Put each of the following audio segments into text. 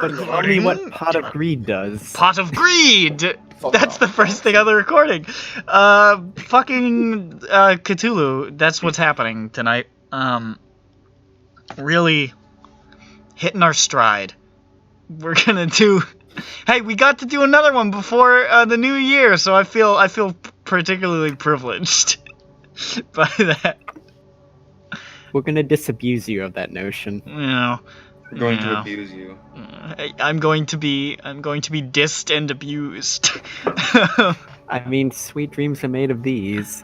But tell me what Pot of Greed does. Pot of Greed! Fuck That's off. the first thing on the recording. Fucking Cthulhu, that's what's happening tonight. Really hitting our stride. We're gonna do... Hey, we got to do another one before the new year, so I feel particularly privileged by that. We're gonna disabuse you of that notion. You know, We're going to abuse you. I'm going to be dissed and abused. I mean, sweet dreams are made of these.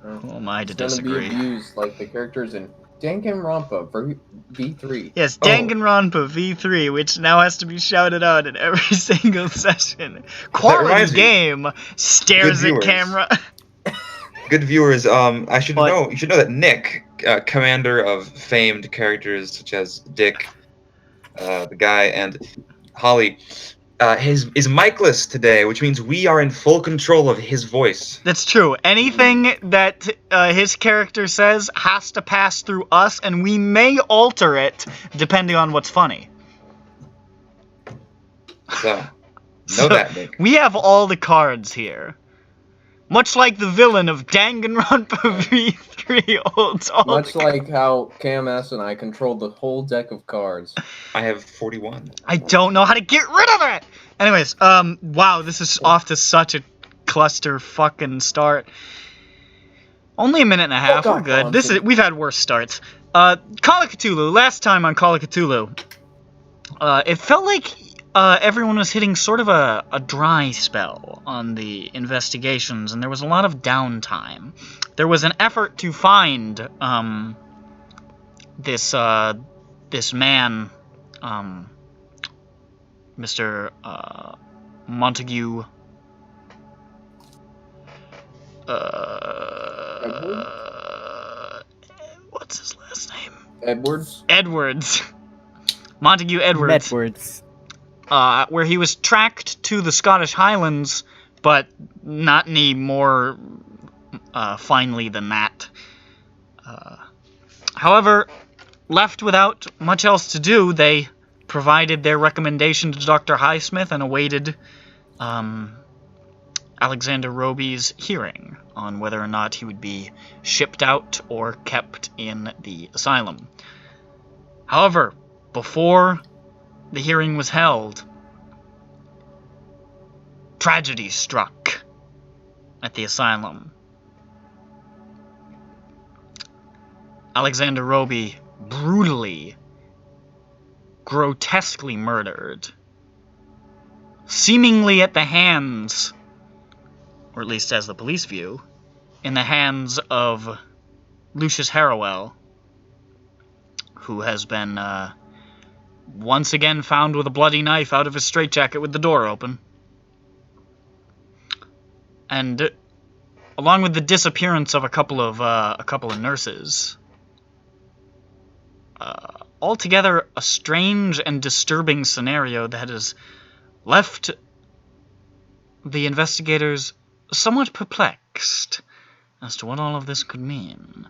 Who am I to It's gonna disagree? be abused like the characters in Danganronpa for V3. Yes, Danganronpa V3, which now has to be shouted out in every single session. Quality reminds me. game, stares Good at viewers. camera. Good viewers, you should But- know that Nick, commander of famed characters such as Dick, the guy, and Holly, is micless today, which means we are in full control of his voice. That's true. Anything that his character says has to pass through us, and we may alter it depending on what's funny. So, know that, Nick. We have all the cards here. Much like the villain of Danganronpa V3 holds all Much the like how Cam S and I controlled the whole deck of cards. I have 41. I don't know how to get rid of it! Anyways, wow, this is off to such a cluster fucking start. Only a minute and a half, Oh, we're God, good. We've had worse starts. Call of Cthulhu, last time on Call of Cthulhu, it felt like everyone was hitting sort of a dry spell on the investigations, and there was a lot of downtime. There was an effort to find this man, Mr. Montague. What's his last name? Edwards? Edwards. Montague Edwards. Edwards. Where he was tracked to the Scottish Highlands, but not any more finely than that. However, left without much else to do, they provided their recommendation to Dr. Highsmith and awaited Alexander Roby's hearing on whether or not he would be shipped out or kept in the asylum. However, before the hearing was held, tragedy struck at the asylum. Alexander Roby brutally, grotesquely murdered, seemingly at the hands, or at least as the police view, in the hands of Lucius Harriwell, who has been once again found with a bloody knife out of his straitjacket with the door open. And along with the disappearance of a couple of nurses, altogether a strange and disturbing scenario that has left the investigators somewhat perplexed as to what all of this could mean.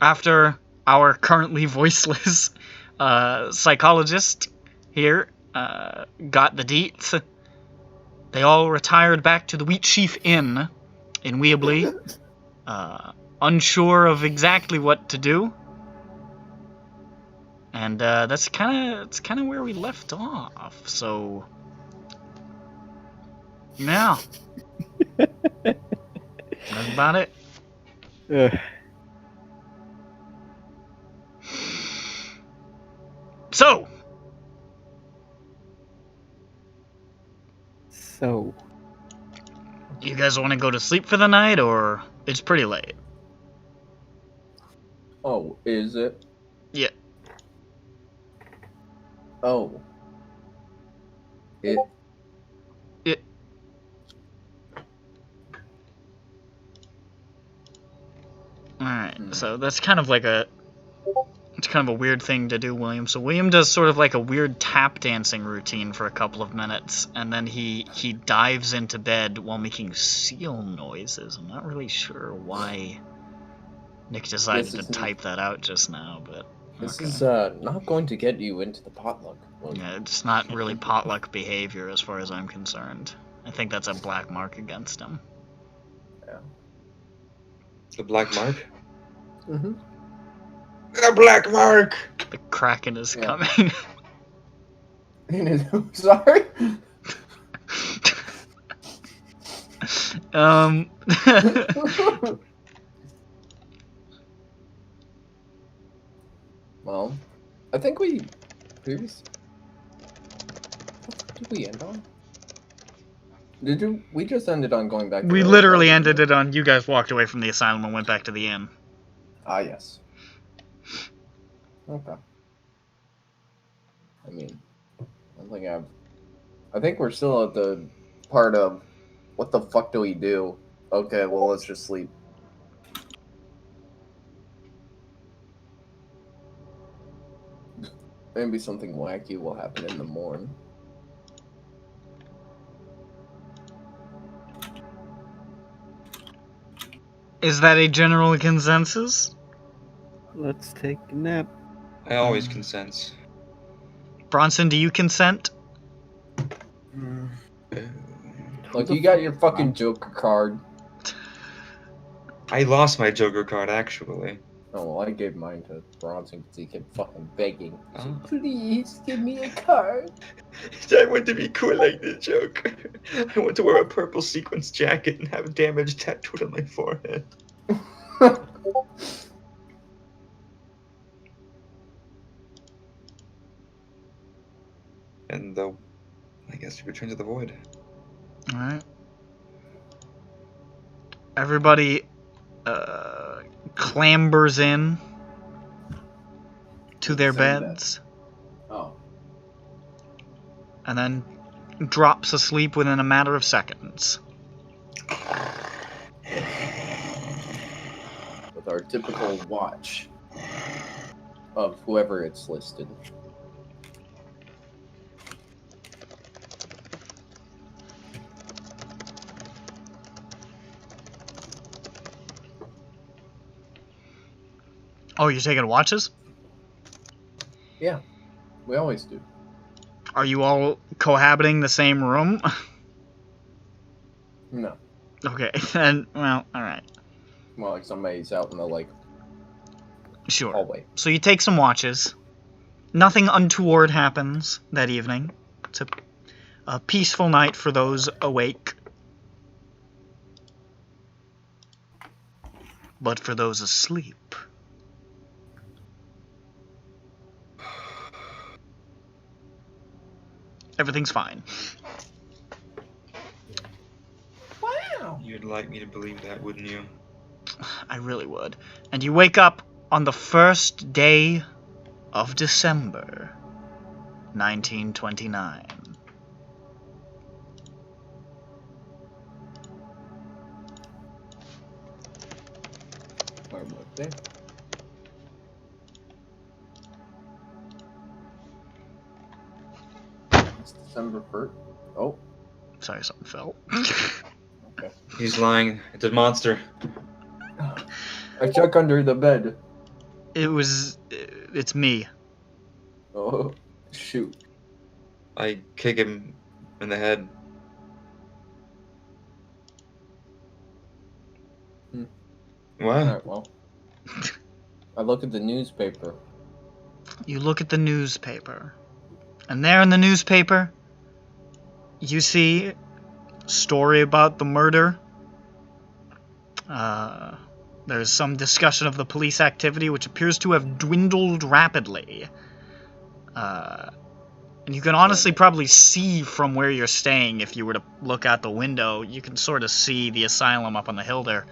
After our currently voiceless psychologist here got the deets, they all retired back to the Wheat Sheaf Inn in Weebley, unsure of exactly what to do. And that's kind of where we left off. So, yeah, that's about it. Ugh. So, you guys want to go to sleep for the night, or it's pretty late? Oh, is it? Yeah. Oh. It. Alright, so that's kind of like it's kind of a weird thing to do, William. So William does sort of like a weird tap dancing routine for a couple of minutes, and then he dives into bed while making seal noises. I'm not really sure why Nick decided to type that out just now, but This Okay. is not going to get you into the potluck. Well, Yeah, it's not really potluck behavior as far as I'm concerned. I think that's a black mark against him. yeah. The black mark. Mm-hmm. The black mark. The Kraken is Yeah. coming. Sorry. um. Well, I think we previously. What did we end on? Did you? We just ended on going back. To We the literally hotel, ended didn't it on you guys walked away from the asylum and went back to the inn. we? Ah, yes. Okay. I mean, I think we're still at the part of what the fuck do we do? Okay, well let's just sleep. Maybe something wacky will happen in the morning. Is that a general consensus? Let's take a nap. I always consent. Bronson, do you consent? Look, you got your fucking Joker card. I lost my Joker card actually. Oh, well, I gave mine to Bronson because he kept fucking begging. He said, Oh. please give me a card. I want to be cool like the Joker. I want to wear a purple sequins jacket and have damage tattooed on my forehead. And I guess we return to the void. Alright. Everybody clambers in to their Same bed. beds Oh. and then drops asleep within a matter of seconds. With our typical watch of whoever it's listed. Oh, you're taking watches? Yeah, we always do. Are you all cohabiting the same room? No. Okay, then, well, alright. Well, like somebody's out in the Sure. hallway. So you take some watches. Nothing untoward happens that evening. It's a peaceful night for those awake. But for those asleep... everything's fine. Wow. You'd like me to believe that, wouldn't you? I really would. And you wake up on the first day of December, 1929. My birthday. It's December 1st. Oh, Sorry, something fell. okay. He's lying. It's a monster. I check under the bed. It's me. Oh, shoot. I kick him in the head. What? Alright, well. I look at the newspaper. You look at the newspaper. And there in the newspaper, you see a story about the murder. There's some discussion of the police activity, which appears to have dwindled rapidly. And you can honestly probably see from where you're staying, if you were to look out the window, you can sort of see the asylum up on the hill there.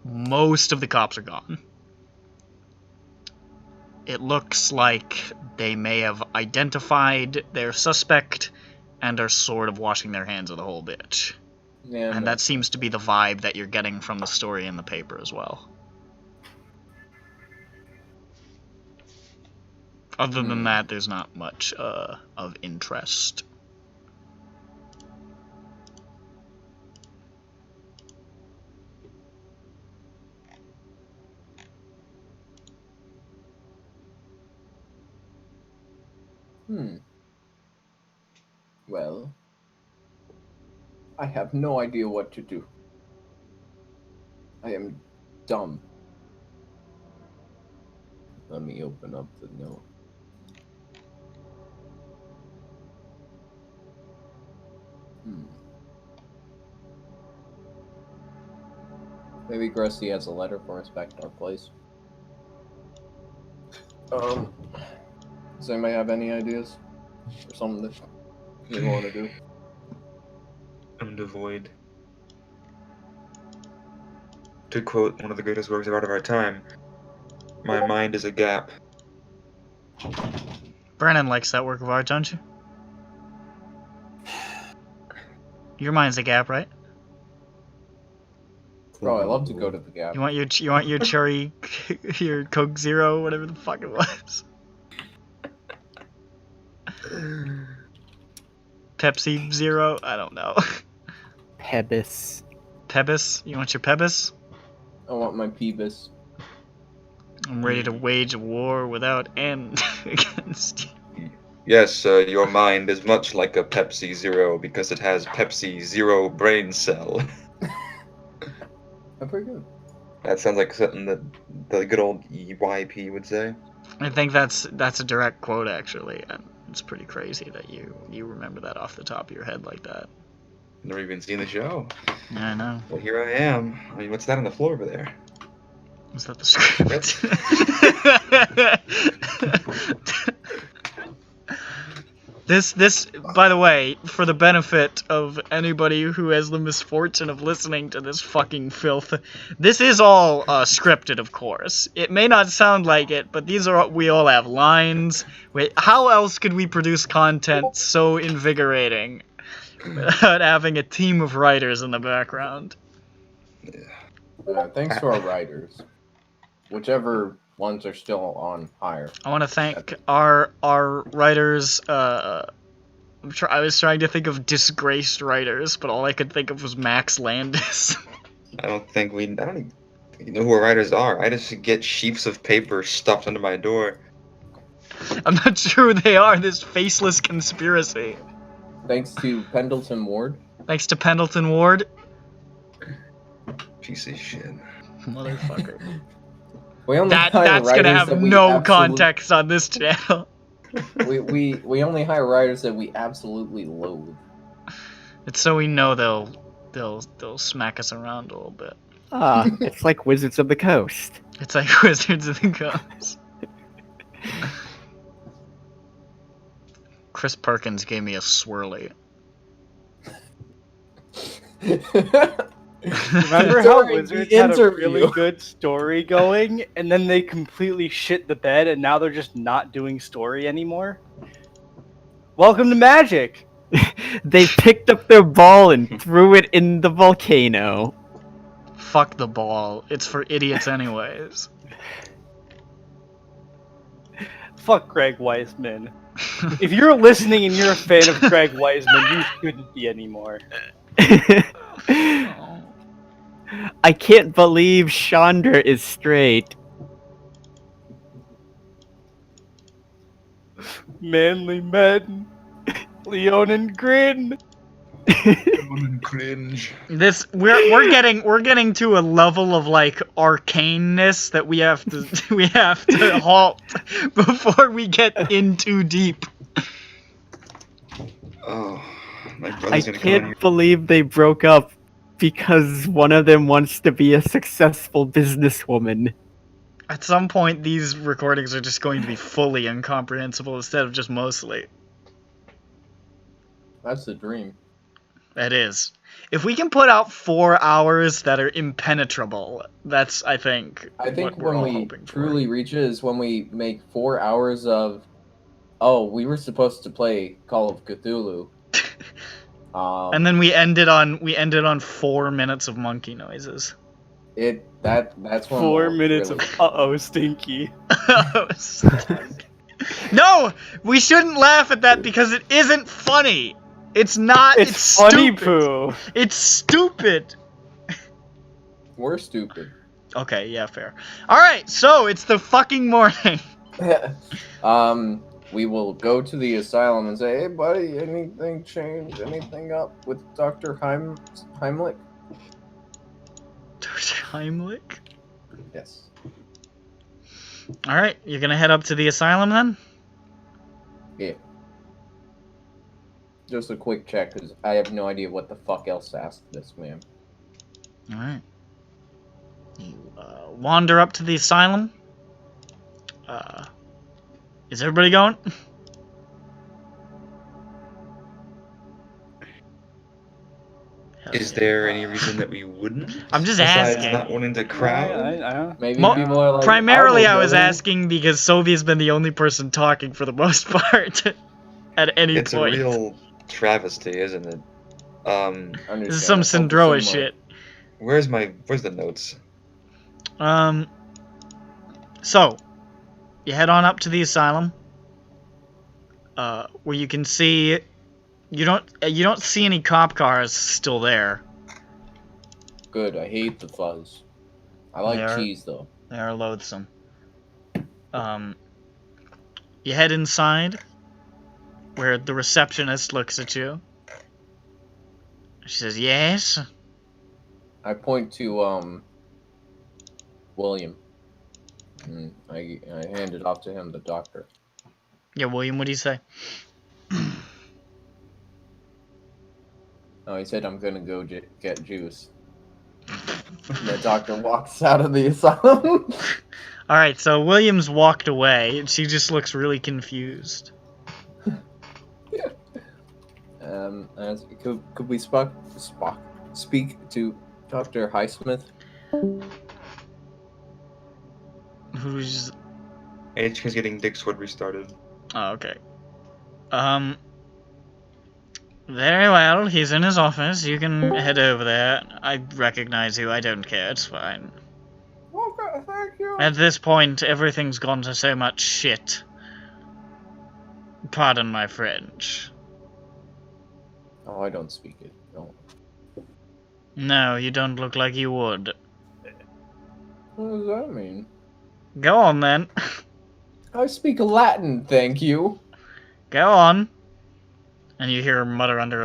Most of the cops are gone. It looks like they may have identified their suspect and are sort of washing their hands of the whole bitch. Yeah, And that seems to be the vibe that you're getting from the story in the paper as well. Other than that, there's not much of interest. Well, I have no idea what to do. I am dumb. Let me open up the note. Maybe Grusty has a letter for us back to our place. Does anybody have any ideas? Or something that they want to do? I'm devoid. To quote one of the greatest works of art of our time, my mind is a gap. Brennan likes that work of art, don't you? Your mind's a gap, right? Bro, I love to go to the Gap. You want your cherry, your Coke Zero, whatever the fuck it was. Pepsi Zero, I don't know. Pebis. Pebis, you want your Pebis? I want my Peebus. I'm ready to wage a war without end against you. Yes, your mind is much like a Pepsi Zero because it has Pepsi Zero brain cell. I'm pretty good. That sounds like something that the good old EYP would say. I think that's a direct quote, actually, and it's pretty crazy that you remember that off the top of your head like that. Never even seen the show. Yeah, I know. Well, here I am. I mean, what's that on the floor over there? Is that the script? This, by the way, for the benefit of anybody who has the misfortune of listening to this fucking filth, this is all scripted, of course. It may not sound like it, but we all have lines. Wait, how else could we produce content so invigorating without having a team of writers in the background? Thanks to our writers. Whichever ones are still on hire. I want to thank our writers. I was trying to think of disgraced writers, but all I could think of was Max Landis. I don't even know who our writers are. I just get sheets of paper stuffed under my door. I'm not sure who they are, this faceless conspiracy. Thanks to Pendleton Ward. Thanks to Pendleton Ward. Piece of shit. Motherfucker. We only hire That's gonna writers have that we no context on this channel. we only hire writers that we absolutely loathe. It's so we know they'll smack us around a little bit. Ah, it's like Wizards of the Coast. It's like Wizards of the Coast. Chris Perkins gave me a swirly. Remember how During Wizards the had a interview. really good story going, and then they completely shit the bed, and now they're just not doing story anymore? Welcome to Magic! They picked up their ball and threw it in the volcano. Fuck the ball. It's for idiots anyways. Fuck Greg Weisman. If you're listening and you're a fan of Greg Weisman, you shouldn't be anymore. I can't believe Chandra is straight. Manly men, Leon and Grin. Cringe. This we're getting to a level of like arcaneness that we have to halt before we get in too deep. Oh, my I brother's gonna come in here. can't believe they broke up because one of them wants to be a successful businesswoman. At some point, these recordings are just going to be fully incomprehensible instead of just mostly. That's the dream. That is. If we can put out 4 hours that are impenetrable, that's, I think what we're when all we hoping for. truly reach it is when we make 4 hours of, oh, we were supposed to play Call of Cthulhu. And then we ended on 4 minutes of monkey noises. That's when 4 we'll minutes really... of uh-oh, stinky. No! We shouldn't laugh at that because it isn't funny! It's not. It's funny stupid. poo. It's stupid. We're stupid. Okay, yeah, fair. Alright, so it's the fucking morning. we will go to the asylum and say, "Hey, buddy, anything changed? Anything up with Dr. Heimlich?" Dr. Heimlich? Yes. Alright, you're gonna head up to the asylum then? Yeah. Just a quick check, because I have no idea what the fuck else to ask this man. Alright. You wander up to the asylum. Is everybody going? Is there any reason that we wouldn't? I'm just besides asking. not wanting to crowd? I Maybe Mo- people are like, Primarily, I will was go." asking because Sovia's been the only person talking for the most part at any It's point. a real travesty, isn't it? This is some Syndroa shit. Where's the notes? So, you head on up to the asylum, where you can see, you don't see any cop cars still there. Good, I hate the fuzz. I like They are- cheese, though. They are loathsome. You head inside, where the receptionist looks at you. She says, "Yes." I point to, William. And I hand it off to him, the doctor. Yeah, William, what do you say? Oh, he said I'm gonna go get juice. And the doctor walks out of the asylum. Alright, so William's walked away, and she just looks really confused. Could we speak to Dr. Highsmith? Who's... HK's getting Dick Sword restarted. Oh, okay. Very well, he's in his office. You can head over there. I recognize you, I don't care, it's fine. Okay, thank you. At this point, everything's gone to so much shit. Pardon my French. Oh, I don't speak it. No. No, you don't look like you would. What does that mean? Go on, then. I speak Latin, thank you. Go on. And you hear her mutter under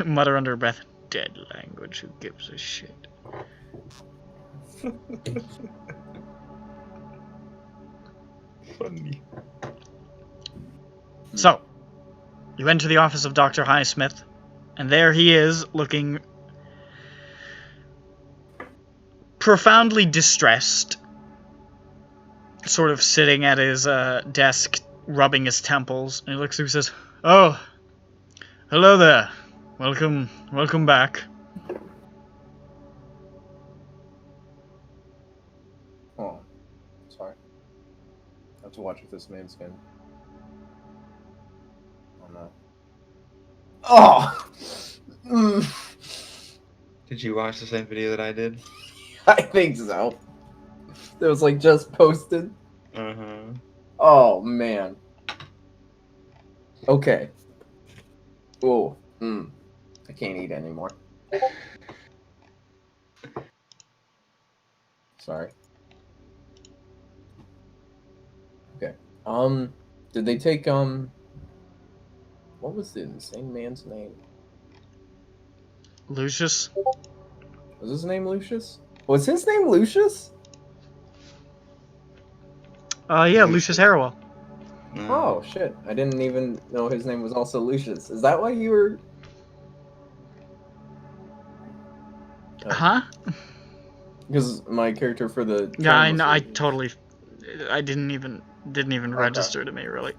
mutter under her breath, "Dead language, who gives a shit?" Funny. So, you enter the office of Dr. Highsmith, and there he is, looking profoundly distressed, sort of sitting at his desk, rubbing his temples, and he looks through and says, "Oh, hello there. Welcome back." Oh, sorry. I have to watch with this man's skin. Oh no. Oh! Did you watch the same video that I did? I think so. It was like just posted. Uh-huh. Oh man. Okay. Oh. I can't eat anymore. Sorry. Okay. Did they take what was the insane man's name? Lucius? Was his name Lucius? Was his name Lucius? Yeah, Lucius Harriwell. Oh shit! I didn't even know his name was also Lucius. Is that why you were? Huh? Because my character for the Yeah, I was know. I Lucius. totally. I didn't even Okay. register to me, really.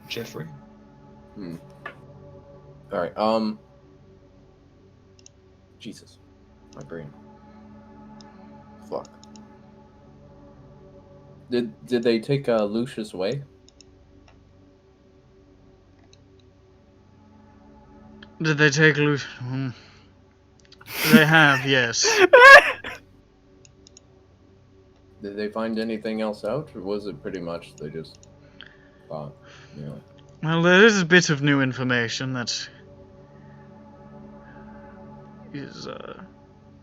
Jeffrey. All right. Jesus, my brain. Fuck. Did they take Lucius away? Did they take Lucius? They have, yes. Did they find anything else out, or was it pretty much they just thought, you know? Well, there is a bit of new information that is,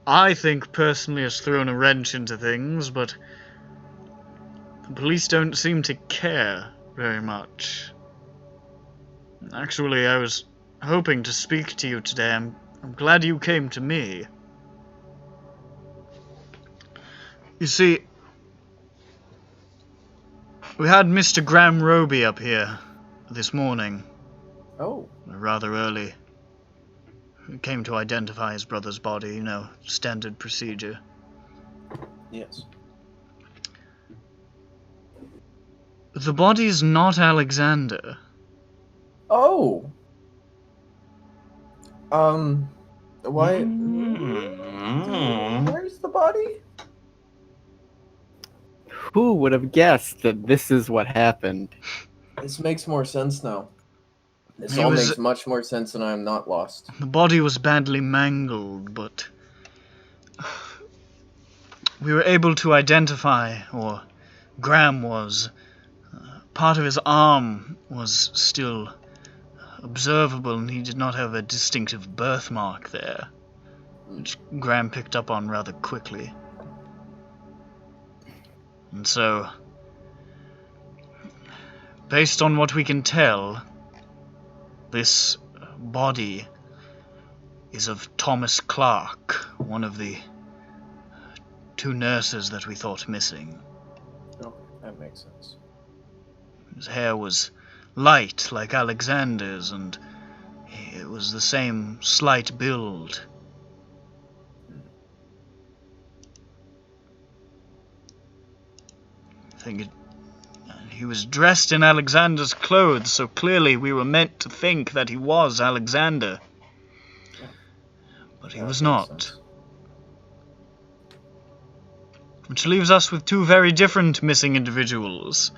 I think personally has thrown a wrench into things, but the police don't seem to care very much. Actually, I was hoping to speak to you today. I'm glad you came to me. You see, we had Mr. Graham Roby up here this morning, Oh, rather early. He came to identify his brother's body, you know, standard procedure. yes. The body's not Alexander. Oh. Why? Mm. Where's the body? Who would have guessed that this is what happened? This makes more sense now. This It all was- makes much more sense, and I am not lost. The body was badly mangled, but we were able to identify, or Graham was, part of his arm was still observable, and he did not have a distinctive birthmark there, which Graham picked up on rather quickly. And so, based on what we can tell, this body is of Thomas Clark, one of the two nurses that we thought missing. Oh, that makes sense. His hair was light like Alexander's, and it was the same slight build. He was dressed in Alexander's clothes, so clearly we were meant to think that he was Alexander. But he That was makes not. sense. Which leaves us with two very different missing individuals.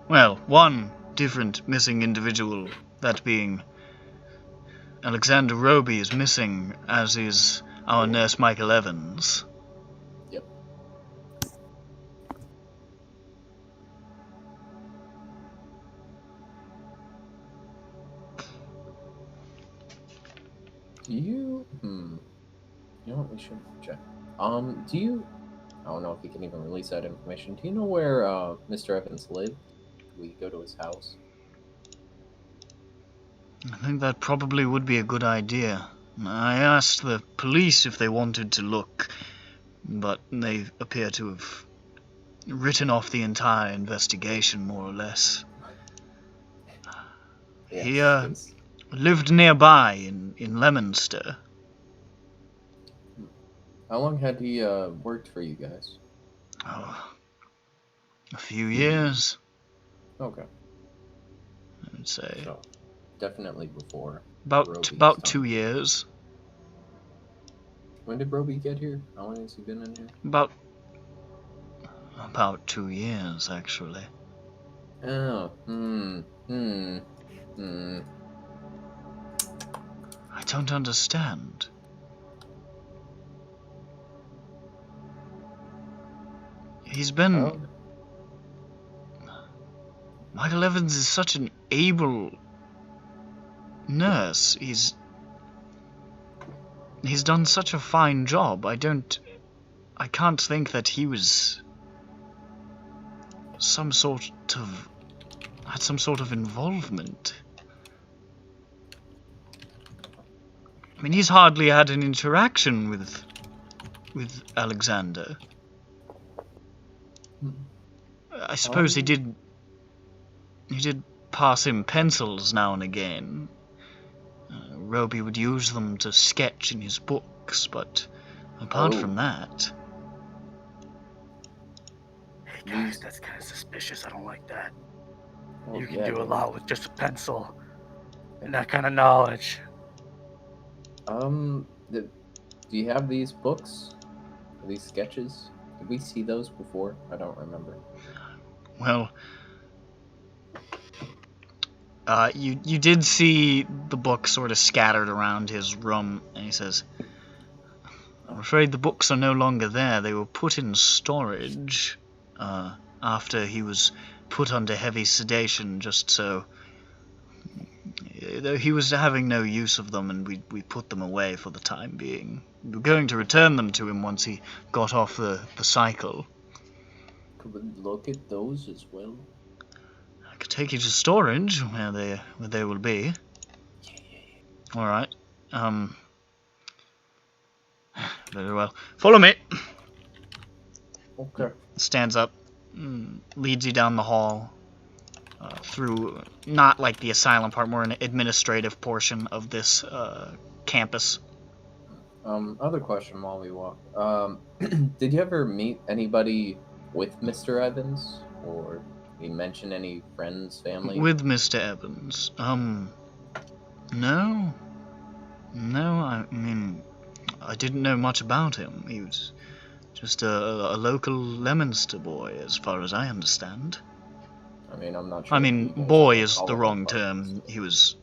Well, one different missing individual, that being Alexander Roby is missing, as is our nurse Michael Evans. Yep. Do you? You know what? We should check. Do you? I don't know if you can even release that information. Do you know where Mr. Evans lived? Could we go to his house? I think that probably would be a good idea. I asked the police if they wanted to look, but they appear to have written off the entire investigation, more or less. He Yes. lived nearby in Leominster. How long had he worked for you guys? Oh, a few years, Okay. I would say. So definitely before. About Roby's 2 time. years. When did Roby get here? How long has he been in here? About 2 years, actually. Oh. I don't understand. He's been... Oh. Michael Evans is such an able nurse. He's done such a fine job. I can't think that he was had some sort of involvement. I mean, he's hardly had an interaction with Alexander. I suppose he did pass him pencils now and again. Roby would use them to sketch in his books, but apart from that... Hey guys, that's kind of suspicious. I don't like that. Well, You can yeah, do a dude. lot with just a pencil and that kind of knowledge. Do you have these books? These sketches? Did we see those before? I don't remember. Well, you did see the book sort of scattered around his room, and he says, I'm afraid the books are no longer there. They were put in storage after he was put under heavy sedation, just so... He was having no use of them, and we put them away for the time being. We were going to return them to him once he got off the cycle. Could we look at those as well? could take you to storage, where they will be. All right. Very well. Follow me. Okay. Stands up, leads you down the hall, through not like the asylum part, more an administrative portion of this campus. Other question while we walk. Did you ever meet anybody with Mr. Evans, or you mention any friends, family? With Mr. Evans, no. I mean, I didn't know much about him. He was just a local Leominster boy, as far as I understand. I mean, I'm not sure. I mean, boy is the wrong term. He was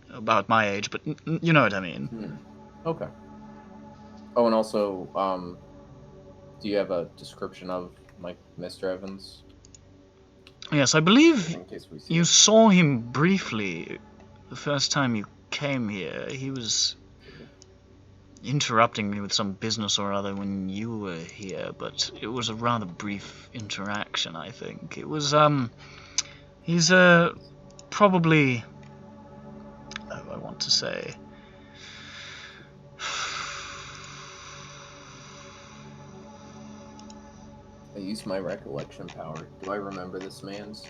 about my age, but you know what I mean. Okay. Oh, and also, do you have a description of Mr. Evans? Yes, I believe In case we see you him? saw him briefly the first time you came here. He was interrupting me with some business or other when you were here, but it was a rather brief interaction, I think. It was, he's, probably, I want to say, I use my recollection power. Do I remember this man's?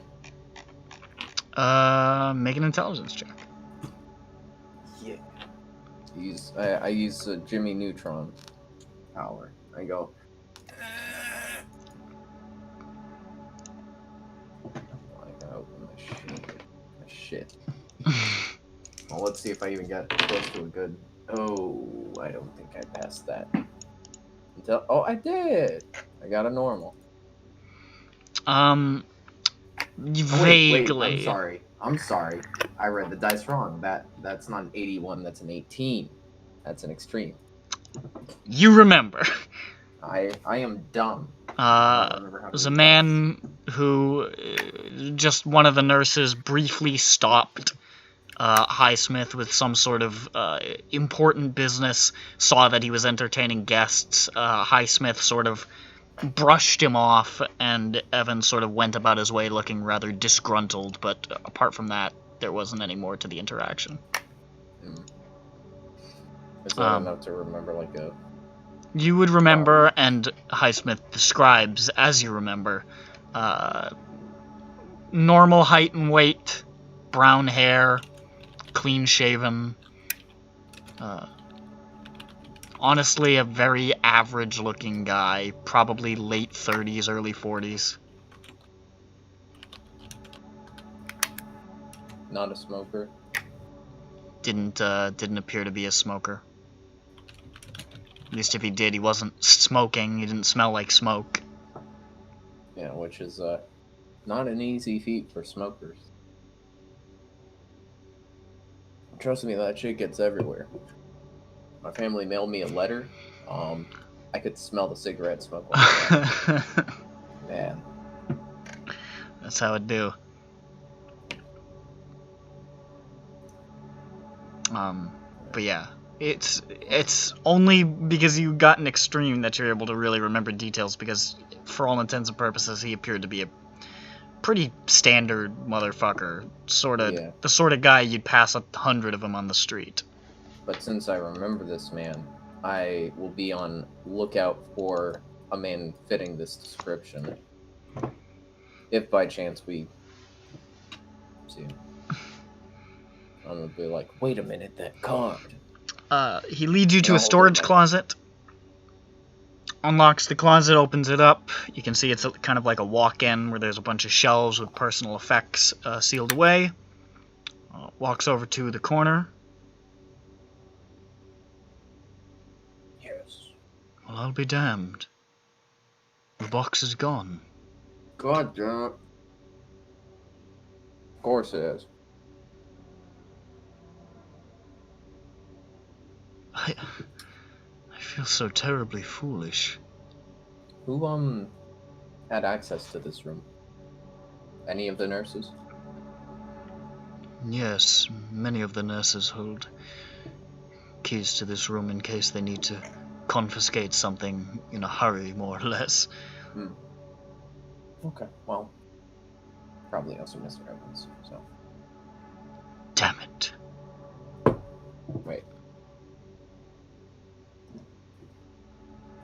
make an intelligence check. Yeah. I use Jimmy Neutron power. I go. I gotta open my shit. Well, let's see if I even got close to a good. Oh, I don't think I passed that. Oh, I did. I got a normal. Vaguely. Wait, I'm sorry. I read the dice wrong. That's not an 81. That's an 18. That's an extreme. You remember. I am dumb. Was a man who, just one of the nurses briefly stopped Highsmith with some sort of important business, saw that he was entertaining guests. Highsmith sort of brushed him off, and Evan sort of went about his way looking rather disgruntled, but apart from that, there wasn't any more to the interaction. Is that enough to remember, like, a... You would remember, and Highsmith describes, as you remember, normal height and weight, brown hair, clean-shaven, honestly a very average-looking guy, probably late 30s, early 40s. Not a smoker? Didn't appear to be a smoker. At least if he did, he wasn't smoking, he didn't smell like smoke. Yeah, which is not an easy feat for smokers. Trust me, that shit gets everywhere. My family mailed me a letter. I could smell the cigarette smoke. Man. That's how it do. But yeah, it's only because you got an extreme that you're able to really remember details, because for all intents and purposes he appeared to be a pretty standard motherfucker, the sort of guy you'd pass 100 of them on the street. But since I remember this man, I will be on lookout for a man fitting this description. If by chance we see him. I'm gonna be like, wait a minute, that card. He leads you to a storage closet. Unlocks the closet, opens it up. You can see it's kind of like a walk-in where there's a bunch of shelves with personal effects sealed away. Walks over to the corner. Yes. Well, I'll be damned. The box is gone. God damn it. Of course it is. I feel so terribly foolish. Who had access to this room? Any of the nurses? Yes, many of the nurses hold keys to this room in case they need to confiscate something in a hurry, more or less. Okay, well, Probably also Mr. Evans. So Damn it. wait.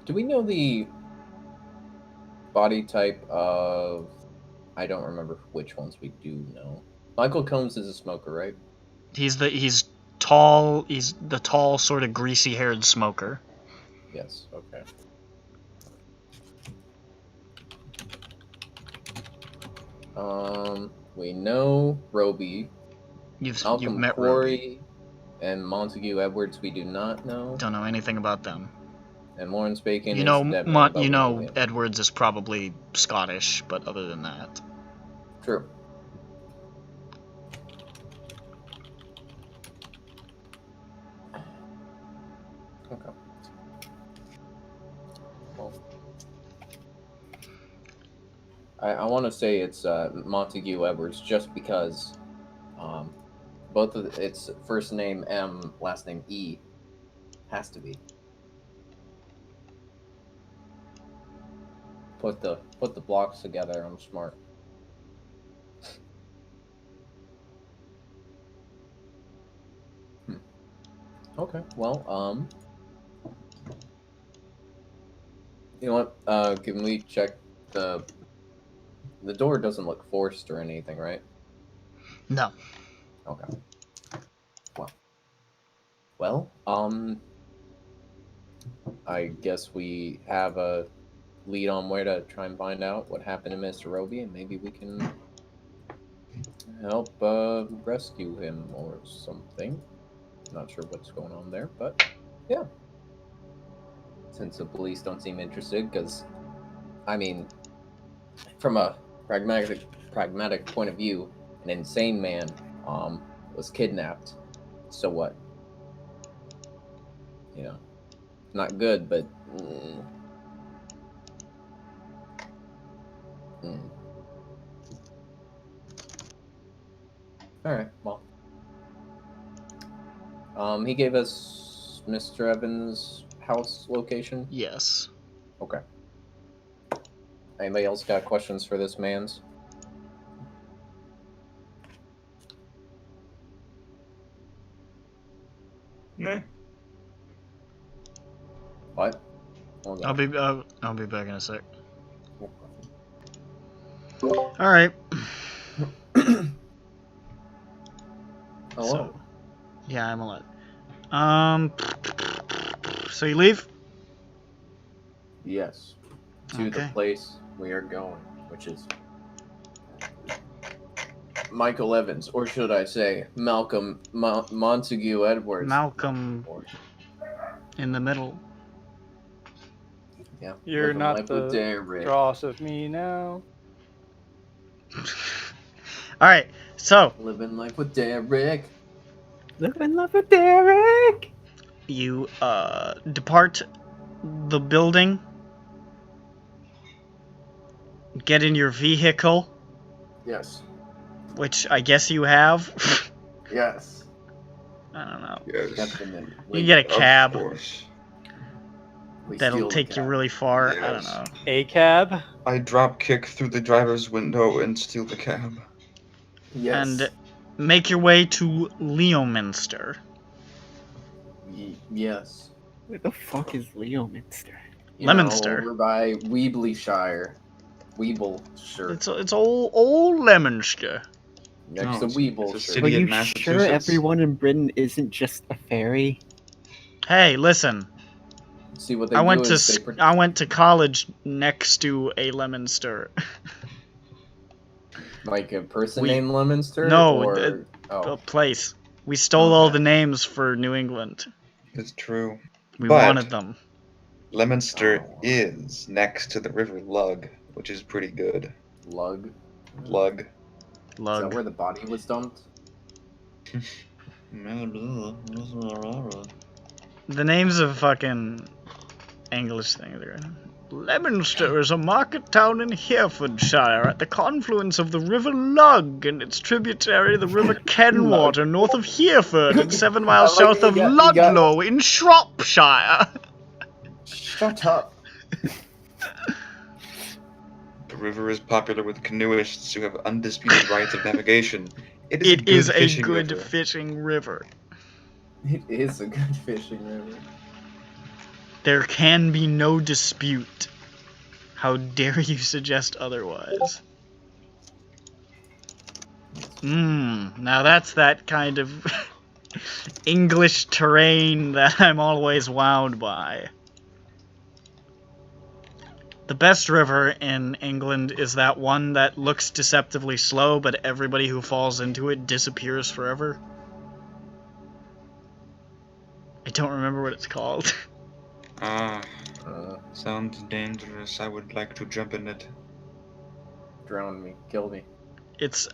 Do we know the body type of? I don't remember which ones we do know. Michael Combs is a smoker, right? He's tall. He's the tall, sort of greasy-haired smoker. Yes. Okay. We know Roby, You've Malcolm met Roby. Corey, and Montague Edwards. We do not know. Don't know anything about them. And Lawrence Bacon You is know, the dead man, but you we know, him. Edwards is probably Scottish, but other than that, True. Okay. Well, I want to say it's Montague Edwards just because both of its first name M, last name E, has to be. Put the blocks together. I'm smart. Okay. Well, you know what? Can we check the door? Doesn't look forced or anything, right? no. Okay. Well, I guess we have a lead on where to try and find out what happened to Mr. Roby, and maybe we can help rescue him or something. Not sure what's going on there, but yeah. Since the police don't seem interested, because, I mean, from a pragmatic point of view, an insane man was kidnapped. So what? You know, not good, but all right. Well, he gave us Mr. Evans' house location. Yes. Okay. Anybody else got questions for this man's? Nah. What? Hold I'll on. be back in a sec. All right. Hello. So, yeah, I'm alive. So you leave? Yes. To the Okay. place we are going, which is Michael Evans, or should I say Malcolm Montague Edwards. Malcolm in the middle. Yeah. You're living not life with the Derek. dross of me now. All right. So Living life with Derek. Live in love with Derek. you depart the building. Get in your vehicle, Yes. which I guess you have. Yes. I don't know. Yes. Definitely. You can get a cab Of course. We that'll steal the take you cab. really far. I don't Yes. know. A cab. I drop kick through the driver's window and steal the cab. Yes. And make your way to Leominster. Yes. Where the fuck is Leominster? You know, Leominster. over by Weeblyshire. Weebleshire. It's old Leominster. Next to No, it's a Weebleshire. city. Are in you sure Massachusetts. everyone in Britain isn't just a fairy? Hey, listen. See what they I do went is to I went to college next to a Leominster. like a person we- named Leominster? No, or A place. We stole all Okay. the names for New England. It's true. We But wanted them. Leominster Oh. is next to the River Lug, which is pretty good. Lug. Lug. Is that Lug. where the body was dumped? The names of fucking English things are. Leominster is a market town in Herefordshire at the confluence of the River Lug and its tributary, the River Kenwater, north of Hereford and 7 miles I like south that of you got- Ludlow in Shropshire. Shut up. The river is popular with canoeists who have undisputed rights of navigation. It is a fishing good river. fishing river. It is a good fishing river. There can be no dispute. How dare you suggest otherwise? Now that's that kind of English terrain that I'm always wowed by. The best river in England is that one that looks deceptively slow, but everybody who falls into it disappears forever. I don't remember what it's called. Sounds dangerous. I would like to jump in it. Drown me. Kill me.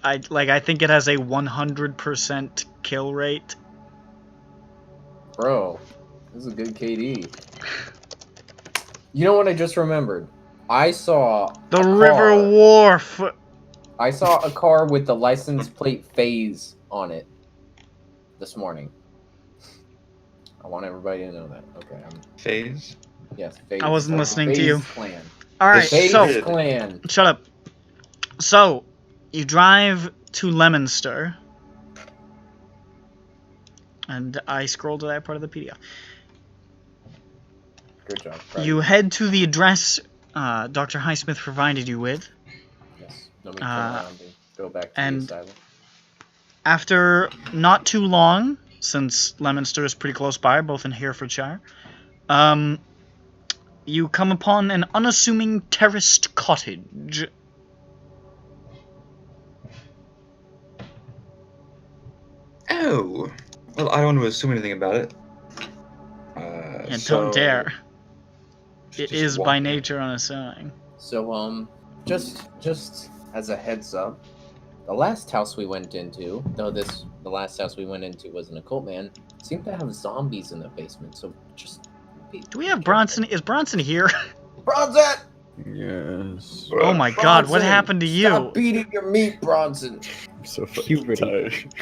I think it has a 100% kill rate. Bro, this is a good KD. You know what I just remembered? I saw The a River car- Wharf! I saw a car with the license plate phase on it this morning. I want everybody to know that. Okay. Phase? Yes, phase. I wasn't listening to you. Clan. Alright, Phase so... clan. Shut up. So, you drive to Leominster. And I scrolled to that part of the PDF. Good job. You head to the address Dr. Highsmith provided you with. Yes. Let me turn around and go back to and- the asylum. After not too long, since Leominster is pretty close by, both in Herefordshire, you come upon an unassuming terraced cottage. Oh. Well, I don't want to assume anything about it. And so don't dare. It just is walk by in. nature unassuming. So, just as a heads up, the last house we went into, the last house we went into was an occult man, seemed to have zombies in the basement. So just. Do we have Bronson? Is Bronson here? Bronson! Yes. Oh my god, what Bronson, happened to you? Stop beating your meat, Bronson. I'm so fucking Puberty. tired.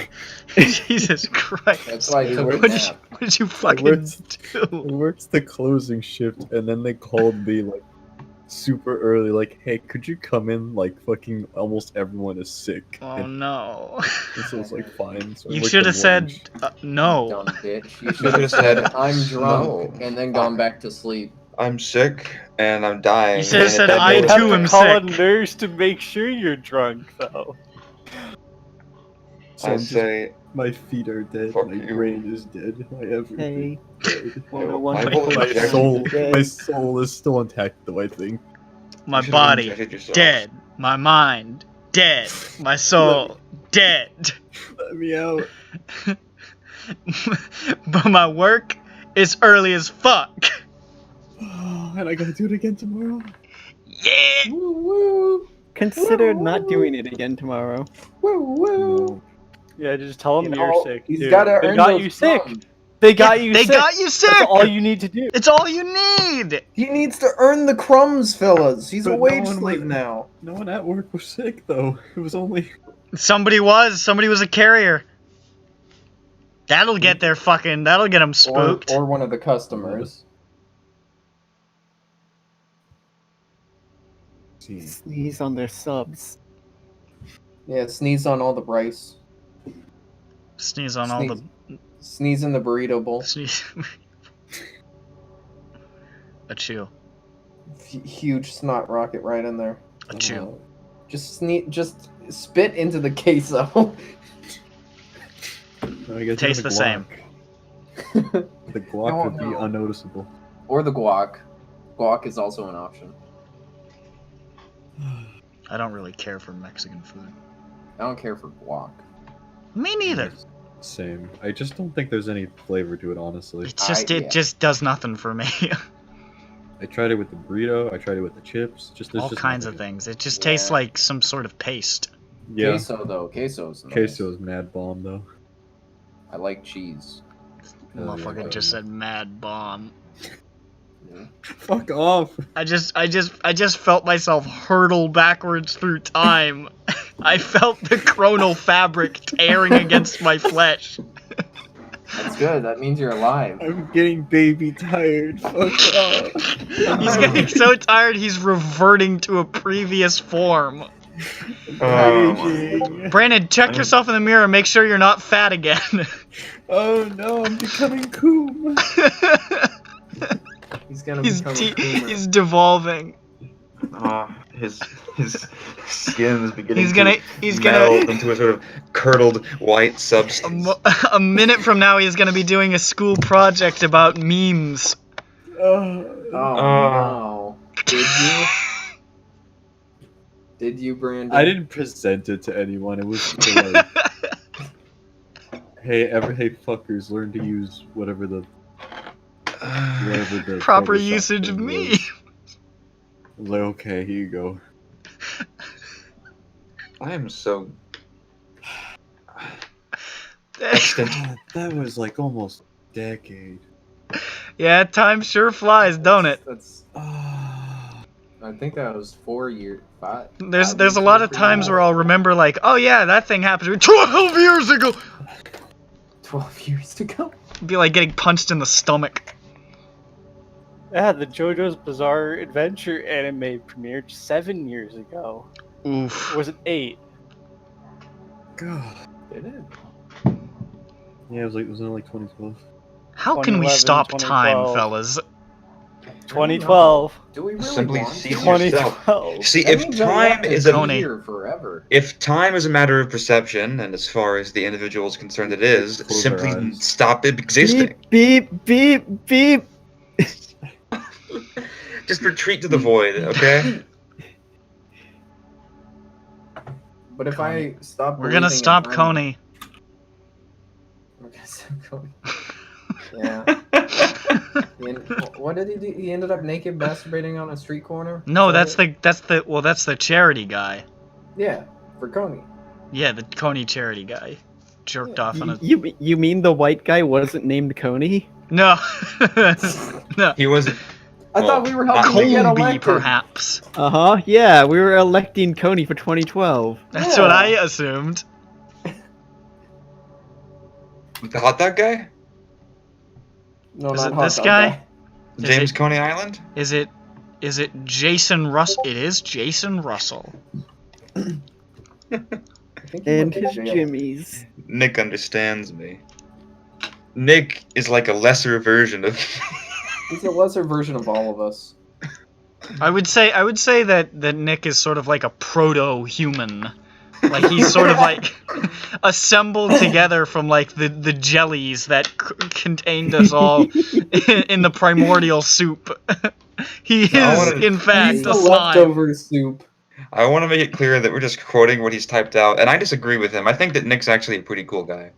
Jesus Christ. That's why I took a What nap. did you fucking worked- I do? worked the closing shift, and then they called me like super early, like, "Hey, could you come in? Like, fucking almost everyone is sick." Oh and no. so it's like fine. So I You worked should the have said morning no. Dumb bitch. You You should have just said, said, I'm drunk, "No." and then gone back to sleep. I'm sick and I'm dying. You should've and said, it "I They'd doesn't have too to am call a sick." nurse to make sure you're drunk, though. So I I'm just- say, my feet are dead. Fuck My you. brain is dead. My everything. Dead. my My soul is still intact, though. I think. My you should've body, injected yourself. dead. My mind, dead. My soul, dead. Let me out. But my work is early as fuck. And I gotta do it again tomorrow. Yeah. Woo woo! Consider not doing it again tomorrow. Woo woo! Yeah, just tell them You you're know, sick. he's dude. gotta They earn got those you sick. crumbs. They got you They sick. got you sick. That's all you need to do. It's all you need. He needs to earn the crumbs, fellas. He's But a no wage one slave was- now. No one at work was sick though. It was only. Somebody was a carrier. That'll get them spooked. Or one of the customers. Sneeze on their subs. Yeah, sneeze on all the rice. Sneeze on all the Sneeze in the burrito bowl. sneeze. Achoo. Huge snot rocket right in there. Achoo. Just spit into the queso. I guess Tastes the same. The guac No, would be no. unnoticeable. Or the guac. Guac is also an option. I don't really care for Mexican food. I don't care for guac. Me neither. Same. I just don't think there's any flavor to it, honestly. It's just yeah. it just does nothing for me. I tried it with the burrito. I tried it with the chips. There's All just kinds of nothing. things. It just Yeah. tastes like some sort of paste. Yeah. Queso though, queso's nice. Queso is mad bomb though. I like cheese. Oh, Motherfucker yeah. just said mad bomb. Yeah. Fuck off. I just felt myself hurtle backwards through time. I felt the chronal fabric tearing against my flesh. That's good. That means you're alive. I'm getting baby tired. Fuck off. He's getting so tired he's reverting to a previous form. Raging. Brandon, check yourself in the mirror and make sure you're not fat again. Oh no, I'm becoming cool. He's gonna he's become a boomer. he's devolving. His skin is beginning He's gonna meld into a sort of curdled white substance. a minute from now he's gonna be doing a school project about memes. Oh no. Did you? Did you, Brandon? I didn't present it to anyone. It was like, hey fuckers, learn to use whatever the Proper Photoshop usage of thing me. was. I was like, okay, here you go. I am so God, that was like almost a decade. Yeah, time sure flies, don't it? That's. I think that was 4 years. 5. There's a lot of times where I'll remember like, oh yeah, that thing happened to me 12 years ago. 12 years ago. It'd be like getting punched in the stomach. Yeah, the JoJo's Bizarre Adventure anime premiered 7 years ago. Oof. Or was it 8? God. Did it? Yeah, it was in like 2012. How can we 2011, stop time, 2012. fellas? 2012. Do we really Simply want see to? yourself. 2012. See, That if means I have time to is be a Tony. here forever. if time is a matter of perception, and as far as the individual is concerned, it is, Close our simply eyes. stop it existing. Beep, beep, beep, beep. Just retreat to the void, okay? But if I stop, We're gonna believing in stop time- Coney. We're gonna stop Coney. Yeah. What did he do? He ended up naked masturbating on a street corner? No, Is that that's the charity guy. it? Yeah, for Coney. Yeah, the Coney charity guy. Jerked off on a You mean the white guy wasn't named Coney? No. No. He wasn't. I thought we were helping to get Colby, elected. perhaps. Uh-huh, yeah, we were electing Coney for 2012. That's Yeah. what I assumed. The hot dog guy? No, Is not it hot this dog guy? Is James it- Coney Island? Is it Jason Russell? It is Jason Russell. I think he And went to his jail. jimmies. Nick understands me. Nick is like a lesser version of. He's a lesser version of all of us. I would say that Nick is sort of like a proto-human. Like he's sort of like assembled together from like the jellies that contained us all in the primordial soup. He is, in fact, He's a the slime. leftover soup. I want to make it clear that we're just quoting what he's typed out, and I disagree with him. I think that Nick's actually a pretty cool guy.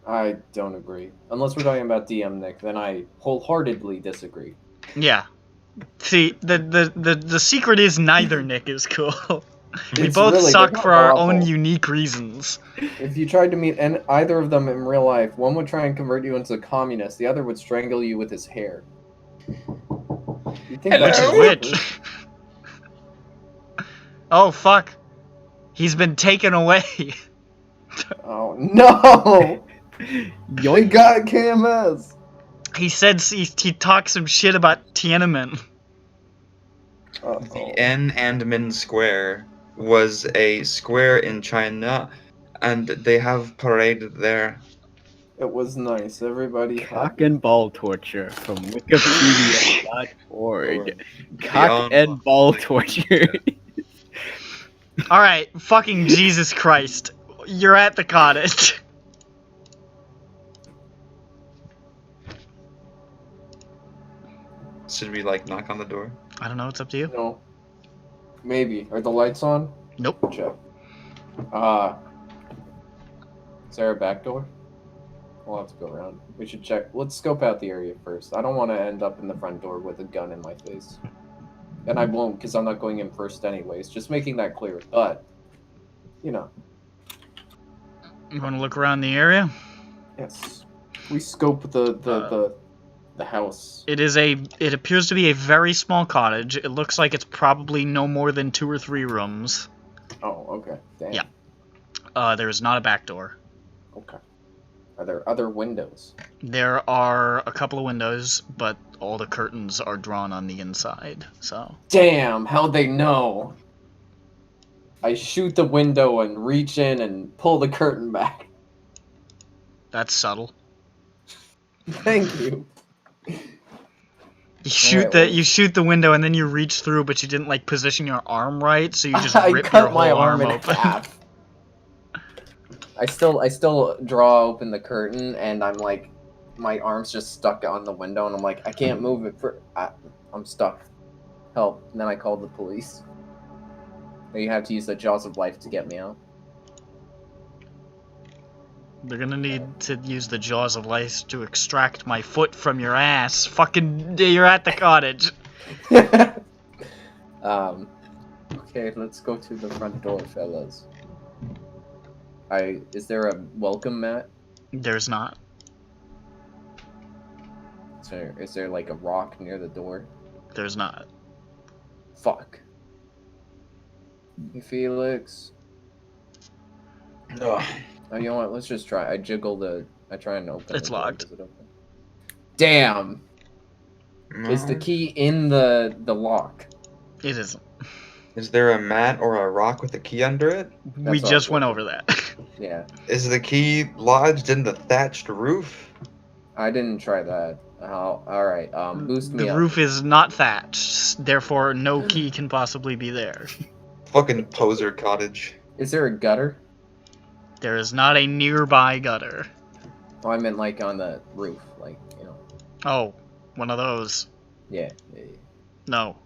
I don't agree. Unless we're talking about DM Nick, then I wholeheartedly disagree. Yeah. See, the secret is neither Nick is cool. We It's both really suck good. for our Awful. own unique reasons. If you tried to meet either of them in real life, one would try and convert you into a communist, the other would strangle you with his hair. You think Hello? Which is which? Oh, fuck. He's been taken away. Oh no! They Yoink. got KMS. He said he talked some shit about Tiananmen. Uh-oh. The Tiananmen Square was a square in China, and they have paraded there. It was nice. Everybody Cock and ball torture from Wikipedia.org. Cock Beyond- and ball torture. Alright, fucking Jesus Christ. You're at the cottage. Should we like knock on the door? I don't know, it's up to you. No. Maybe. Are the lights on? Nope. Check. Is there a back door? We'll have to go around. We should check. Let's scope out the area first. I don't want to end up in the front door with a gun in my face. And I won't, because I'm not going in first anyways. Just making that clear. But, you know, You want to look around the area? yes. We scope the house. It appears to be a very small cottage. It looks like it's probably no more than 2 or 3 rooms. Oh, okay. Damn. Yeah. There is not a back door. Okay. Are there other windows? There are a couple of windows, but all the curtains are drawn on the inside, so... Damn, how'd they know? I shoot the window and reach in and pull the curtain back. That's subtle. Thank you. You shoot well- you shoot the window and then you reach through, but you didn't like position your arm right, so you just I rip cut your my whole arm in open. half. I still draw open the curtain and I'm like, my arm's just stuck on the window and I'm like, I can't move it I'm stuck. Help. And then I called the police. You have to use the jaws of life to get me out. They're gonna need to use the jaws of life to extract my foot from your ass. Fucking, you're at the cottage. Okay, let's go to the front door, fellas. Is there a welcome mat? There's not. Is there like a rock near the door? There's not. Fuck. Hey, Felix. Ugh. Oh, you know what? Let's just try. I try and open It's the door. locked. Is it open? Damn! Is the key in the lock? It isn't. Is there a mat or a rock with a key under it? We That's just all. went over that. Yeah. Is the key lodged in the thatched roof? I didn't try that. Alright, boost me The up. roof is not thatched, therefore no key can possibly be there. Fucking poser cottage. Is there a gutter? There is not a nearby gutter. Oh, I meant like on the roof, like, you know. Oh, one of those. Yeah. No.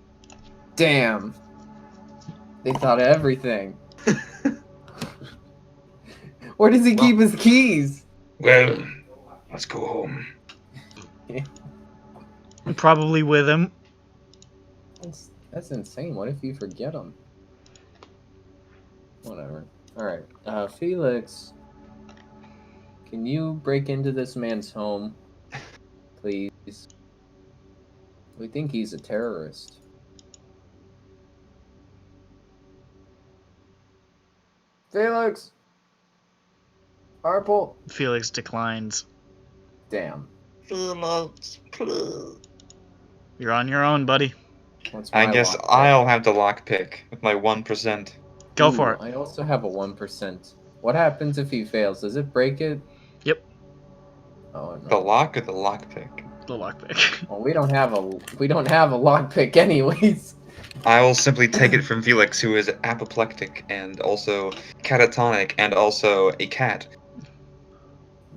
Damn! They thought of everything. Where does he keep his keys? Well, let's go home. Probably with him. That's insane. What if you forget them? Whatever. Alright. Felix. Can you break into this man's home? Please. We think he's a terrorist. Felix! Harple! Felix declines. Damn. Felix, please. You're on your own, buddy. What's I my guess lock? I'll have to lockpick with my 1%. Go Ooh, for it. I also have a 1%. What happens if he fails? Does it break it? Yep. Oh The no. lock or the lockpick? The lockpick. Well, we don't have a lockpick anyways. I will simply take it from Felix, who is apoplectic and also catatonic and also a cat.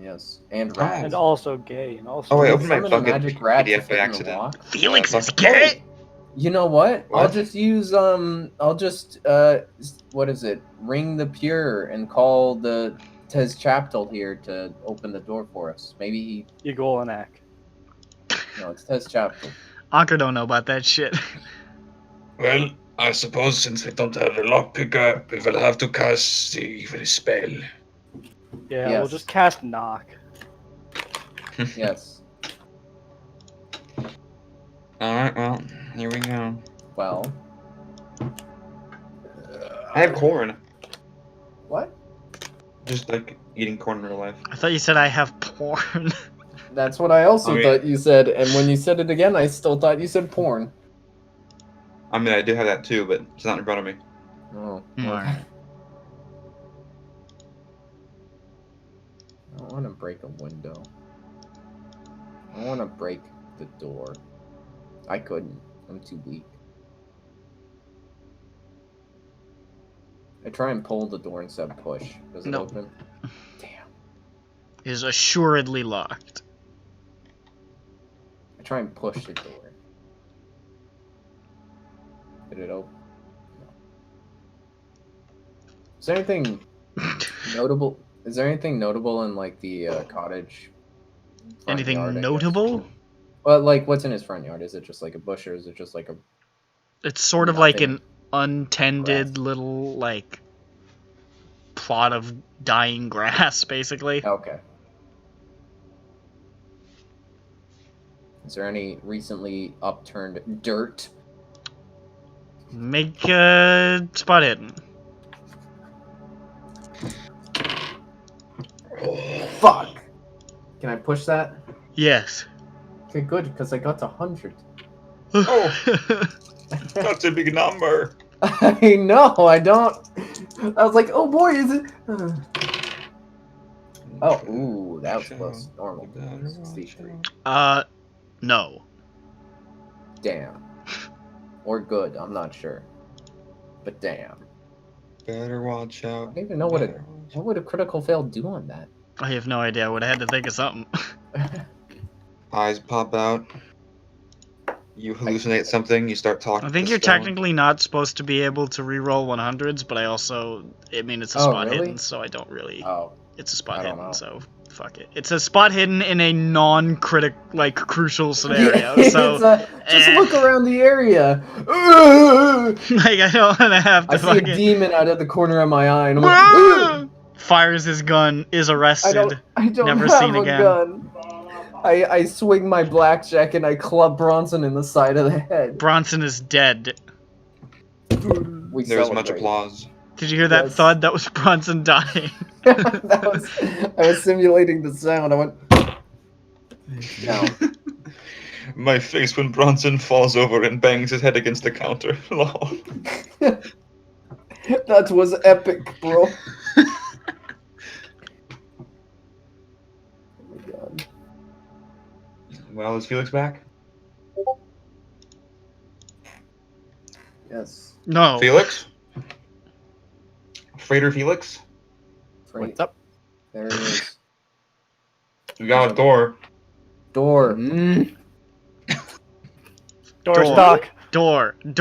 Yes, and rat. And also gay, and also. Oh, wait, Can open you my summon a fucking magic rat to PDF fit by in the accident. lock? Felix is fuck- gay? You know what? I'll What? just use what is it? Ring the Pure and call the CTHULHU here to open the door for us. Maybe Yagolanak. no, it's CTHULHU. Anker don't know about that shit. Well, I suppose since we don't have a lockpicker, we will have to cast the evil spell. Yeah, Yes. we'll just cast knock. Yes. Alright, well, here we go. Well. I have corn. What? Just like eating corn in real life. I thought you said I have porn. That's what I also I mean- thought you said, and when you said it again, I still thought you said porn. I mean, I do have that too, but it's not in front of me. Oh. Alright. I don't want to break a window. I want to break the door. I couldn't. I'm too weak. I try and pull the door instead of push. Does it No. open? Damn. Is assuredly locked. I try and push the door. Did it open? No. Is there anything notable? Is there anything notable in like the cottage? front Anything yard, I guess? notable? Well, like what's in his front yard? Is it just like a bush, or is it just like a? It's sort of like Nothing. an untended Grass. little, like, plot of dying grass, basically. Okay. Is there any recently upturned dirt? Make a spot hidden. Fuck! Can I push that? Yes. Okay, good, because I got to 100. Oh, that's a big number. I know, I don't. I was like, oh boy, is it? Oh, ooh, that was close. Normal. 63. No. Damn. Or good, I'm not sure. But damn. Better watch I out. don't even know what would a critical fail do on that? I have no idea. I would have had to think of something. Eyes pop out. You hallucinate something. You start talking. I think to you're stone. technically not supposed to be able to reroll 100s, but I mean, it's a Oh, spot really? hidden, so I don't really. Oh, It's a spot I don't hidden, know. so fuck it. It's a spot hidden in a crucial scenario. Yeah, So just look around the area. like I don't want to have to I see a fucking. demon out of the corner of my eye, and I'm like, Fires his gun, is arrested. I don't Never have seen a again. gun. I swing my blackjack and I club Bronson in the side of the head. Bronson is dead. We There's much celebrate. applause. Did you hear that Yes. thud? That was Bronson dying. I was simulating the sound. I went. No. My face when Bronson falls over and bangs his head against the counter. Lol. That was epic, bro. Oh my god. Well, is Felix back? Yes. No. Felix? Freighter Felix? What's up? There it is. We got a door. Door. Mm. Door Door. stock. Door. The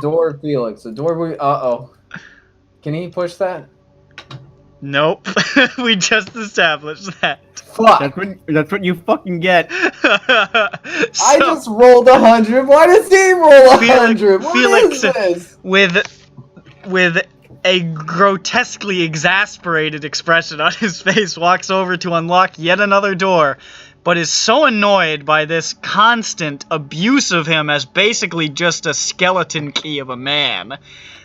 door, Felix. The door. Uh-oh. Can he push that? Nope. We just established that. Fuck. That's what you fucking get. I just rolled 100. Why does he roll 100? What Felix- is this? with a grotesquely exasperated expression on his face, walks over to unlock yet another door, but is so annoyed by this constant abuse of him as basically just a skeleton key of a man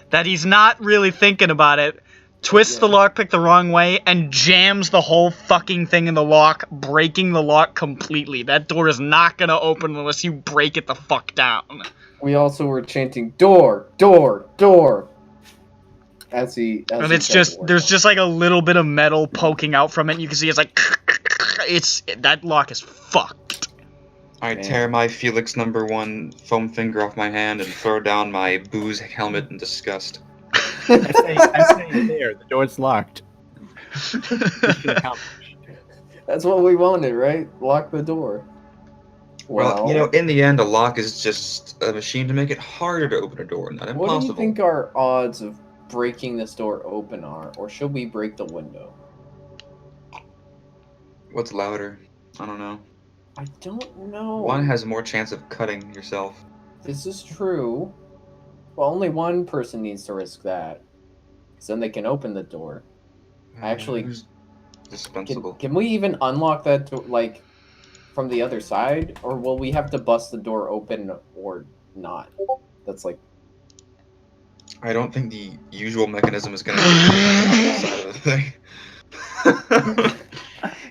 that he's not really thinking about it, twists the lockpick the wrong way, and jams the whole fucking thing in the lock, breaking the lock completely. That door is not gonna open unless you break it the fuck down. We also were chanting door, door, door. As he And it's just, there's just like a little bit of metal poking out from it. You can see it's like, that lock is fucked. I Man. tear my Felix #1 foam finger off my hand and throw down my booze helmet in disgust. I say there. The door's locked. Mission accomplished. That's what we wanted, right? Lock the door. Well, you know, in the end, a lock is just a machine to make it harder to open a door, not impossible. what do you think our odds of breaking this door open are, or should we break the window? What's louder? I don't know. I don't know. One has more chance of cutting yourself. This is true. Well, only one person needs to risk that. Because then they can open the door. Actually, Who's dispensable? Can we even unlock that door, like, from the other side? Or will we have to bust the door open or not? That's like... I don't think the usual mechanism is going to be on the side of the thing.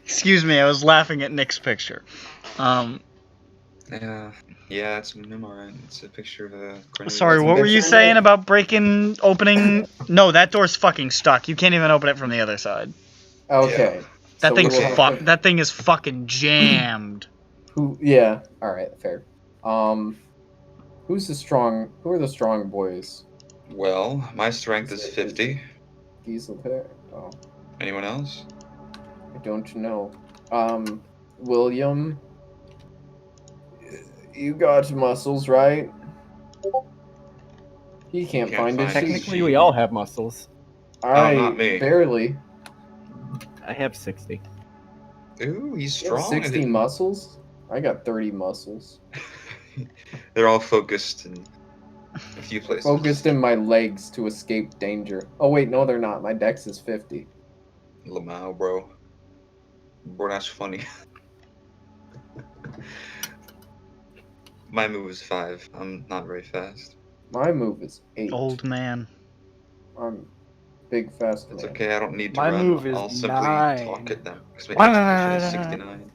Excuse me, I was laughing at Nick's picture. Yeah, it's alright. It's a picture of a. Sorry, what were you saying about opening? No, that door's fucking stuck. You can't even open it from the other side. Okay. That So thing's we will have fucked. to- That thing is fucking jammed. Yeah. Alright, fair. Who are the strong boys? Well, my strength is 50. Diesel pair? Oh, Anyone else? I don't know. William, you got muscles, right? He can't find his Technically, sheet. we all have muscles. not me. Barely. I have 60. Ooh, he's You have strong. 60 muscles? I got 30 muscles. They're all focused in a few places. Focused in my legs to escape danger. Oh wait, no they're not. My dex is 50. Lamau, bro. Bro, that's funny. My move is 5. I'm not very fast. My move is 8. Old man. Big fast. It's man. okay, I don't need to My run. move is I'll simply 9. talk at them. Because my intuition is 69.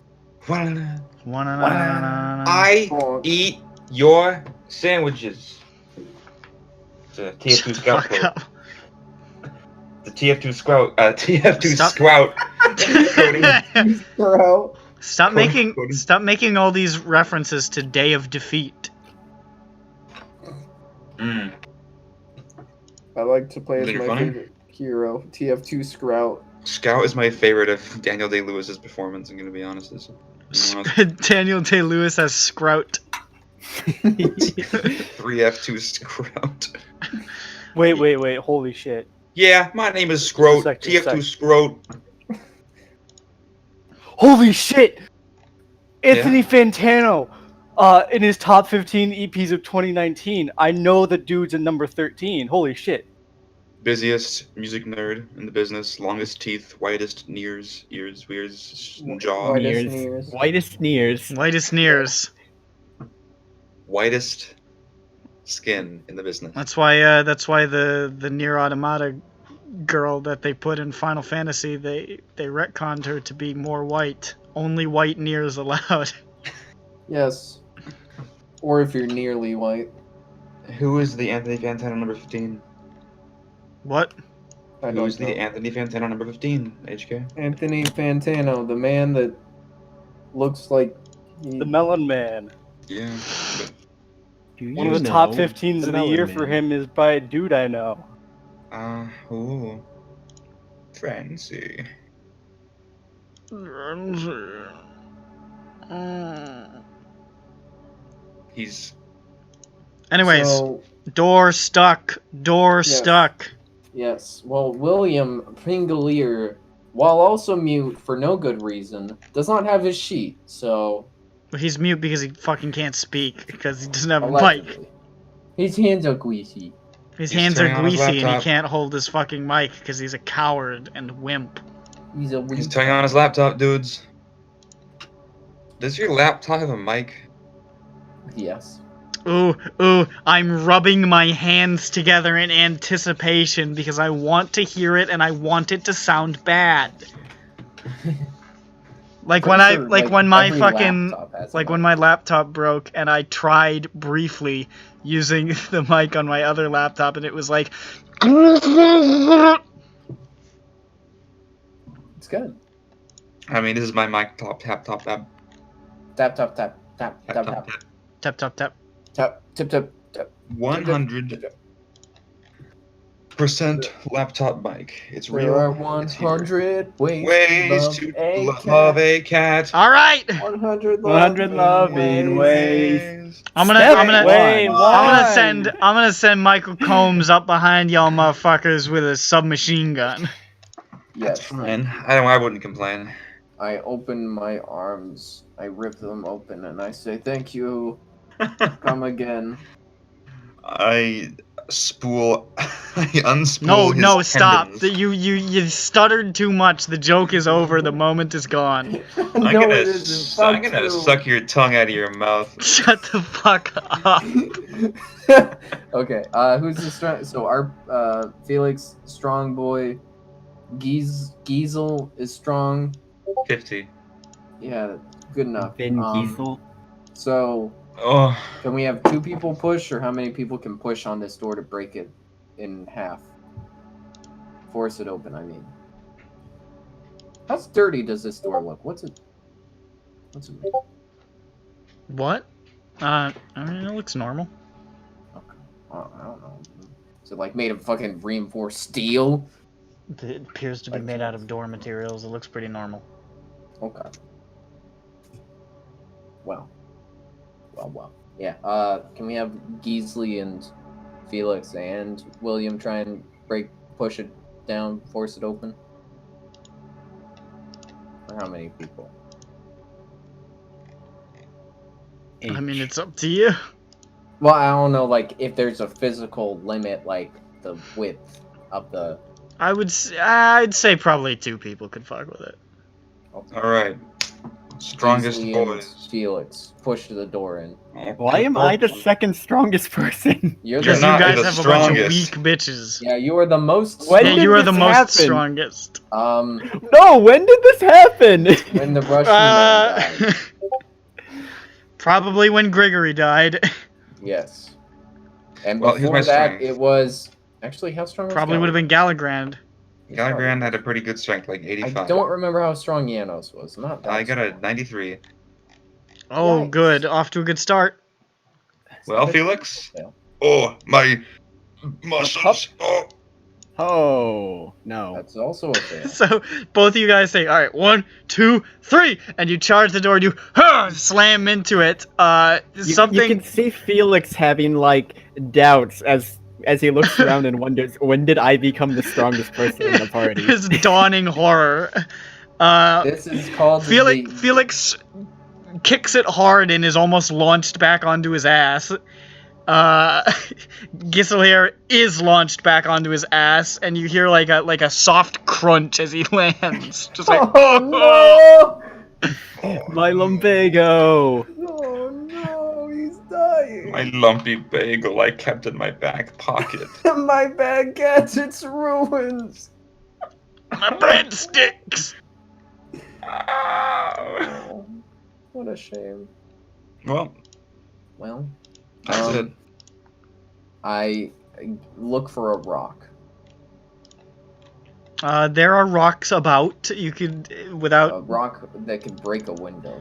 I eat your sandwiches. It's a TF2 scout Fuck quote. up. The TF2 scout. TF2 Stop. scout. Coding. Bro. Stop Coding. making all these references to Day of Defeat. Mm. I like to play You as think my you're funny? favorite hero, TF2 Scout. Scout is my favorite of Daniel Day-Lewis's performance, I'm gonna be honest. Daniel Day-Lewis as Sprout. 3F2 Scout. Wait, holy shit. Yeah, my name is Scroat. Just a sec. TF2 Scroat. Holy shit! Anthony Fantano, in his top 15 EPs of 2019, I know the dude's at number 13. Holy shit. Busiest music nerd in the business. Longest teeth, whitest ears, weirds, jaw. Whitest Sneers. sneers. Whitest sneers. Whitest sneers. Whitest skin in the business. That's why the Nier Automata girl that they put in Final Fantasy, they retconned her to be more white. Only white Niers allowed. Yes. Or if you're nearly white. Who is the Anthony Fantano number 15? What? I Who don't is the know. Anthony Fantano number 15, HK? Anthony Fantano, the man that looks like he... The Melon Man. Yeah. Do One you of the top know 15s the of the year Melon for Man? him is by a dude I know. Ooh. Fancy. He's Anyways, So, door stuck. Door Yes. stuck. yes. Well, William Pringalier, while also mute for no good reason, does not have his sheet, so... But he's mute because he fucking can't speak because he doesn't have a mic. Allegedly. His hands are greasy. His He's hands are turning on his greasy and he laptop. can't hold his fucking mic because he's a coward and wimp. He's a He's turning on his laptop, dudes. Does your laptop have a mic? Yes. Ooh, I'm rubbing my hands together in anticipation because I want to hear it and I want it to sound bad. Like when Pretty sure, when my every fucking laptop has a like when mic. my laptop broke and I tried briefly using the mic on my other laptop and it was like It's good. I mean, this is my mic top, tap, top, tap, Tap, tap, tap, tap, tap, tap, tap, tap. tap. tap tap tap. Tap, tip, tip, tap. 100% laptop mic. It's real. There are It's here. 100 ways To a love cat. a cat. All right. 100 100 loving ways. I'm gonna send Michael Combs up behind y'all motherfuckers with a submachine gun. Yes. Fine. I wouldn't complain. I open my arms. I rip them open and I say, thank you. Come again. I unspool No, his stop. tendons. You stuttered too much. The joke is over. The moment is gone. I'm No, gonna, it isn't. I'm Fuck gonna you. suck your tongue out of your mouth. Shut the fuck up. Okay, who's the strong? So our Felix, strong boy. Giesel is strong. 50. Yeah, good enough. Vin Diesel. So, Oh, can we have 2 people push, or how many people can push on this door to break it in half? Force it open, I mean. How dirty does this door look? What's it made? What? I mean, it looks normal. Okay. I don't know. Is it like made of fucking reinforced steel? It appears to be made out of door materials. It looks pretty normal. Okay. Well. Yeah, can we have Geesley and Felix and William try and push it down, force it open? Or how many people? I mean, it's up to you. Well, I don't know, like, if there's a physical limit, like, the width of the... I'd say probably 2 people could fuck with it. Okay. alright. Strongest Beasley and boys. Felix pushed the door in. Why am I the second strongest person? You're Because the you not guys the have a bunch of strongest. weak bitches. Yeah, you are the most. When Yeah, did you are the this most happen? strongest. No, when did this happen? When the Russian man died. Probably when Grigory died. Yes. And Well, here's before my that, strength. it was actually how strong was Probably would have been Galagrand. Galagrand had a pretty good strength, like I 85. don't remember how strong Janos was. Not that. I got a strong. 93. Oh, Yikes. good. Off to a good start. Well, Felix? Yeah. Oh, my muscles. Oh, Oh, no. That's also a fail. So both of you guys say, "All right, 1, 2, 3," and you charge the door. And you slam into it. You can see Felix having, like, doubts as he looks around and wonders, when did I become the strongest person in the party? His dawning horror. This is called Felix kicks it hard and is almost launched back onto his ass. Gisselhair is launched back onto his ass, and you hear like a soft crunch as he lands. Just like, Oh no! My lumbago! Oh no, he's dying. My lumpy bagel I kept in my back pocket. My baguette, it's ruined. my breadsticks. Oh, what a shame. Well, Well, that's it. I look for a rock. There are rocks about. You could, A without rock that can break a window.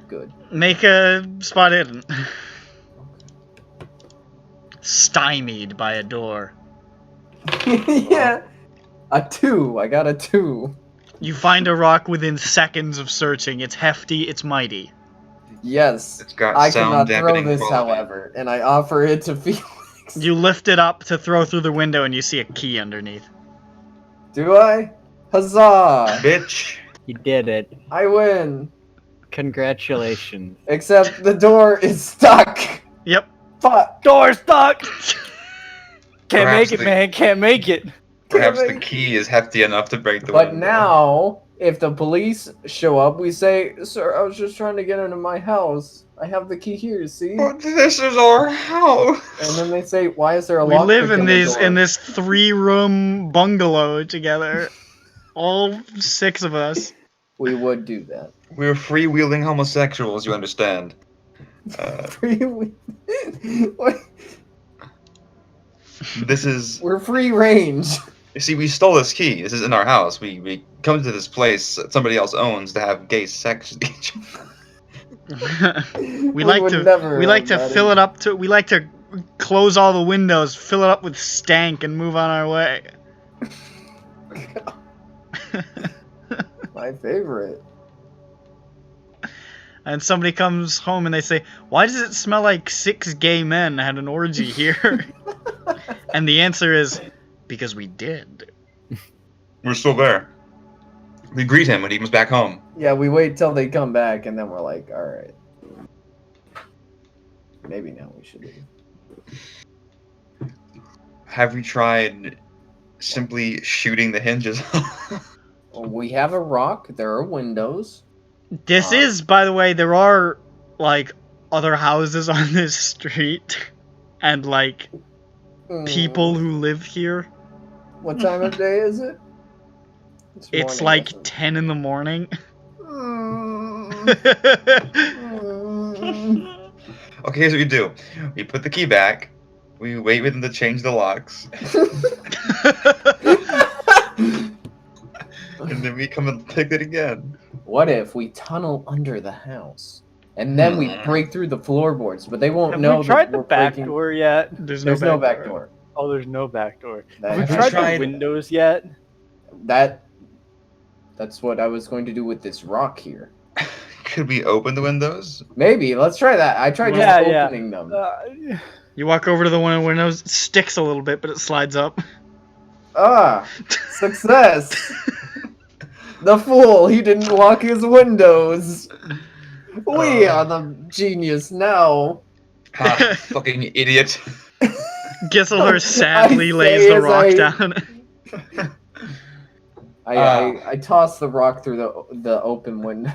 Good. make a spot hidden. Stymied by a door. Yeah. A 2. I got a 2. You find a rock within seconds of searching. It's hefty. It's mighty. Yes. It's got I sound cannot throw dampening this, quality. however, and I offer it to Felix. You lift it up to throw through the window, and you see a key underneath. Do I? Huzzah! Bitch. You did it. I win. Congratulations. Except the door is stuck. Yep. Fuck. Door stuck! Can't Perhaps make it, the- man. Can't make it. Perhaps Damn the it. key is hefty enough to break the But window. now, if the police show up, we say, "Sir, I was just trying to get into my house. I have the key here, see?" But this is our house. And then they say, "Why is there a We lock?" live in this 3-room bungalow together. All 6 of us. We would do that. We're freewheeling homosexuals, you understand. What? This is... We're free range. You see, we stole this key. This is in our house. We come to this place that somebody else owns to have gay sex with each other. we like to fill it up to. We like to close all the windows, fill it up with stank, and move on our way. My favorite. And somebody comes home and they say, "Why does it smell like 6 gay men had an orgy here?" And the answer is, because we did. We're still there. We greet him when he comes back home. Yeah, we wait till they come back, and then we're like, all right. Maybe now we should leave. Have we tried simply shooting the hinges off? Well, we have a rock. There are windows. This is, by the way, there are, like, other houses on this street. And, like, people who live here. What time of day is it? It's morning, like isn't it? 10 in the morning. Okay, here's what we do. We put the key back. We wait with them to change the locks. And then we come and pick it again. What if we tunnel under the house and then we break through the floorboards, but they won't Have know we tried that the we're back breaking. door yet? There's There's no back door. Oh, there's no back door. That- Have we Have we tried tried- the windows yet? That's what I was going to do with this rock here. Could we open the windows? Maybe let's try that. I tried Yeah, just yeah. opening them. You walk over to the one of the windows, it sticks a little bit, but it slides up. Success! The fool, he didn't lock his windows. We are the genius now. Ah, fucking idiot. Gisselher sadly I lays say the as rock I- down. I tossed the rock through the open window.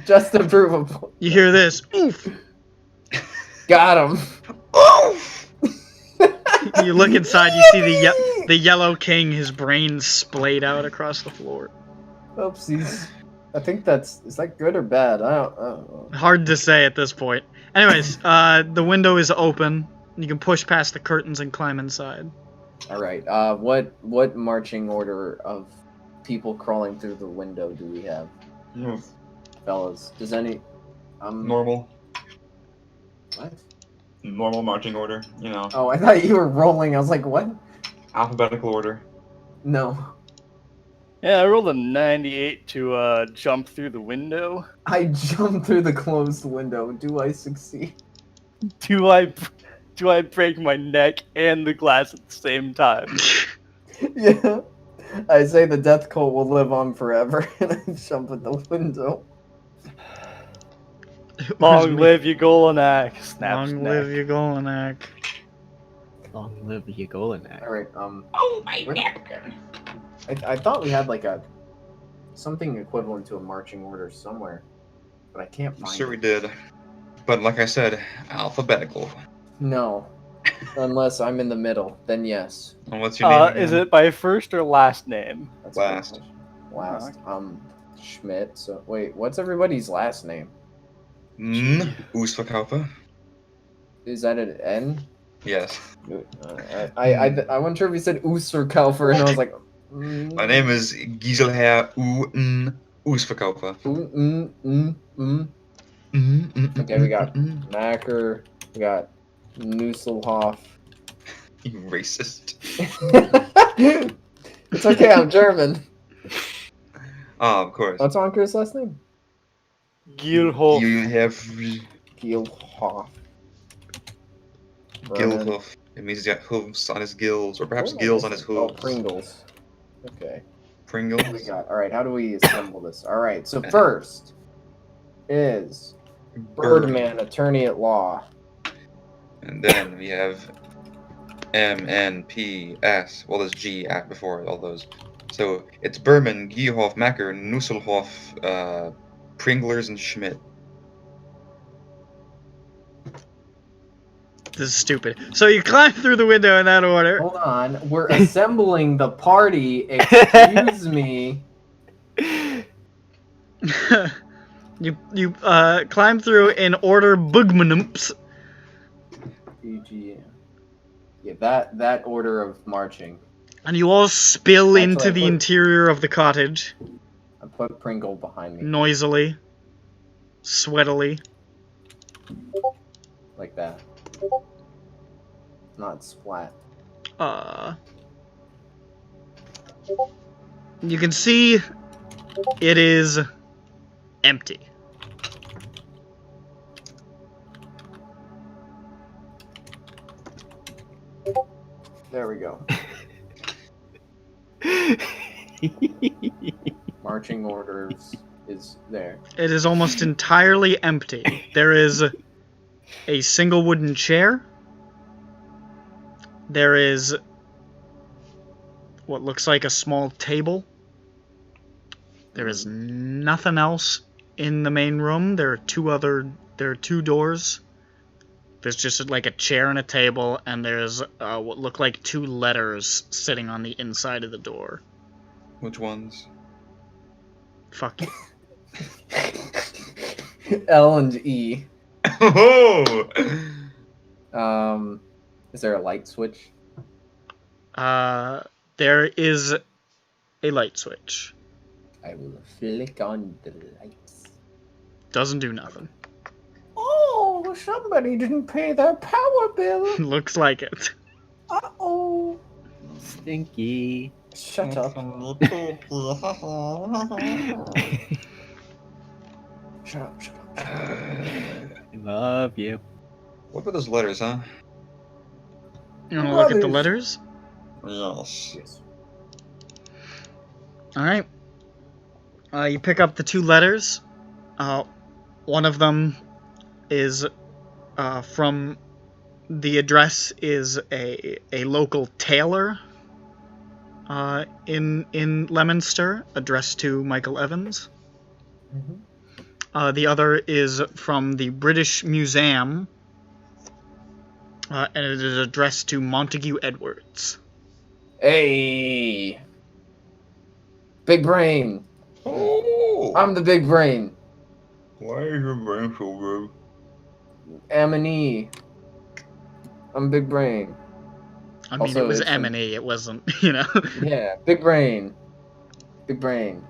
Just to prove a point. You hear this? Oof! Got him. You look inside, you see the Yellow King, his brains splayed out across the floor. Oopsies. I think is that good or bad? I don't know. Hard to say at this point. Anyways, the window is open. You can push past the curtains and climb inside. All right. What marching order of people crawling through the window do we have, fellas? Does any? Normal. What? Normal marching order, you know. Oh, I thought you were rolling. I was like, what? Alphabetical order. No. Yeah, I rolled a 98 to jump through the window. I jumped through the closed window. Do I succeed? Do I break my neck and the glass at the same time? Yeah. I say the death cult will live on forever, and I jump at the window. Long live Ugolanak. Snaps Long neck. live Ugolanak. Long live Ugolanak. All right. Oh, my napkin. I thought we had like something equivalent to a marching order somewhere, but I can't find Sure it. we did. But like I said, alphabetical. No. Unless I'm in the middle, then yes. And what's your name again? Is it by first or last name? That's a good Last. question. Last. Schmidt. So wait, what's everybody's last name? Oostverkaufer? Is that an N? Yes. I wasn't sure if you said Oostverkaufer, and I was like, My name is Giselher Oostverkaufer. Okay, we got Macker, we got Nusselhoff. You racist. It's okay, I'm German. Oh, of course. What's Anker's last name? Gilhoff. You have Gilhoff. Gilhoff. It means he's got hooves on his gills, or perhaps Oh, gills on his Oh, hooves. Pringles. Okay. Pringles. What we got? Alright, how do we assemble this? Alright, so first is Birdman, attorney at law. And then we have MNPS. Well, there's G before all those. So it's Berman, Giehoff, Macker, Nusselhoff, Pringlers, and Schmidt. This is stupid. So you climb through the window in that order. Hold on, we're assembling the party. Excuse me. you climb through in order Bugmanumps. EG. Yeah, that order of marching. And you all spill That's into what I the put. interior of the cottage, I put Pringle behind me. noisily, sweatily. Like that. Not splat. You can see it is empty. There we go. Marching orders is there. It is almost entirely empty. There is a single wooden chair. There is what looks like a small table. There is nothing else in the main room. There are two doors. There's just like a chair and a table, and there's what look like two letters sitting on the inside of the door. Which ones? Fuck you. L and E. Oh! Is there a light switch? There is a light switch. I will flick on the lights. Doesn't do nothing. Oh, somebody didn't pay their power bill. Looks like it. Uh-oh. Stinky. Shut up. Shut up. I love you. What about those letters, huh? You want to look at the letters? Yes. Yes. Alright. You pick up the two letters. One of them is from the address is a local tailor in Leominster, addressed to Michael Evans. The other is from the British Museum, and it is addressed to Montague Edwards. Hey, big brain. Oh, I'm the big brain. why is your brain so big? M&E. I'm big brain. I mean, Also, it was it's from- M&E, it wasn't, you know. Yeah, big brain. Big brain.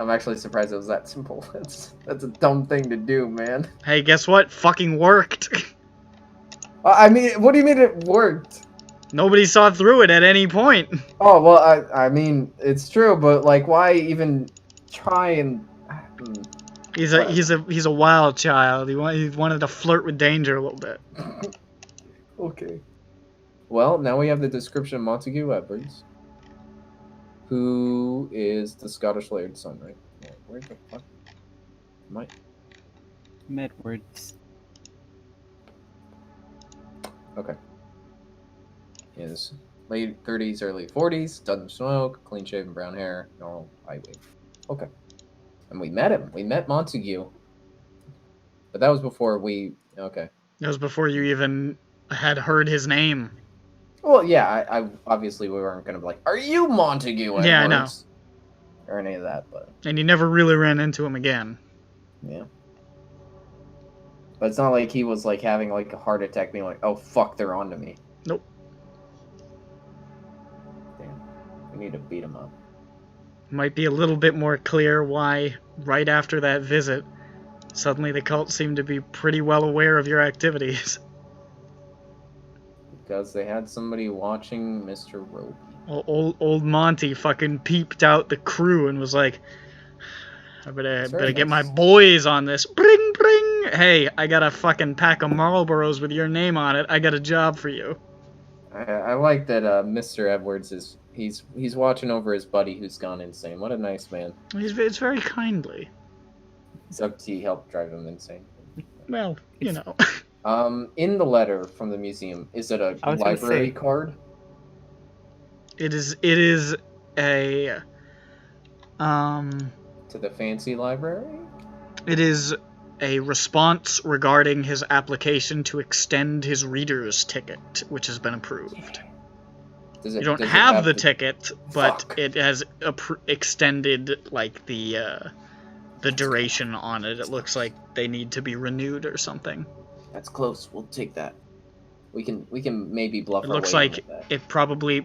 I'm actually surprised it was that simple. That's a dumb thing to do, man. Hey, guess what? Fucking worked. I mean, what do you mean it worked? Nobody saw through it at any point. Oh well, I mean it's true, but like, why even try and? He's a wild child. He wanted to flirt with danger a little bit. Okay. Well, now we have the description of Montague Edwards, who is the Scottish laird's son, right? Yeah, where the fuck? Edwards. Okay. Is late 30s, early 40s, doesn't smoke, clean shaven, brown hair, normal height, weight. Okay. And we met him. We met Montague. But that was before we. Okay. That was before you even had heard his name. Well, yeah, I obviously we weren't gonna be like, "Are you Montague Edwards?" Yeah, I know. Or any of that, but And you never really ran into him again. yeah. But it's not like he was like having like a heart attack, being like, "Oh fuck, they're onto me." Nope. Damn, we need to beat him up. Might be a little bit more clear why, right after that visit, suddenly the cult seemed to be pretty well aware of your activities. Because they had somebody watching Mr. Roby. Old Monty fucking peeped out the crew and was like, I better get my boys on this. Bring, bring! Hey, I got a fucking pack of Marlboros with your name on it. I got a job for you. I like that Mr. Edwards is he's watching over his buddy who's gone insane. What a nice man. It's very kindly. Except he helped drive him insane. Well, you know. In the letter from the museum, is it a library card? It is a To the fancy library? It is a response regarding his application to extend his reader's ticket, which has been approved. Does You don't have the ticket, but it has extended like the duration on it. It looks like they need to be renewed or something. That's close. We'll take that. We can maybe bluff. It our looks way like into that. it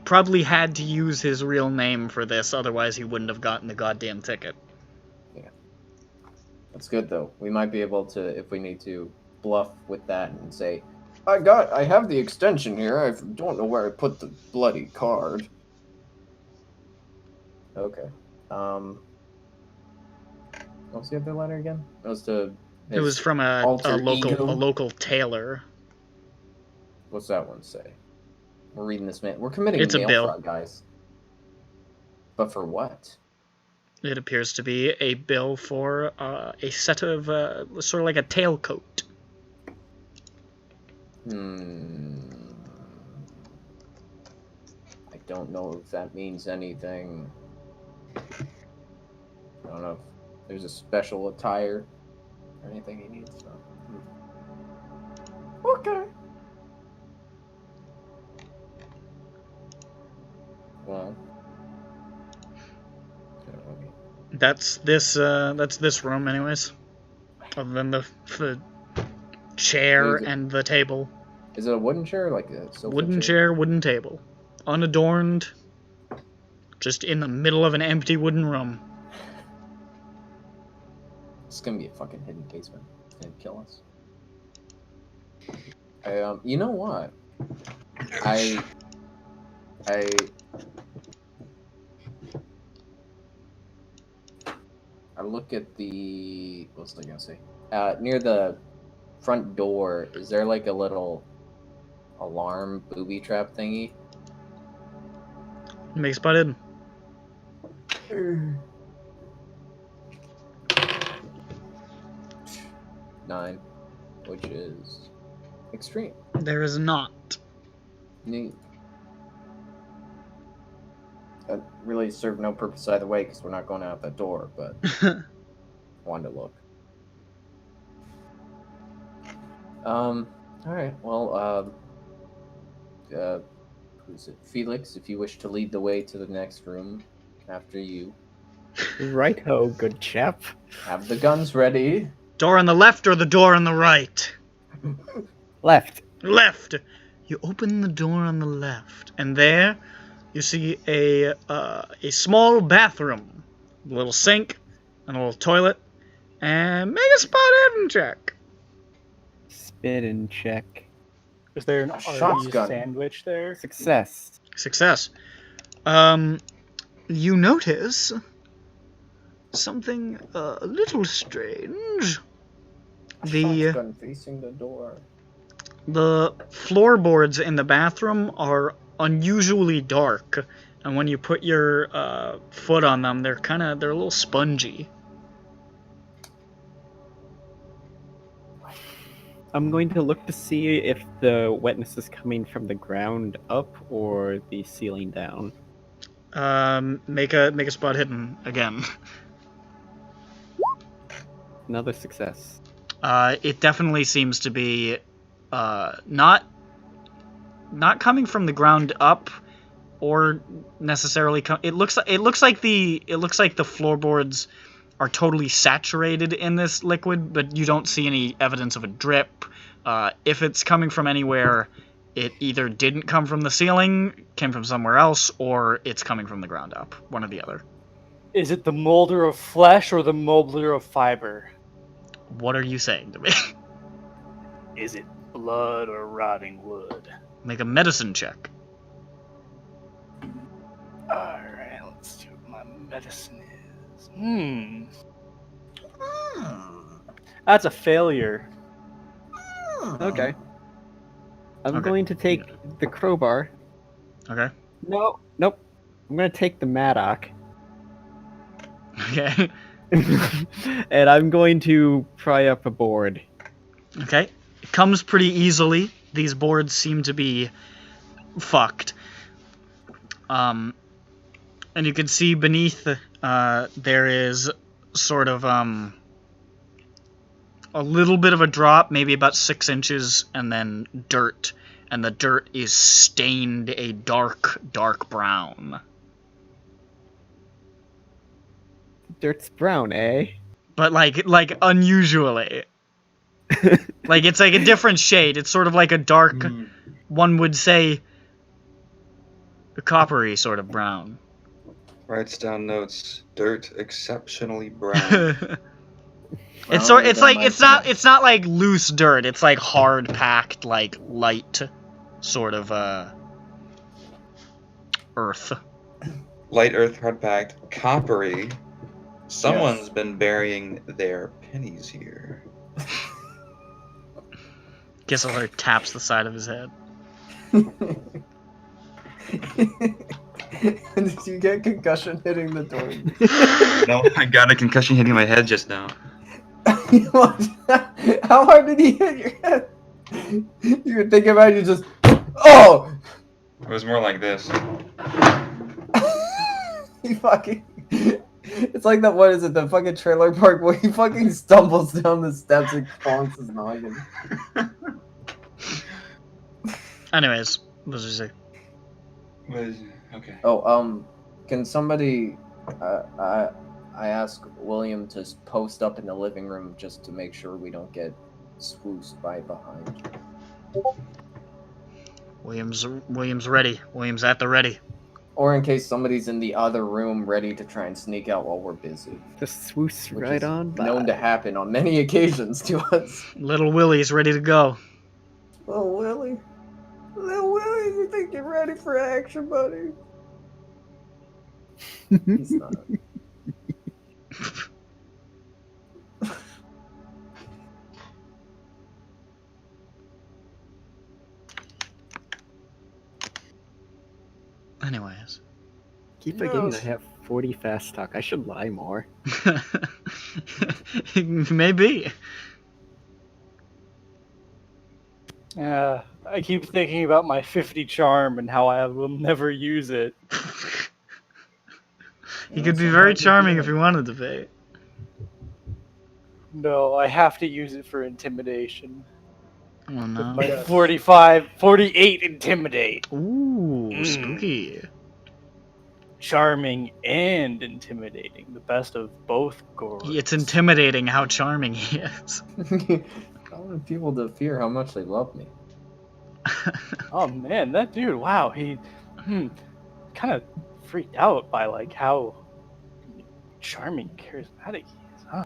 probably had to use his real name for this, otherwise he wouldn't have gotten the goddamn ticket. Yeah, that's good though. We might be able to, if we need to, bluff with that and say, I have the extension here. I don't know where I put the bloody card. Okay. What's the other letter again? It was to. It was from a alter local ego? local tailor. What's that one say? We're reading this man. We're committing It's a mail bill. fraud, guys. But for what? It appears to be a bill for a set of sort of like a tailcoat. I don't know if that means anything. I don't know if there's a special attire or anything he needs. So. Okay. Well. That's this room, anyways. Other than the chair and the table. Is it a wooden chair, like a sofa Wooden chair, wooden table, unadorned, just in the middle of an empty wooden room. It's gonna be a fucking hidden basement. It's gonna kill us. You know what? I look at the, what's I gonna say? Near the front door, is there like a little alarm booby trap thingy? Make spotted. 9, which is extreme. There is not. Neat. That really served no purpose either way because we're not going out that door, but I wanted to look. All right. Well, who's it? Felix, if you wish to lead the way to the next room after you. Right ho, good chap. Have the guns ready. Door on the left or the door on the right? Left. Left. You open the door on the left, and there you see a small bathroom, a little sink, and a little toilet, and make a spot hidden check. Spit and check. Is there an Shotgun. Arby's sandwich there? Success. Success. You notice something a little strange. Shotgun facing the door. The floorboards in the bathroom are unusually dark, and when you put your foot on them, they're a little spongy. I'm going to look to see if the wetness is coming from the ground up or the ceiling down. Make a spot hidden again. Another success. It definitely seems to be not coming from the ground up, or necessarily. It looks like the floorboards are totally saturated in this liquid, but you don't see any evidence of a drip. If it's coming from anywhere, it either didn't come from the ceiling, came from somewhere else, or it's coming from the ground up. One or the other. Is it the molder of flesh or the molder of fiber? What are you saying to me? Is it blood or rotting wood? Make a medicine check. Alright, let's see what my medicine is. That's a failure. Okay. I'm Okay. going to take the crowbar. Okay. Nope. I'm going to take the mattock. Okay. And I'm going to pry up a board. Okay. It comes pretty easily. These boards seem to be fucked. And you can see beneath there is sort of a little bit of a drop, maybe about 6 inches, and then dirt. And the dirt is stained a dark brown. Dirt's brown, eh? But like unusually. Like it's like a different shade. It's sort of like a dark, one would say, a coppery sort of brown. Writes down notes. Dirt exceptionally brown. It's not like loose dirt. It's like hard packed, like light sort of earth. Light earth, hard packed, coppery. Someone's been burying their pennies here. Gisselher taps the side of his head. Did you get concussion hitting the door? No, I got a concussion hitting my head just now. How hard did he hit your head? You were thinking about it, you just... Oh! It was more like this. He fucking... It's like that, what is it, the fucking trailer park where he fucking stumbles down the steps and bonks his noggin. Anyways, what was I say? Okay. Oh, can somebody... I ask William to post up in the living room just to make sure we don't get swoosed by behind. William's ready. William's at the ready. Or in case somebody's in the other room ready to try and sneak out while we're busy. Just swoosh Which right is on by. known to happen on many occasions to us. Little Willie's ready to go. Oh, Willie. Little Willie, you think you're ready for action, buddy? He's not. Anyways. Keep forgetting I have 40 fast talk. I should lie more. Maybe. I keep thinking about my 50 charm and how I will never use it. He could be very charming if he wanted to be. No, I have to use it for intimidation. Oh no. My 48 intimidate. Ooh, Mm. spooky. Charming and intimidating. The best of both gourds. It's intimidating how charming he is. I want people to fear how much they love me. Oh man, that dude, wow, he kind of freaked out by like how charming, charismatic he is, huh?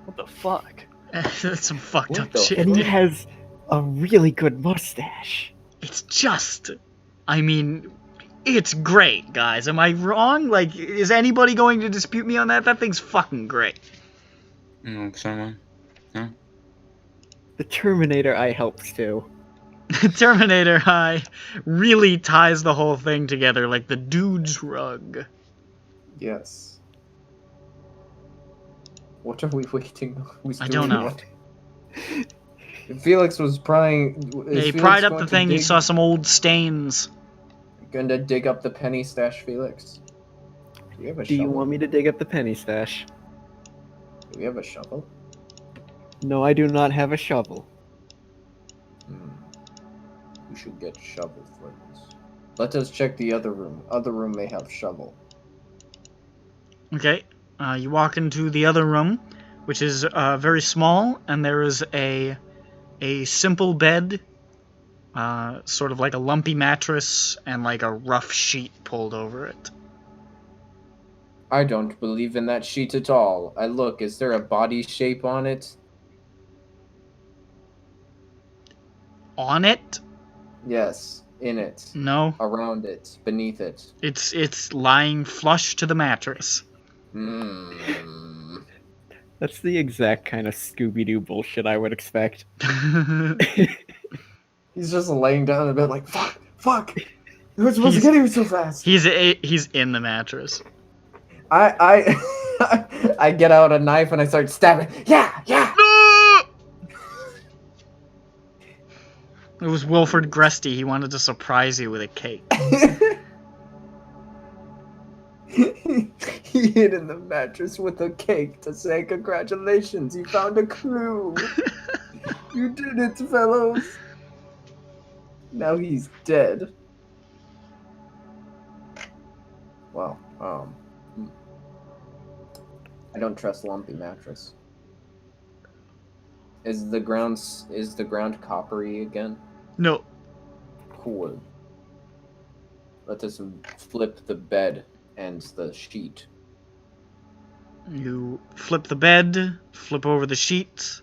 What the fuck? That's some fucked What up the shit. And he dude. has a really good mustache. It's just, I mean, it's great, guys. Am I wrong? Like, is anybody going to dispute me on that? That thing's fucking great. No, someone. The Terminator eye helps too. Terminator High really ties the whole thing together like the dude's rug. Yes. What are we waiting? Who's I doing don't know. what? Felix was prying. Yeah, he pried up the thing, he saw some old stains. Gonna dig up the penny stash, Felix. Do we have a Do shovel? you want me to dig up the penny stash? Do we have a shovel? No, I do not have a shovel. We should get a shovel for this. Let us check the other room. Other room may have shovel. Okay, you walk into the other room, which is very small, and there is a simple bed, sort of like a lumpy mattress, and like a rough sheet pulled over it. I don't believe in that sheet at all. I look, is there a body shape on it? On it? Yes, in it. No. Around it. Beneath it. It's lying flush to the mattress. That's the exact kind of Scooby-Doo bullshit I would expect. He's just laying down in bed like, fuck! Who's supposed to get here so fast? He's in the mattress. I get out a knife and I start stabbing. Yeah! It was Wilford Gresty. He wanted to surprise you with a cake. He hid in the mattress with a cake to say congratulations, you found a clue. You did it, fellows. Now he's dead. Well, I don't trust lumpy mattress. Is the ground coppery again? No. Cool. Let us flip the bed and the sheet. You flip the bed, flip over the sheets.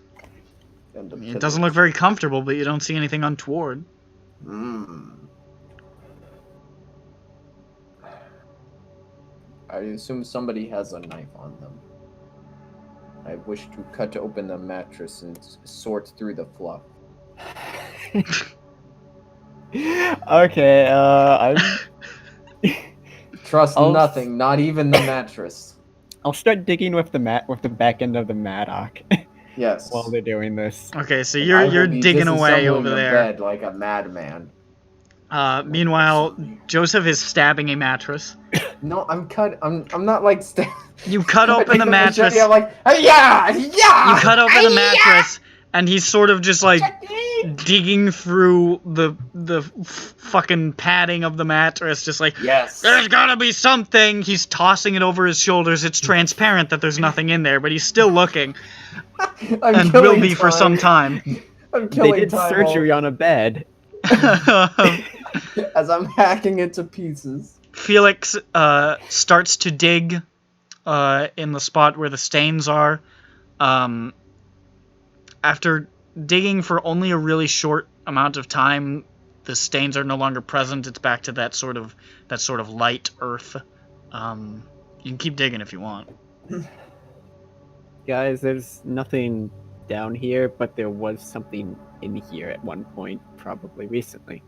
And It doesn't look very comfortable, but you don't see anything untoward. I assume somebody has a knife on them. I wish to cut open the mattress and sort through the fluff. Okay, I'm... Trust I'll- nothing, not even the mattress. I'll start digging with the back end of the mattock Yes. while they're doing this. Okay, so I you're will be digging away disassembling over the there. bed like a madman. Meanwhile, Joseph is stabbing a mattress. No, I'm not like You cut I open take the mattress. machete, I'm like, yeah. You cut open the mattress, and he's sort of just like digging through the fucking padding of the mattress, just like, Yes. there's gotta be something. He's tossing it over his shoulders. It's transparent that there's nothing in there, but he's still looking, and will be for some time. I'm They killing did time surgery on a bed. as I'm hacking it to pieces. Felix starts to dig in the spot where the stains are. After digging for only a really short amount of time, the stains are no longer present. It's back to that sort of light earth. You can keep digging if you want. Guys, there's nothing down here, but there was something in here at one point, probably recently.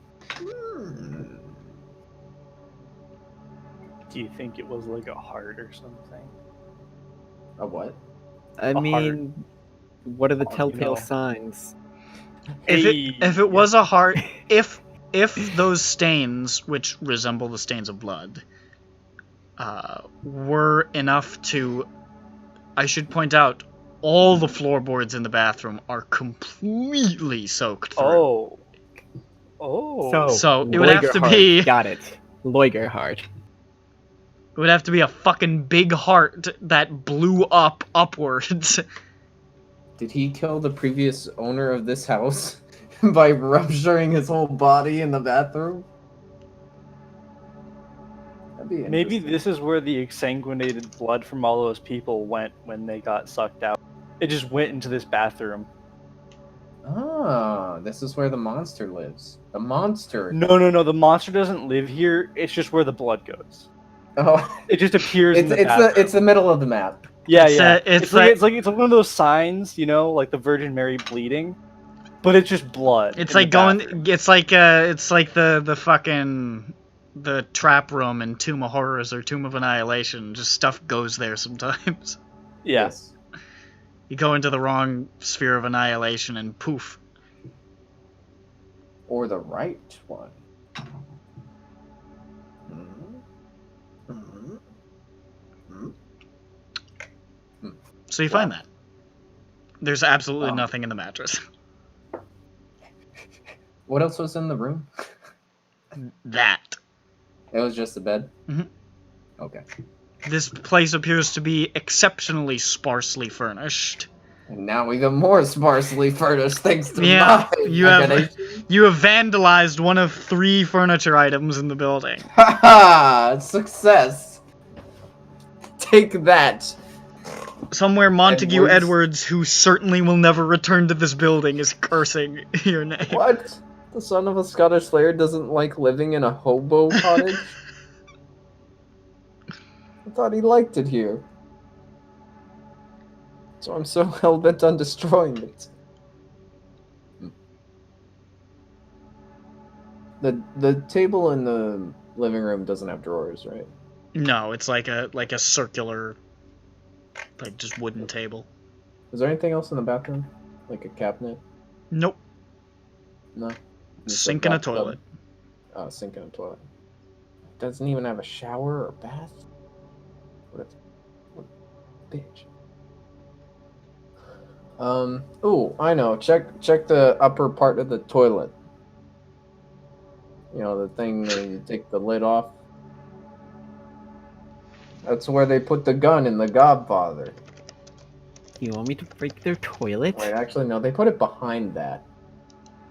Do you think it was like a heart or something? A what? I A mean, what are the telltale know. signs? If it was a heart, if those stains, which resemble the stains of blood, were enough to, I should point out, all the floorboards in the bathroom are completely soaked through. Oh. Oh. So it would have to be. Got it. Loigerhart. It would have to be a fucking big heart that blew up upwards. Did he kill the previous owner of this house by rupturing his whole body in the bathroom? That'd be Maybe interesting. this is where the exsanguinated blood from all those people went when they got sucked out. It just went into this bathroom. Ah, this is where the monster lives. The monster. No. The monster doesn't live here. It's just where the blood goes. Oh, It just appears in the bathroom. it's the middle of the map. Yeah, It's yeah. it's it's like one of those signs, you know, like the Virgin Mary bleeding, but it's just blood. It's in like the bathroom. going. It's like the fucking the trap room in Tomb of Horrors or Tomb of Annihilation. Just stuff goes there sometimes. Yeah. Yes. You go into the wrong sphere of annihilation and poof. Or the right one. Mhm. Mhm. So you find that. There's absolutely Oh. nothing in the mattress. What else was in the room? That. It was just the bed? Mhm. Okay. This place appears to be exceptionally sparsely furnished. And now we got more sparsely furnished thanks to Yeah, my you have imagination. you have vandalized one of 3 furniture items in the building. Haha! Success! Take that! Somewhere Montague Edwards. Edwards, who certainly will never return to this building, is cursing your name. What? The son of a Scottish Slayer doesn't like living in a hobo cottage? I thought he liked it here. So I'm so hell-bent on destroying it. The table in the living room doesn't have drawers, right? No, it's like a circular, like just wooden table. Is there anything else in the bathroom? Like a cabinet? Nope. No? Just Sink and a bathtub? toilet. Oh, sink and a toilet. Doesn't even have a shower or bath? What a bitch. Oh, I know. Check the upper part of the toilet. You know, the thing that you take the lid off. That's where they put the gun in The Godfather. You want me to break their toilet? Wait, actually, no. They put it behind that.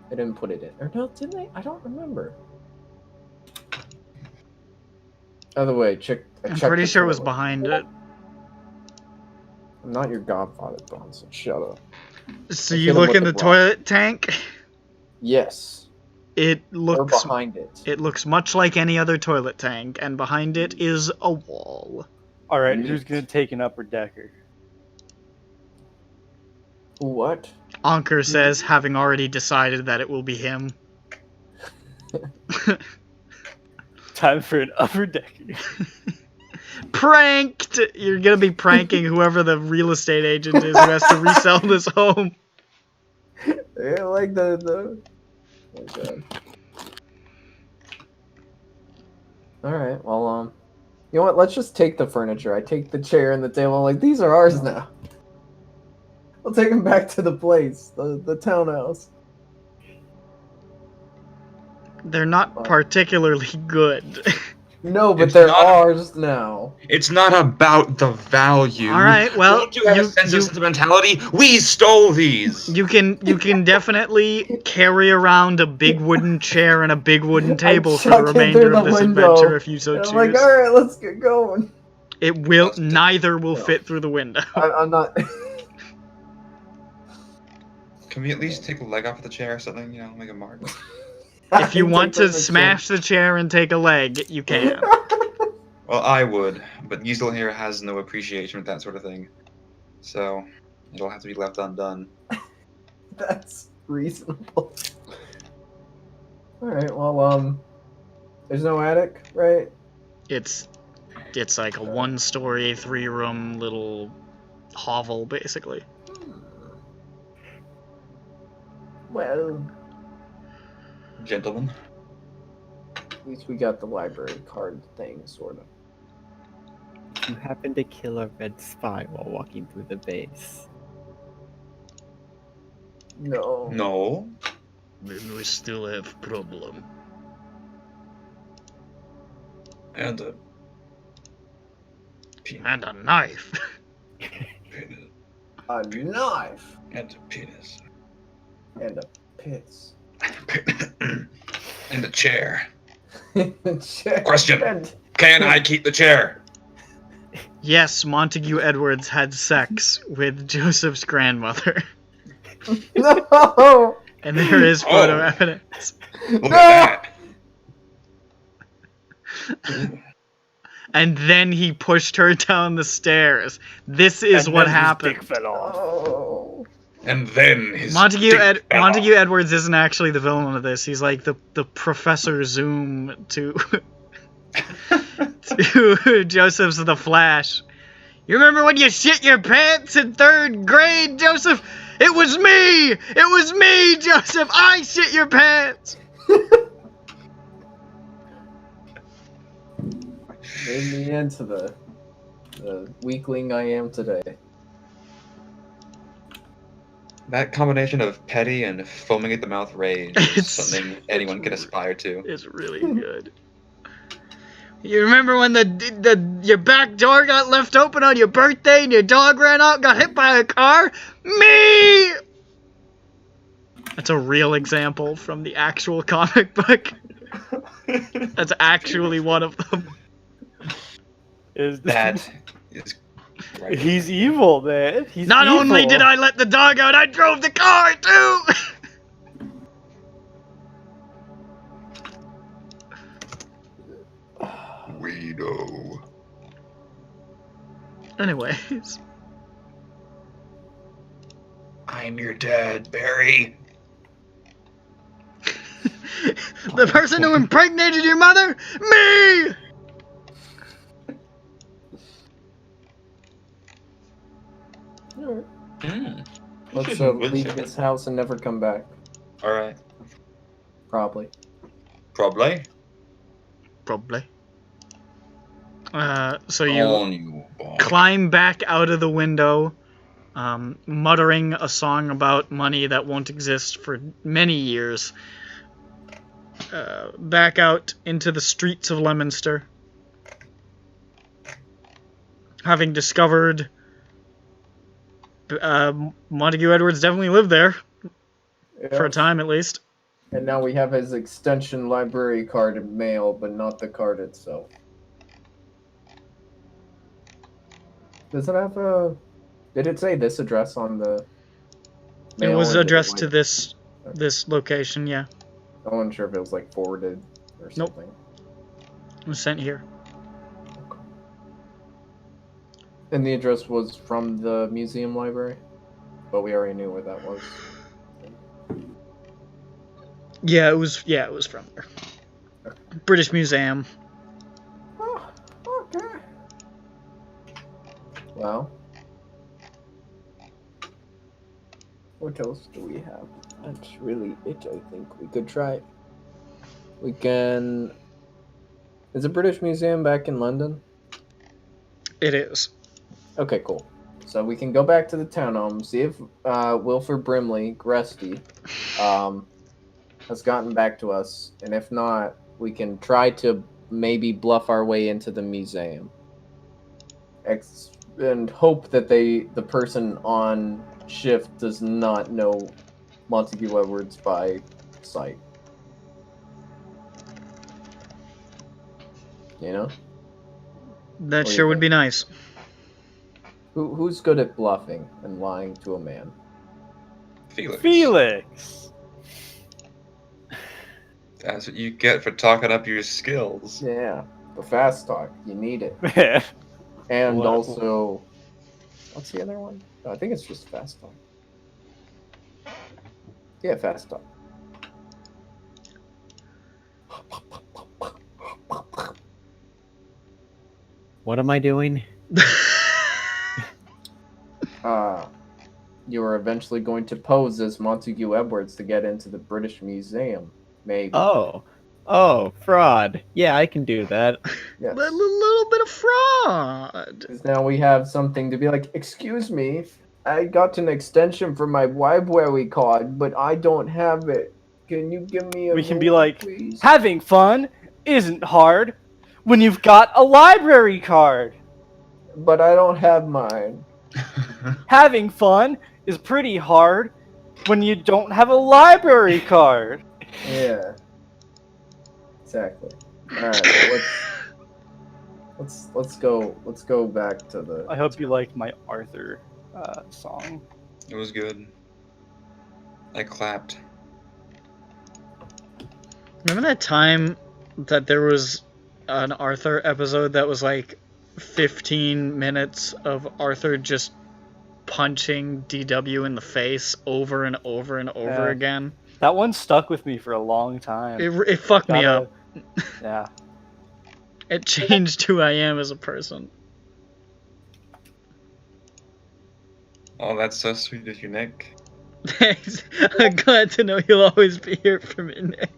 They didn't put it in. Or no, did they? I don't remember. Other way, check. I'm pretty sure it was toilet. behind it. I'm not your Godfather, Bronson. Shut up. So I you hit him look with in the the rock. toilet tank. Yes. It Or looks behind it. it looks much like any other toilet tank, and behind it is a wall. All right, Neat. who's gonna take an upper decker? What? Anker says, having already decided that it will be him. Time for an upper decker. Pranked! You're gonna be pranking whoever the real estate agent is who has to resell this home. Yeah, like the. Oh god. All right. Well, you know what? Let's just take the furniture. I take the chair and the table. Like these are ours now. I'll take them back to the place, the townhouse. They're not particularly good. No, but It's they're not- ours now. It's not about the value. Alright, well, Don't you have a sense of sentimentality? We stole these! You can definitely carry around a big wooden chair and a big wooden table for the chuck it remainder through of the this window. adventure if you so And choose. I'm like, all right, let's get going. Neither will fit through the window. I'm not. Can we at least take a leg off of the chair or something? You know, make a mark. If you want to Take the smash the chair and take a leg, you can. Well, I would, but Yeasel here has no appreciation for that sort of thing. So, it'll have to be left undone. That's reasonable. Alright, well, there's no attic, right? It's like a 1-story, 3-room little hovel, basically. Well, Gentlemen. at least we got the library card thing, sort of. You happen to kill a red spy while walking through the base. No. No. Then we still have problem. And a penis. And a knife. Penis. A knife And a penis. and a piss. And a chair. Check. Question. And- Can I keep the chair? Yes, Montague Edwards had sex with Joseph's grandmother. No. And there is photo Oh. evidence. Look at that. And then he pushed her down the stairs. This is And what then his happened. dick fell off. Oh. And then his Montague dick fell Montague off. Edwards isn't actually the villain of this. He's like the Professor Zoom to to Joseph's The Flash. You remember when you shit your pants in 3rd grade, Joseph? It was me! It was me, Joseph! I shit your pants! Made me into the weakling I am today. That combination of petty and foaming at the mouth rage is It's- something anyone can aspire to. It's really good. You remember when your back door got left open on your birthday and your dog ran out and got hit by a car? Me! That's a real example from the actual comic book. That's actually one of them. Is That is right. He's evil, man. He's Not evil. only did I let the dog out, I drove the car too! Weirdo. Anyways. I'm your dad, Barry. The person who impregnated your mother? Me! Alright. Mm. Let's Good leave shit. this house and never come back. All right. Probably. Probably. Probably. So you On you, boy. climb back out of the window, muttering a song about money that won't exist for many years. Back out into the streets of Leominster. Having discovered Montague Edwards definitely lived there, for a Yeah. time at least. And now we have his extension library card in mail, but not the card itself. Does it have a... Did it say this address on the It mail, was or did addressed to like- this location, yeah. I wasn't sure if it was like forwarded or Nope. something. It was sent here. And the address was from the museum library? But we already knew where that was. Yeah, it was from there. British Museum. Oh, okay. Well. What else do we have? That's really it, I think. We could try. We can... Is the British Museum back in London? It is. Okay, cool. So we can go back to the townhome, see if Wilford Brimley, Gresty, has gotten back to us, and if not, we can try to maybe bluff our way into the museum. And hope that the person on shift does not know Montague Edwards by sight. You know? That do you sure would think? be nice. Who's good at bluffing and lying to a man? Felix. Felix. That's what you get for talking up your skills. Yeah, the fast talk. You need it. Man. And What- also, what's the other one? I think it's just fast talk. Yeah, fast talk. What am I doing? You are eventually going to pose as Montague Edwards to get into the British Museum. Maybe. Oh, fraud. Yeah, I can do that. Yes. A little bit of fraud. Because now we have something to be like, excuse me, I got an extension for my library card, but I don't have it. Can you give me a We can be moment, like, please? having fun isn't hard when you've got a library card. But I don't have mine. Having fun is pretty hard when you don't have a library card. Yeah. Exactly. Alright, let's go back to the I hope you like my Arthur song. It was good. I clapped. Remember that time that there was an Arthur episode that was like 15 minutes of Arthur just punching DW in the face over and over and over Yeah. again? That one stuck with me for a long time. It fucked me up. Yeah. It changed who I am as a person. Oh, that's so sweet of you, Nick. Thanks. I'm glad to know you'll always be here for me, Nick.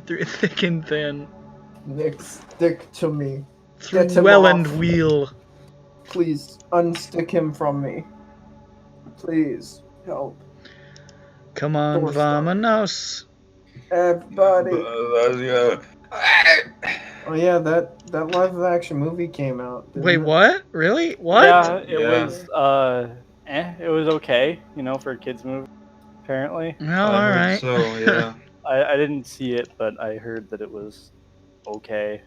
Through thick and thin. Nick, stick to me. Through Get him well off. and wheel. Please, unstick him from me. Please, help. Come on, Door stop. vamonos. Everybody. Yeah. Oh yeah, that live action movie came out. didn't Wait, it? what? Really? What? Yeah, it Yeah. was it was okay, for a kids movie, apparently. Oh, I heard alright. So, yeah. I didn't see it, but I heard that it was okay.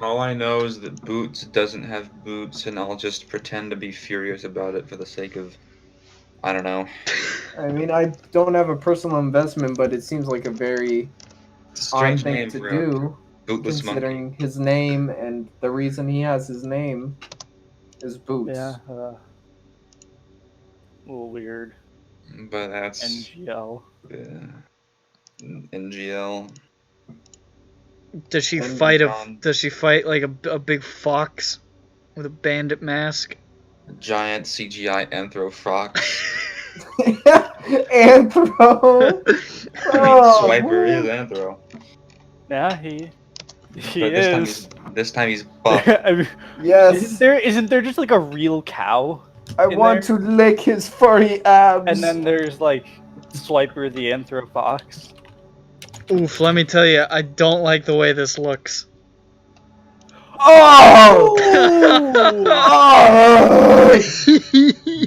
All I know is that Boots doesn't have boots, and I'll just pretend to be furious about it for the sake of, I don't know. I mean, I don't have a personal investment, but it seems like a very It's a odd strange thing name to for a do, bootless monkey. considering his name and the reason he has his name is Boots. Yeah, a little weird. But that's NGL. NGL. Does she And fight John. Does she fight like a big fox with a bandit mask? Giant CGI Anthro fox. Anthro. Oh, Swiper is Anthro. Yeah, he But is. this time he's buff. I mean, Yes, isn't there just like a real cow? I in want there? to lick his furry abs. And then there's like Swiper the Anthropox. Oof, let me tell you, I don't like the way this looks. Oh!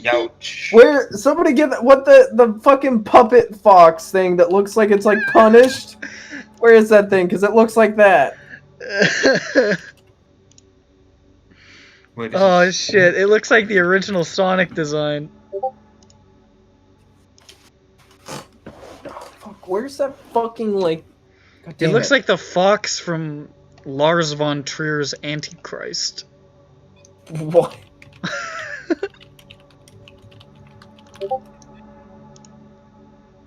Youch. Where somebody get what the fucking puppet fox thing that looks like it's like punished? Where is that thing? Because it looks like that. Wait, Oh shit, it looks like the original Sonic design. Fuck, where's that fucking like? God It damn looks like the fox from Lars von Trier's Antichrist. what?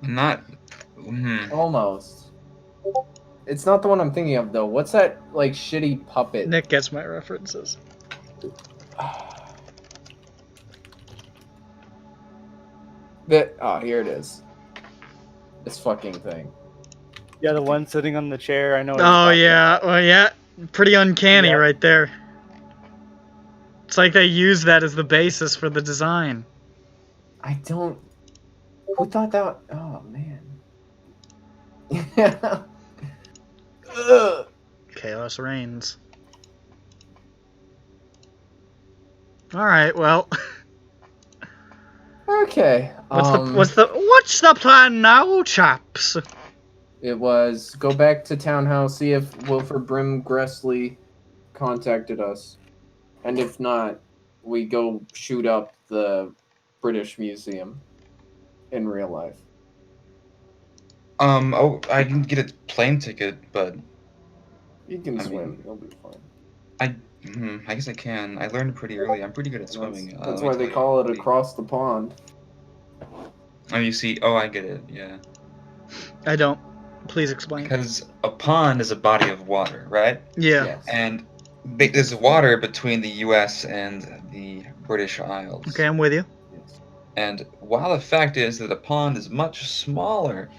Not. Almost. It's not the one I'm thinking of though. What's that like shitty puppet? Nick gets my references. Here it is. This fucking thing. Yeah, the one sitting on the chair. I know. what you're Oh talking yeah, about. well yeah, pretty uncanny Yeah. right there. It's like they used that as the basis for the design. I don't. Who thought that? Oh man. Yeah. Ugh. Chaos reigns. Alright, well, Okay. what's the plan now, chaps? It was go back to townhouse, see if Wilford Brim Gressley contacted us, and if not, we go shoot up the British Museum in real life. Oh, I can get a plane ticket, but You can I swim. mean- You'll be fine. I guess I can. I learned pretty early. I'm pretty good at swimming. That's let me why tell they you. call it across the pond. Oh, you see. Oh, I get it. Yeah. I don't. Please explain. Because a pond is a body of water, right? Yeah. Yes. And there's water between the U.S. and the British Isles. Okay, I'm with you. Yes. And while the fact is that a pond is much smaller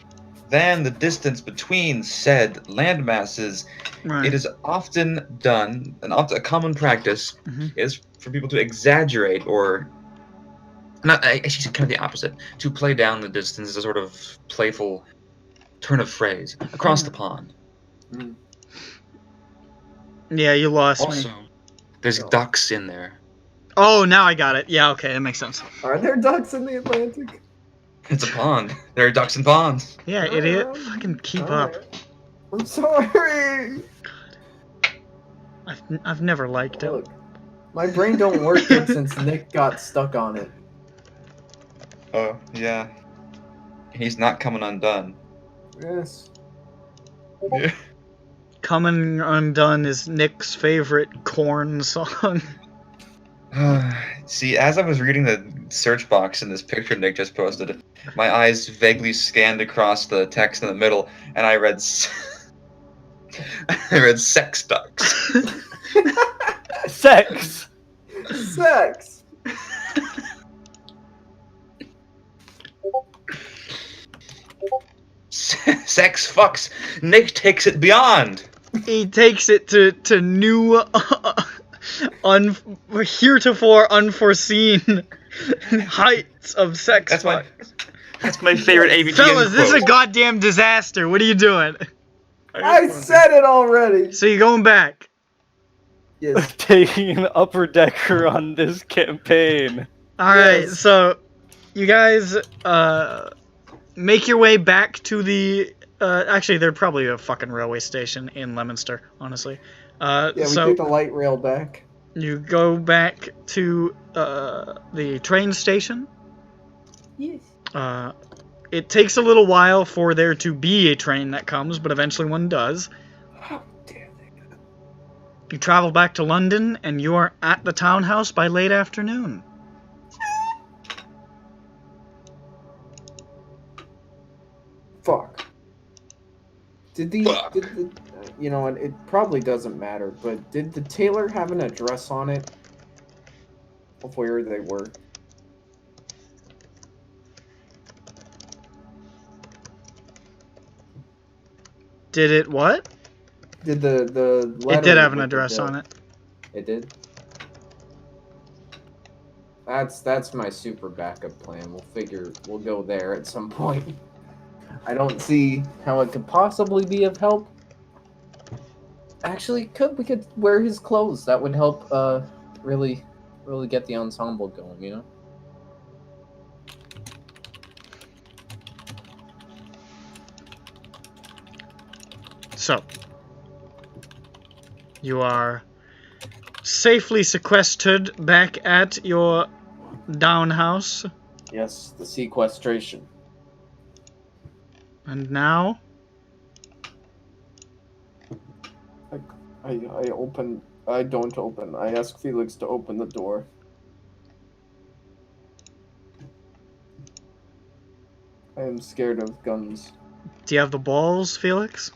than the distance between said landmasses. Right. It is often done, a common practice Mhm. is for people to exaggerate or not. Actually, kind of the opposite. To play down the distance is a sort of playful turn of phrase across the pond. Yeah, you lost Also, me. there's ducks in there. Oh, now I got it. Yeah, okay, that makes sense. Are there ducks in the Atlantic? It's a pond. There are ducks in ponds. Yeah, idiot. Fucking keep up. I'm sorry. I've never liked it. Look, my brain don't work good since Nick got stuck on it. Oh, yeah. He's not coming undone. Yes. Yeah. Coming Undone is Nick's favorite corn song. See, as I was reading the search box in this picture Nick just posted, my eyes vaguely scanned across the text in the middle, and I read I read sex ducks. Sex. Sex. Sex fucks. Nick takes it beyond. He takes it to new, heretofore unforeseen heights of sex. That's my favorite AVGN Fellas, this is a quote. goddamn disaster. What are you doing? I said it already. So you're going back. Yes. Taking an upper decker on this campaign. Alright, Yes. so you guys make your way back to the actually they're probably a fucking railway station in Leominster, honestly. Yeah, we So take the light rail back. you go back to the train station. Yes. It takes a little while for there to be a train that comes, but eventually one does. How dare they? You travel back to London, and you are at the townhouse by late afternoon. Fuck. Did the you know what? It probably doesn't matter, but did the tailor have an address on it of where they were? Did it what? Did the letter It did have an with the address bill- on it. It did. That's my super backup plan. We'll go there at some point. I don't see how it could possibly be of help. Actually, we could wear his clothes. That would help really get the ensemble going, you know? So, you are safely sequestered back at your down house, Yes, the sequestration. and now I don't open. I ask Felix to open the door. I am scared of guns. do you have the balls, Felix?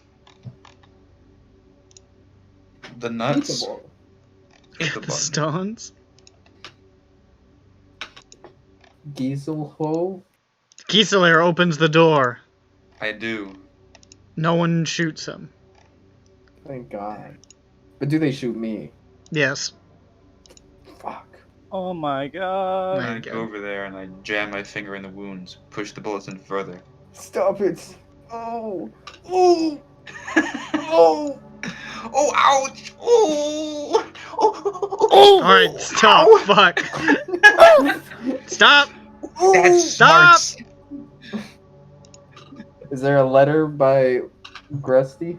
The nuts. Eatable. Eat the The bun. stones? CTHULHU? Giselair opens the door. I do. No one shoots him. Thank God. But do they shoot me? Yes. Fuck. Oh my god. There I you go go. over there and I jam my finger in the wounds, push the bullets in further. Stop it. Oh. Oh. Oh. Oh, ouch! Oh! Oh! Alright, stop. Fuck. Stop. That Stop! smarts. Is there a letter by Grusty?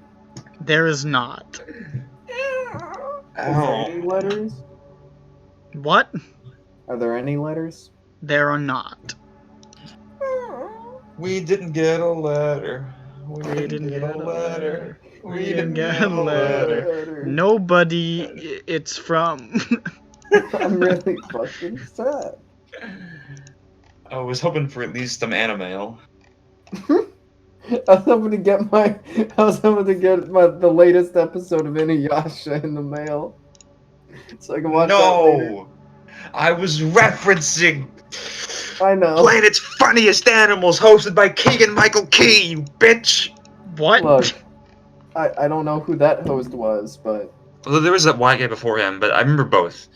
There is not. Is there any letters? What? Are there any letters? There are not. We didn't get a letter. We didn't get a letter. We didn't get a letter. Nobody it's from. I'm really fucking sad. I was hoping for at least some anime. I was hoping to get the latest episode of Inuyasha in the mail, so I can watch that later. No! I was referencing I know. Planet's Funniest Animals, hosted by Keegan Michael Key, you bitch! What? Look, I don't know who that host was, but Well, there was that white guy before him, but I remember both.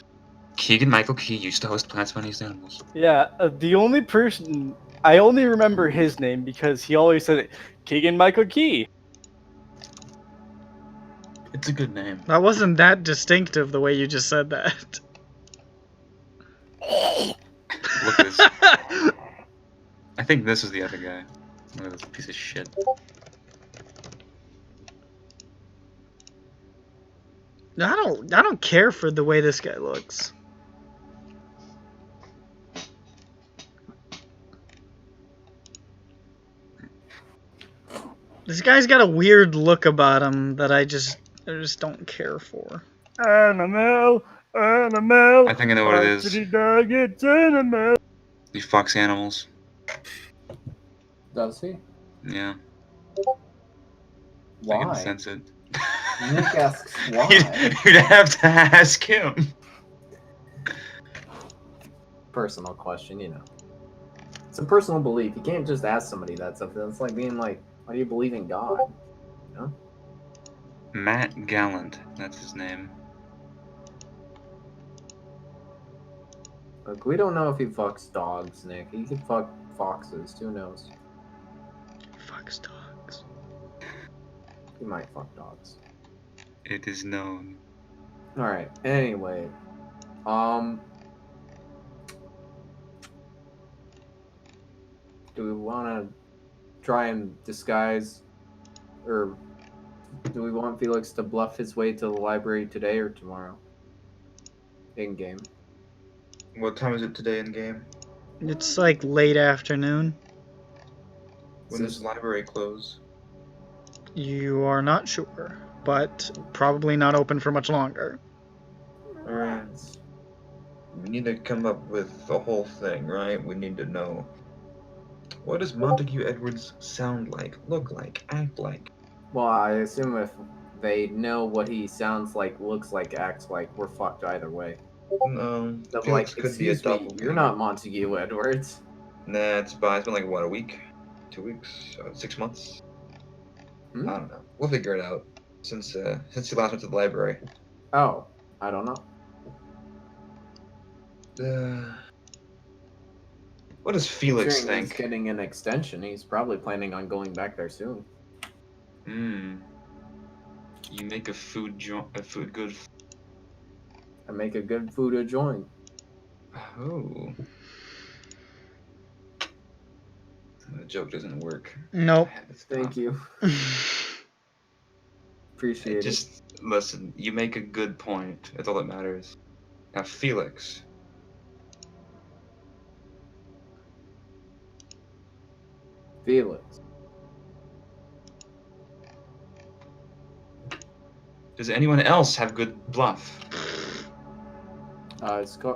Keegan Michael Key used to host Planet's Funniest Animals. Yeah, the only person I only remember his name because he always said it. Keegan Michael Key. It's a good name. That wasn't that distinctive the way you just said that. Look at this. I think this is the other guy. Look at this piece of shit. I don't care for the way this guy looks. This guy's got a weird look about him that I just don't care for. Animal. Animal. I think I know what it is. Dog, it's animal. He fucks animals. does he? Yeah. I Why? can sense it. Nick asks why. You'd have to ask him. Personal question, you know. It's a personal belief. You can't just ask somebody that stuff. That's like being like, why do you believe in God? You know? Matt Gallant, that's his name. Look, we don't know if he fucks dogs, Nick. He could fuck foxes. Who knows? Fucks dogs. He might fuck dogs. It is known. Alright, anyway. Do we want to try and disguise, or do we want Felix to bluff his way to the library today or tomorrow? In game. What time is it today in game? It's like late afternoon. When does the library close? You are not sure, but probably not open for much longer. Alright. We need to come up with the whole thing, right? We need to know. What does Montague Edwards sound like, look like, act like? Well, I assume if they know what he sounds like, looks like, acts like, we're fucked either way. No. They're Felix like, could be a excuse me, doppelganger. you're not Montague Edwards. Nah, it's been like, what, a week? 2 weeks? 6 months? Hmm? I don't know. We'll figure it out. Since you last went to the library. Oh, I don't know. What does Felix Considering think? he's getting an extension, he's probably planning on going back there soon. Hmm. You make a food good. I make a good food to join. Oh. The joke doesn't work. Nope. Thank you. Appreciate it. Just listen. You make a good point. That's all that matters. Now, Felix. Felix. Does anyone else have good bluff?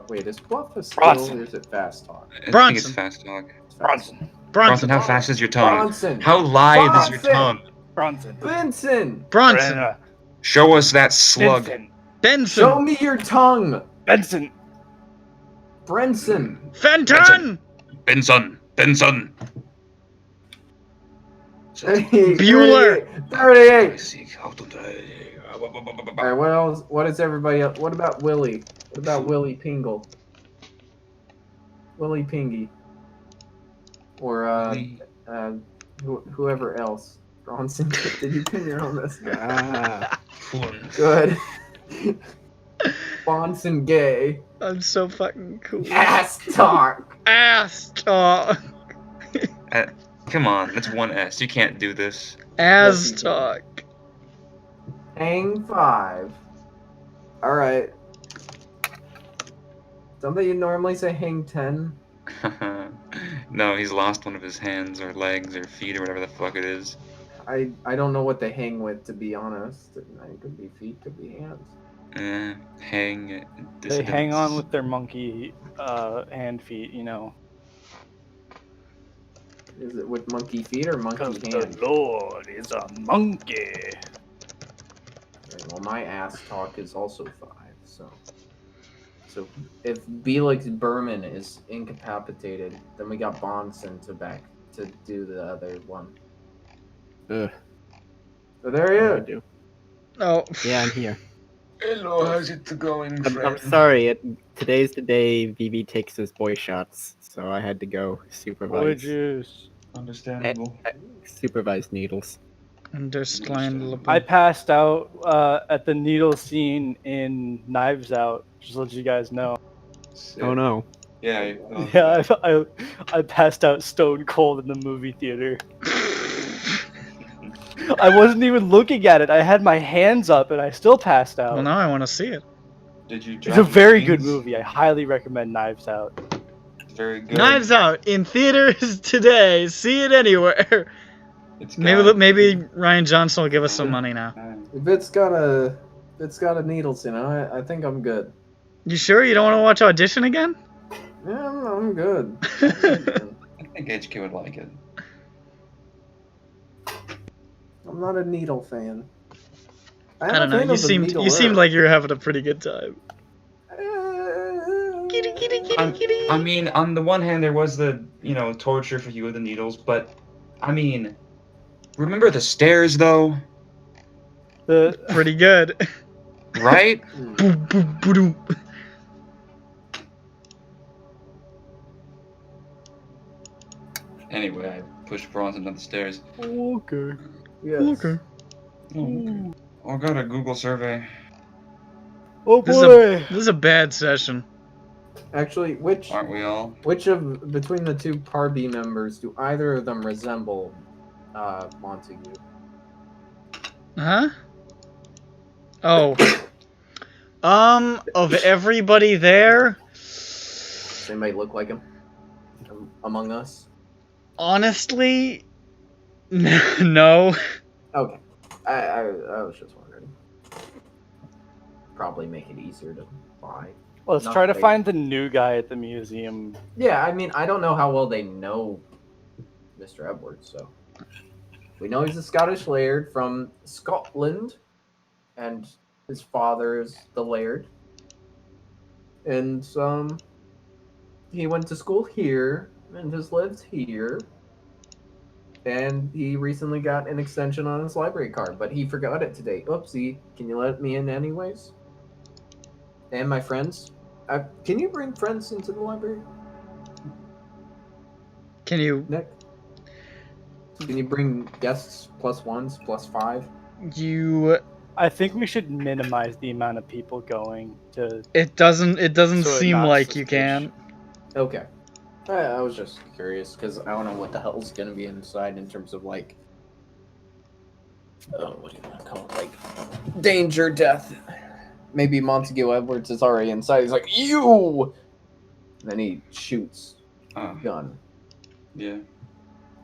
Wait, is bluff a skill Bronson. or is it fast talk? I think Bronson. it's fast talk. It's fast Bronson. talk. Bronson, how fast is your tongue? Bronson. How lithe is your Bronson! tongue? Bronson. Benson! Bronson. Brenna. Show us that slug. Benson. Benson. Show me your tongue! Benson. Brenson! Fenton. Benson. Benson. Bueller. 38! I seek how to die. Alright, what else? What is everybody else? What about Willie? What about Willie Pingle? Willie Pingy. Or, whoever else. Bronson, did you pin your own this guy? Good. Bronson Gay. I'm so fucking cool. Ass talk! Ass talk. Come on, that's one S. You can't do this. Ass Yes, you can. talk. Hang 5. Alright. Don't they normally say hang 10? No, he's lost one of his hands or legs or feet or whatever the fuck it is. I don't know what they hang with, to be honest. It could be feet, could be hands. Hang. They hang on with their monkey hand feet, you know. Is it with monkey feet or monkey Because hands? the Lord is a monkey. Well, my ass talk is also 5, so. So if Felix Berman is incapacitated, then we got Bonson to do the other one. Ugh. So there he What do I is. do? Oh. Yeah, I'm here. Hello, how's it going, I'm friend? sorry. Today's the day VV takes his boy shots, so I had to go Boy supervise. juice. Understandable. Supervise needles. Understandable. I passed out at the needle scene in Knives Out. Just to let you guys know. Sick. Oh no. Yeah. Yeah, I passed out stone cold in the movie theater. I wasn't even looking at it. I had my hands up and I still passed out. Well, now I want to see it. Did you? It's a very good scenes? movie. I highly recommend Knives Out. Very good. Knives Out in theaters today. See it anywhere. It's Maybe Ryan Johnson will give us some money now. If it's got a needles in it, I think I'm good. You sure you don't want to watch Audition again? Yeah, I'm good. I think HK would like it. I'm not a needle fan. I don't know. You seemed like you were having a pretty good time. Kitty, kitty, kitty, kitty. I mean, on the one hand, there was the, torture for you with the needles, but, I mean, remember the stairs, though? Pretty good. Right? Boom, boom, boom. Anyway, I pushed Bronson down the stairs. Okay. Yes. Okay. Oh, I got a Google survey. Oh This boy. is a bad session. Actually, Aren't we all? which of between the two Parby members do either of them resemble Montague? Huh? Oh. Of everybody there, Does anybody look like him among us? honestly, no. Okay, I was just wondering. Probably make it easier to buy. Let's Not try to great. find the new guy at the museum. Yeah, I mean, I don't know how well they know Mr. Edwards, so we know he's a Scottish laird from Scotland, and his father is the laird, and he went to school here and has lived here, and he recently got an extension on his library card, but he forgot it today. Oopsie! Can you let me in anyways? And my friends. Can you bring friends into the library, Can you? Nick? Can you bring guests +1s, +5? You? I think we should minimize the amount of people going to. It doesn't So seem not like you can. Okay. I was just curious because I don't know what the hell's gonna be inside in terms of like, what do you want to call it? Like danger, death. Maybe Montague Edwards is already inside. He's like, you. And then he shoots a gun. Yeah.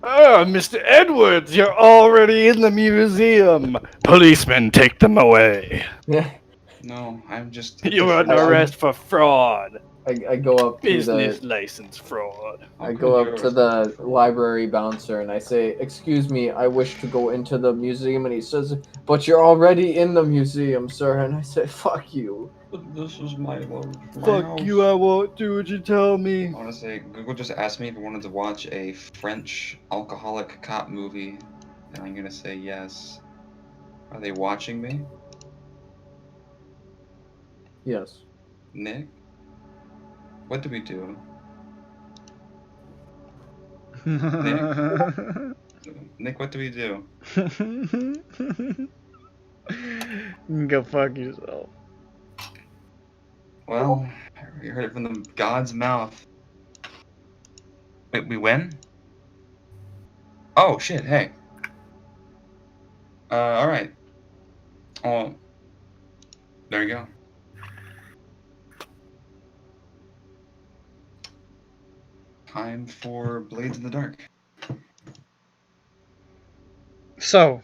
Oh, Mr. Edwards, you're already in the museum. Policemen, take them away. Yeah. No, I'm just. You're under arrest for fraud. I go up to Business the license fraud. I go up to the library bouncer and I say, "Excuse me, I wish to go into the museum." And he says, "But you're already in the museum, sir." And I say, "Fuck you." But this is my lord. Fuck you, I won't do what you tell me. Honestly, Google just asked me if I wanted to watch a French alcoholic cop movie, and I'm gonna say yes. Are they watching me? Yes. Nick? What do we do? Nick, what do we do? Go fuck yourself. Well, we heard it from the god's mouth. Wait, we win? Oh, shit, hey. Alright. Oh, there you go. Time for Blades in the Dark. So,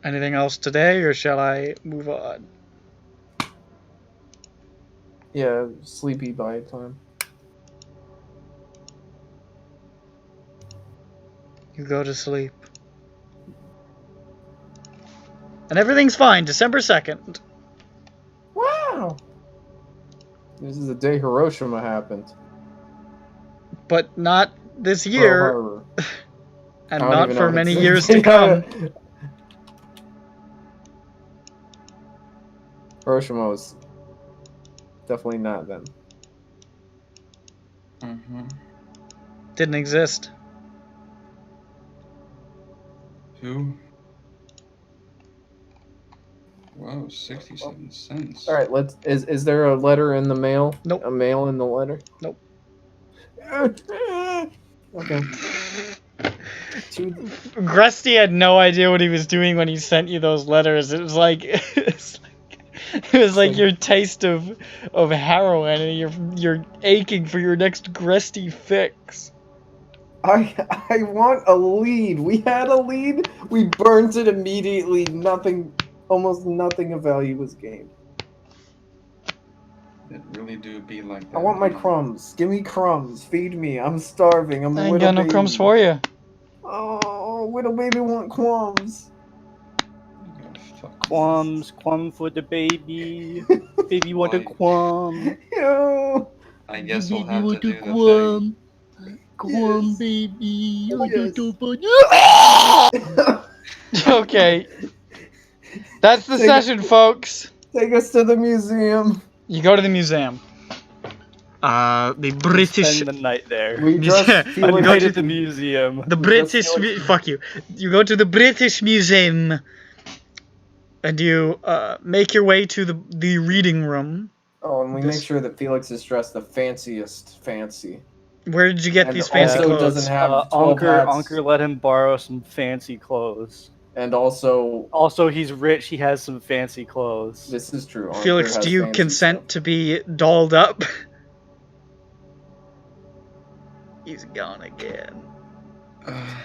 anything else today, or shall I move on? Yeah, sleepy by time. You go to sleep. And everything's fine, December 2nd. Wow. This is the day Hiroshima happened. But not this Pearl year, Harbor. and I don't not even for know many what years it's- to come. Hiroshima was definitely not then. Mm-hmm. Didn't exist. Two. Whoa, 67 cents. All right, let's. Is there a letter in the mail? Nope. A mail in the letter? Nope. Okay. Grusty had no idea what he was doing when he sent you those letters. It was like it was like your taste of heroin, and you're aching for your next Grusty fix. I want a lead. We had a lead. We burnt it immediately. Nothing, almost nothing of value was gained. It really do be like that. I want my crumbs. Give me crumbs. Feed me. I'm starving. I'm a I ain't little got no baby. crumbs for you. Oh, little baby want crumbs. Qualms for the baby. Baby want a Why? qualm. Yo. I guess we'll Baby have to want do a the qualm. Qualm, Yes. baby. Yes. Okay. That's the session, folks. Take us to the museum. You go to the museum. The British. Spend the night there. We dress Yeah, A Felix. night at the museum. The British. Fuck you. You go to the British Museum. And you make your way to the reading room. Oh, and we This- make sure that Felix is dressed the fanciest fancy. Where did you get And these fancy also clothes? doesn't have 12 Anker hats. let him borrow some fancy clothes. And also, Also, he's rich. He has some fancy clothes. this is true. Anker Felix, has do you fancy consent stuff. to be dolled up? He's gone again.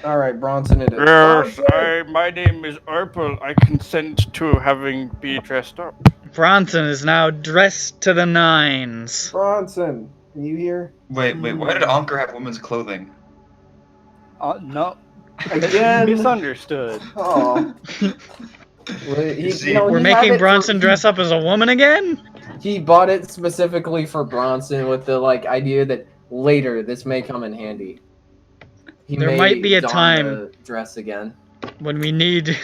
All right, Bronson, it is. Yes, Bronson! my name is Arpel. I consent to be dressed up. Bronson is now dressed to the nines. Bronson, are you here? Wait, why did Anker have women's clothing? No. Again? Misunderstood. Oh. See, We're making Bronson dress up as a woman again? He bought it specifically for Bronson with the idea that later this may come in handy. He There may might be a don time- the dress again. When we need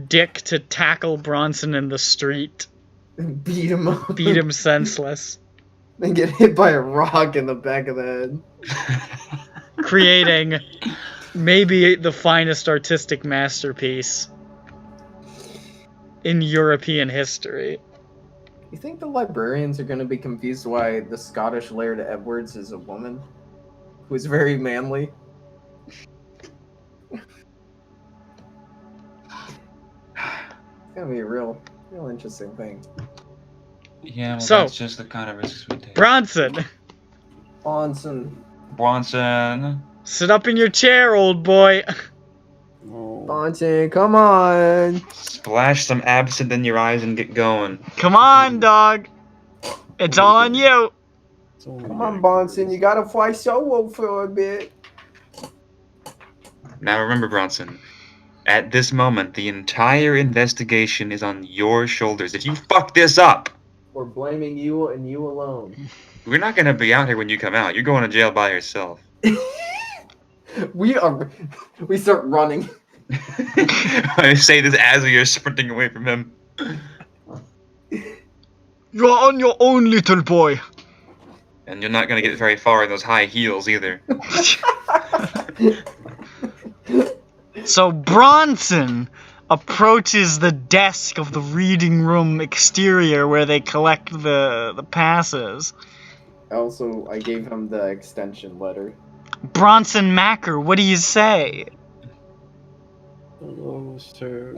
Dick to tackle Bronson in the street, Beat him up. beat him senseless, Then get hit by a rock in the back of the head. creating maybe the finest artistic masterpiece in European history. You think the librarians are going to be confused why the Scottish Laird Edwards is a woman who's very manly? It's going to be a real interesting thing. Yeah, well, So- that's just the kind of risks we take. Bronson, Bronson. Bronson. sit up in your chair, old boy. Bronson, come on. Splash some absinthe in your eyes and get going. Come on, dog. It's all on you. Come on, Bronson. You got to fly solo for a bit. Now remember, Bronson, at this moment, the entire investigation is on your shoulders. If you fuck this up, We're blaming you and you alone. we're not gonna be out here when you come out. You're going to jail by yourself. We start running. I say this as we are sprinting away from him. You're on your own, little boy. And you're not gonna get very far in those high heels either. So Bronson approaches the desk of the reading room exterior where they collect the passes. Also, I gave him the extension letter. Bronson Macker, what do you say? Hello, sir.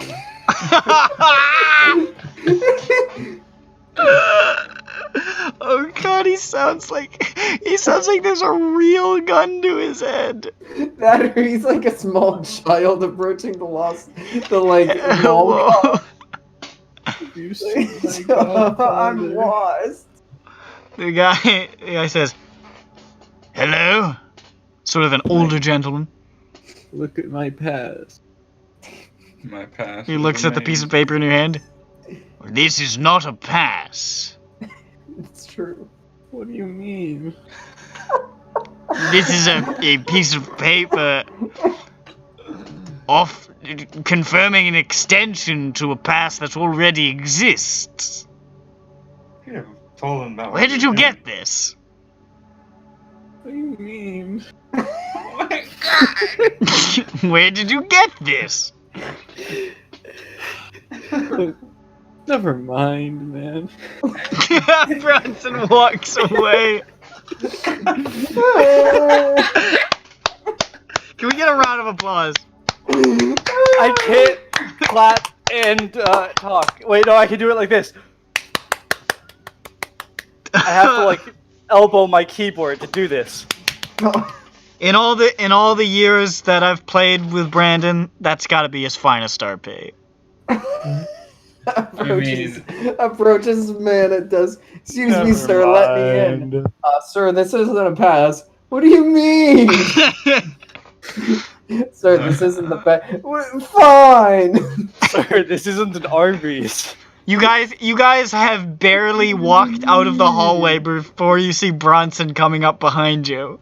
Oh god, he sounds like there's a real gun to his head. That or he's like a small child approaching the Hello. You I'm lost. The guy says, "Hello," sort of an older gentleman. Look at my past. My pass. He looks at the piece of paper in your hand. This is not a pass. It's true. What do you mean? This is a piece of paper off confirming an extension to a pass that already exists. Yeah, told him about Where did you get this? What do you mean? Oh my god! Where did you get this? Never mind, man. Bronson walks away. Can we get a round of applause? I can't clap and talk. Wait, no, I can do it like this. I have to like elbow my keyboard to do this. In all the years that I've played with Brandon, that's got to be his finest RP. Approaches man, it does. Excuse me, sir, let me in. Sir, this isn't a pass. What do you mean? Sir, this isn't the pass. Fine. Sir, this isn't an Arby's. You guys have barely walked out of the hallway before you see Bronson coming up behind you.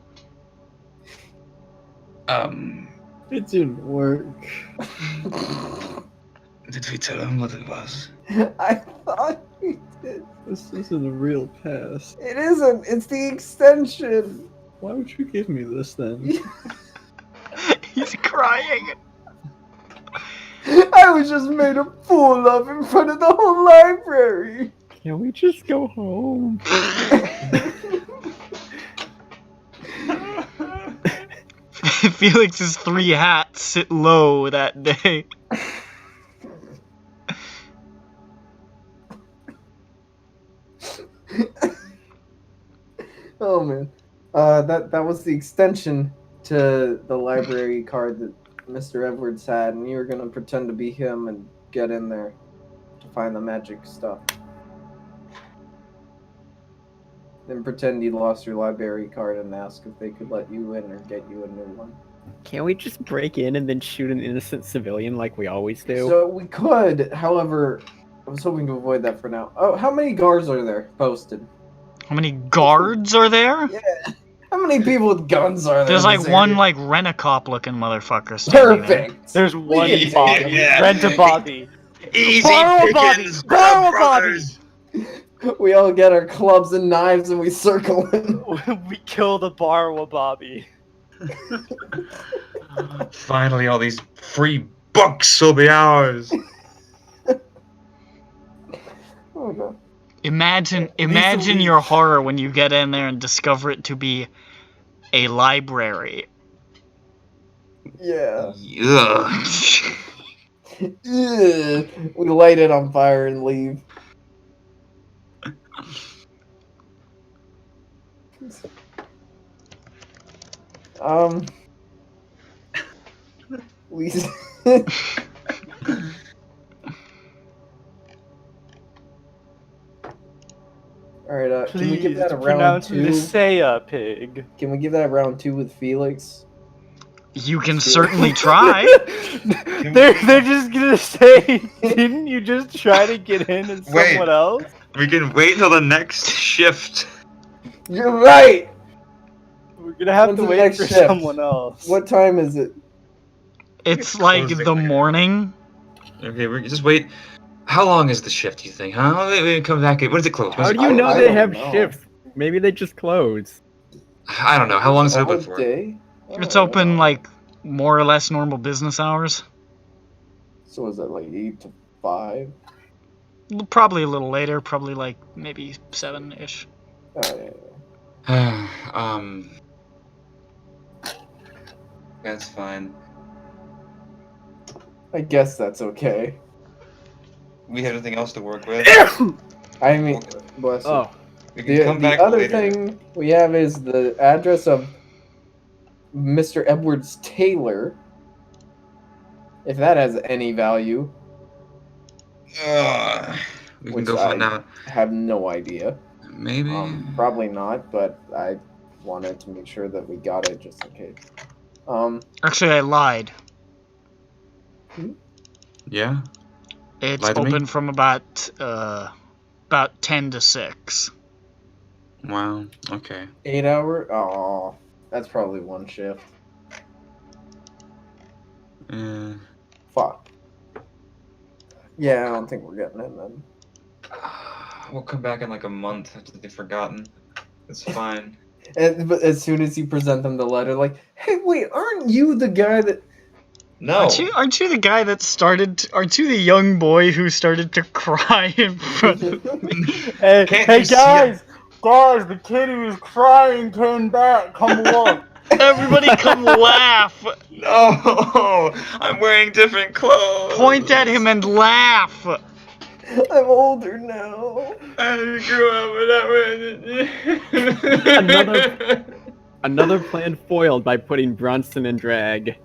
It didn't work. Did we tell him what it was? I thought we did. This isn't a real pass. It isn't. It's the extension. Why would you give me this then? He's crying. I was just made a fool of in front of the whole library. Can we just go home? Felix's 3 hats sit low that day. Oh man, that was the extension to the library card that Mr. Edwards had, and you were gonna pretend to be him and get in there to find the magic stuff. Then pretend you lost your library card and ask if they could let you in or get you a new one. Can't we just break in and then shoot an innocent civilian like we always do? So we could, however, I was hoping to avoid that for now. Oh, how many guards are there posted? How many guards are there? Yeah. How many people with guns are there? There's in like this one area? like rent-a-cop looking motherfucker standing there. Perfect. There's one Yeah. Bobby. Yeah. Rent a Bobby. Easy Borrow a body! pickings, Borrow a brothers. We all get our clubs and knives and we circle him. We kill the borrow a Bobby. Finally, all these free books will be ours. Oh no. Imagine Recently- your horror when you get in there and discover it to be a library. Yeah. Ugh. Ugh. We light it on fire and leave. We. Alright, can we give Please that a round pronounce 2? the Saya pig. Can we give that a round 2 with Felix? You can certainly try. They're just gonna say, didn't you just try to get in as Wait. someone else? We can wait till the next shift. You're right! We're gonna have When's to the wait next for shift? someone else. What time is it? It's like closing the later. morning. Okay, we just wait. How long is the shift, you think? Huh? We come back. When does it close? How do I- you know I they don't have know. shifts? Maybe they just close. I don't know. How long is it All open for? day? It's Oh, open wow. like more or less normal business hours. So is it like 8 to 5? Probably a little later. Probably like maybe 7-ish. Oh, yeah. That's fine. I guess that's okay. We have anything else to work with? I mean, bless you. Oh, We can The, come the back other later. thing we have is the address of Mr. Edwards Taylor. If that has any value, We can Which go find I- out. I have no idea. Maybe. Probably not, but I wanted to make sure that we got it just in case. Actually, I lied. Yeah. It's Lie to me? open from about 10 to 6. Wow. Okay. 8 hour? Oh, that's probably one shift. Fuck. Yeah, I don't think we're getting it then. We'll come back in like a month after they've forgotten. It's fine. But as soon as you present them the letter, like, hey, wait, aren't you the guy that... No. Aren't you the guy that started? Aren't you the young boy who started to cry in front of me? Hey, Can't hey you see guys! Guys, the kid who was crying came back. Come look. Everybody come laugh! No! I'm wearing different clothes. Point at him and laugh! I'm older now. I grew up without. Another plan foiled by putting Bronson in drag.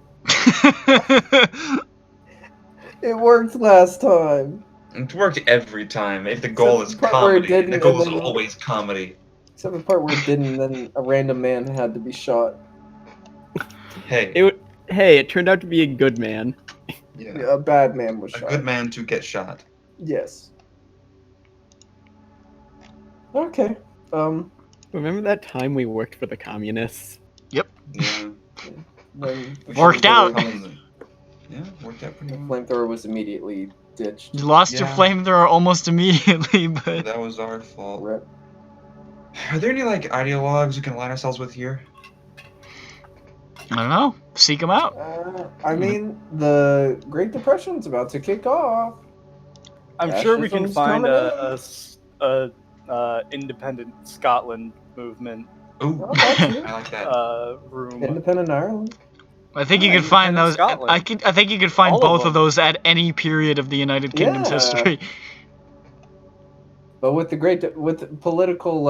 It worked last time. It worked every time. If the goal is Except the part where it comedy, didn't, the goal is and then- always comedy. Except the part where it didn't, then a random man had to be shot. Hey, It turned out to be a good man. yeah. Yeah, a bad man was A shot. good man to get shot. Yes. Okay. Remember that time we worked for the communists? Yeah. When Worked out. Yeah, worked out pretty the well. flamethrower was immediately ditched. You lost your Yeah. flamethrower almost immediately, but That was our fault. Rip. Are there any like ideologues we can align ourselves with here? I don't know. Seek him out. I mean, the Great Depression's about to kick off. I'm sure we can Fascism's find coming a independent Scotland movement Ooh, Oh, that's it. I like that. room. Independent Ireland. I think you Yeah, could find Independent those. Scotland. I think you could find All of both of them. those at any period of the United Kingdom's Yeah. history. But with with political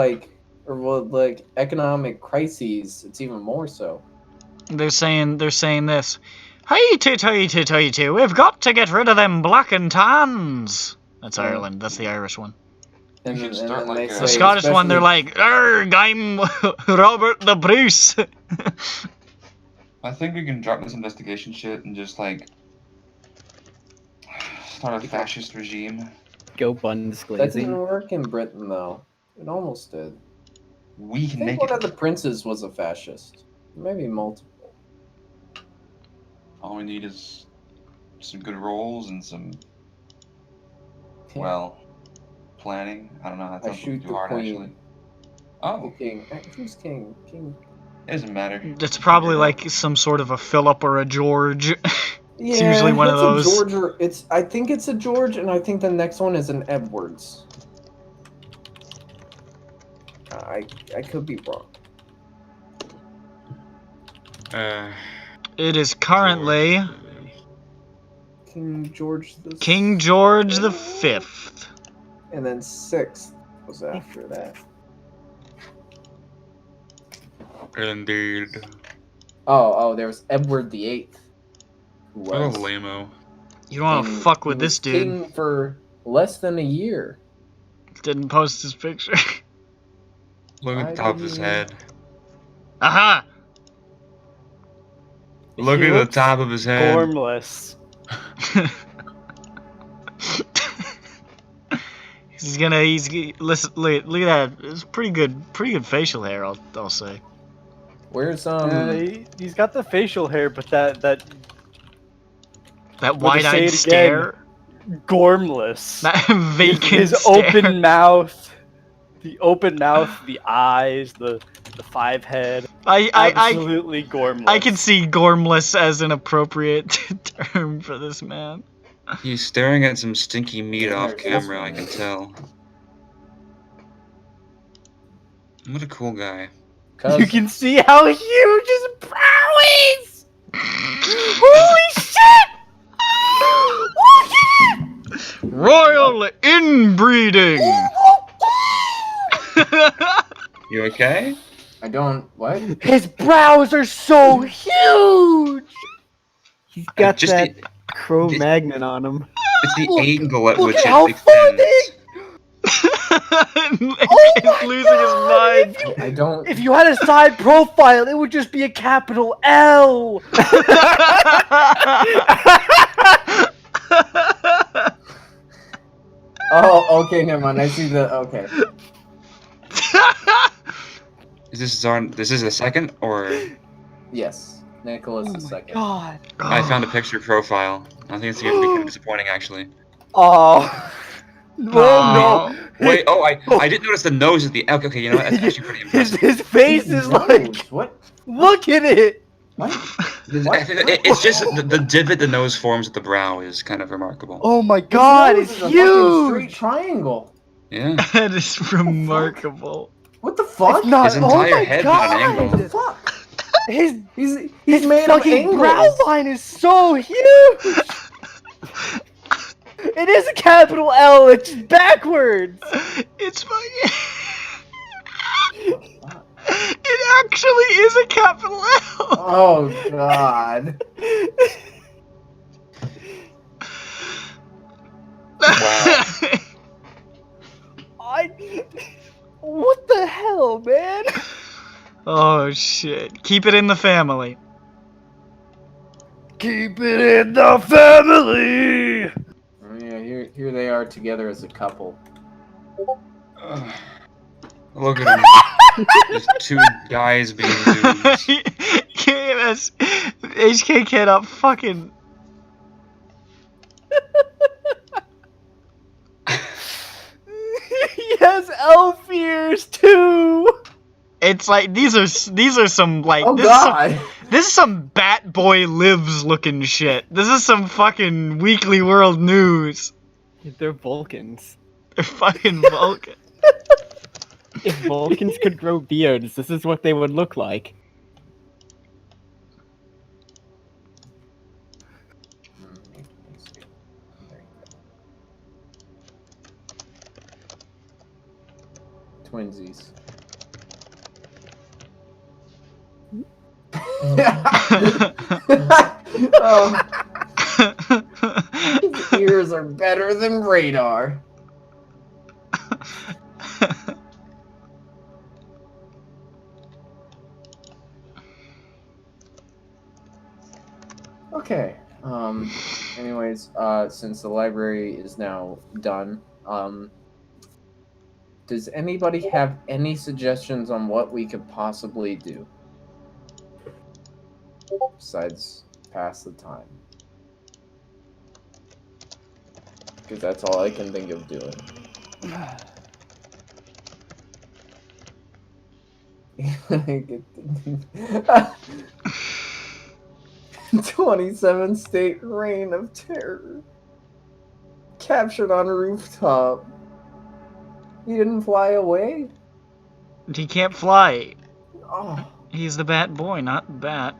economic crises, it's even more so. They're saying this. Hey, we've got to get rid of them black and tans. That's Ireland. That's the Irish one. And You then, should start and then like they a- The say, Scottish one, they're especially- like, "Arrgh, I'm Robert the Bruce." I think we can drop this investigation shit and just like start a fascist regime. Go buns That didn't glazing. work in Britain, though. It almost did. We I can think make one it. of the princes was a fascist. Maybe multiple. All we need is some good rolls and some Okay. well planning. I don't know. That I sounds shoot too the hard queen. actually. The Oh, king. Who's king? King. it doesn't matter. It's probably like some sort of a Philip or a George. It's Yeah, usually one of it's those. A George or I think it's a George, and I think the next one is an Edwards. I could be wrong. It is currently King George the King George the Fifth. and then 6th was after that. Indeed. Oh, there was Edward the 8th. Who was lame-o. You don't want to king- fuck he with this was dude. king for less than a year. Didn't post his picture. Look at I the top of his didn't- head. Aha! Look He at the looks top of his head. Gormless. Listen, look at that. It's pretty good facial hair, I'll say. Where's He's got the facial hair, but that That say wide-eyed it stare. gormless. That vacant His stare. open mouth, the eyes, the 5 head. I Absolutely gormless. I can see gormless as an appropriate term for this man. He's staring at some stinky meat off There's camera, I this can tell. What a cool guy. You can see how huge his brow is. Holy shit! Look at it! Royal inbreeding. You okay? I don't what? His brows are so huge. He's got Just that the- Cro-Magnon on him. It's the Look- angle at Look which at it how far extends. He's losing his mind. I don't. If you had a side profile, it would just be a capital L. Oh, okay, never mind. I see the okay. Is this Zarn? This is the second, or Yes, Nicholas the second. God. I found a picture profile. I think it's gonna be kind of disappointing, actually. Oh. Well, no. Wait. Oh, I didn't notice the nose at the. Okay, you know what? That's actually pretty impressive. His face is like. What? Look at it. What? It's just the divot the nose forms at the brow is kind of remarkable. Oh my God! It's This nose is a fucking straight huge. triangle. Yeah. That is remarkable. What the fuck? It's not. His entire oh my head's God. at an What angle. the fuck? His He's made of fucking angles. brow line is so huge. It is a capital L. It's backwards. It's fucking. It actually is a capital L. Oh god. Wow. What the hell, man? Oh shit! Keep it in the family. Keep it in the family. Oh, yeah, here they are together as a couple. Look at him. Just two guys being dudes. KMS HK cannot fucking. He has elf ears too. It's like these are some like Oh this god. Is some, this is some Bat Boy Lives looking shit. This is some fucking Weekly World News. They're Vulcans. They're fucking Vulcan. If Vulcans could grow beards, this is what they would look like. Twinsies. Oh, his ears are better than radar. Okay. Anyways, since the library is now done, does anybody have any suggestions on what we could possibly do? Besides pass the time. Because that's all I can think of doing. 27 state reign of terror. Captured on a rooftop. He didn't fly away? He can't fly. Oh, He's the Bat Boy, not the Bat.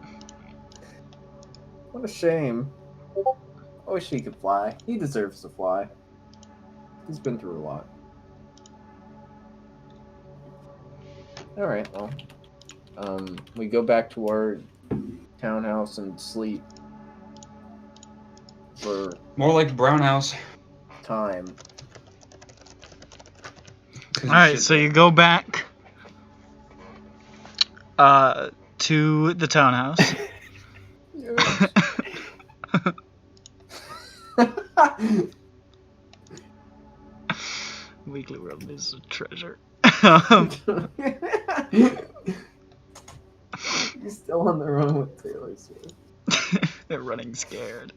what a shame. I wish he could fly. He deserves to fly. He's been through a lot. Alright, well. We go back to our townhouse and sleep. For More like Brown House. time. Alright, so you go back to the townhouse. Weekly World is a treasure. He's still on the run with Taylor Swift. They're running scared.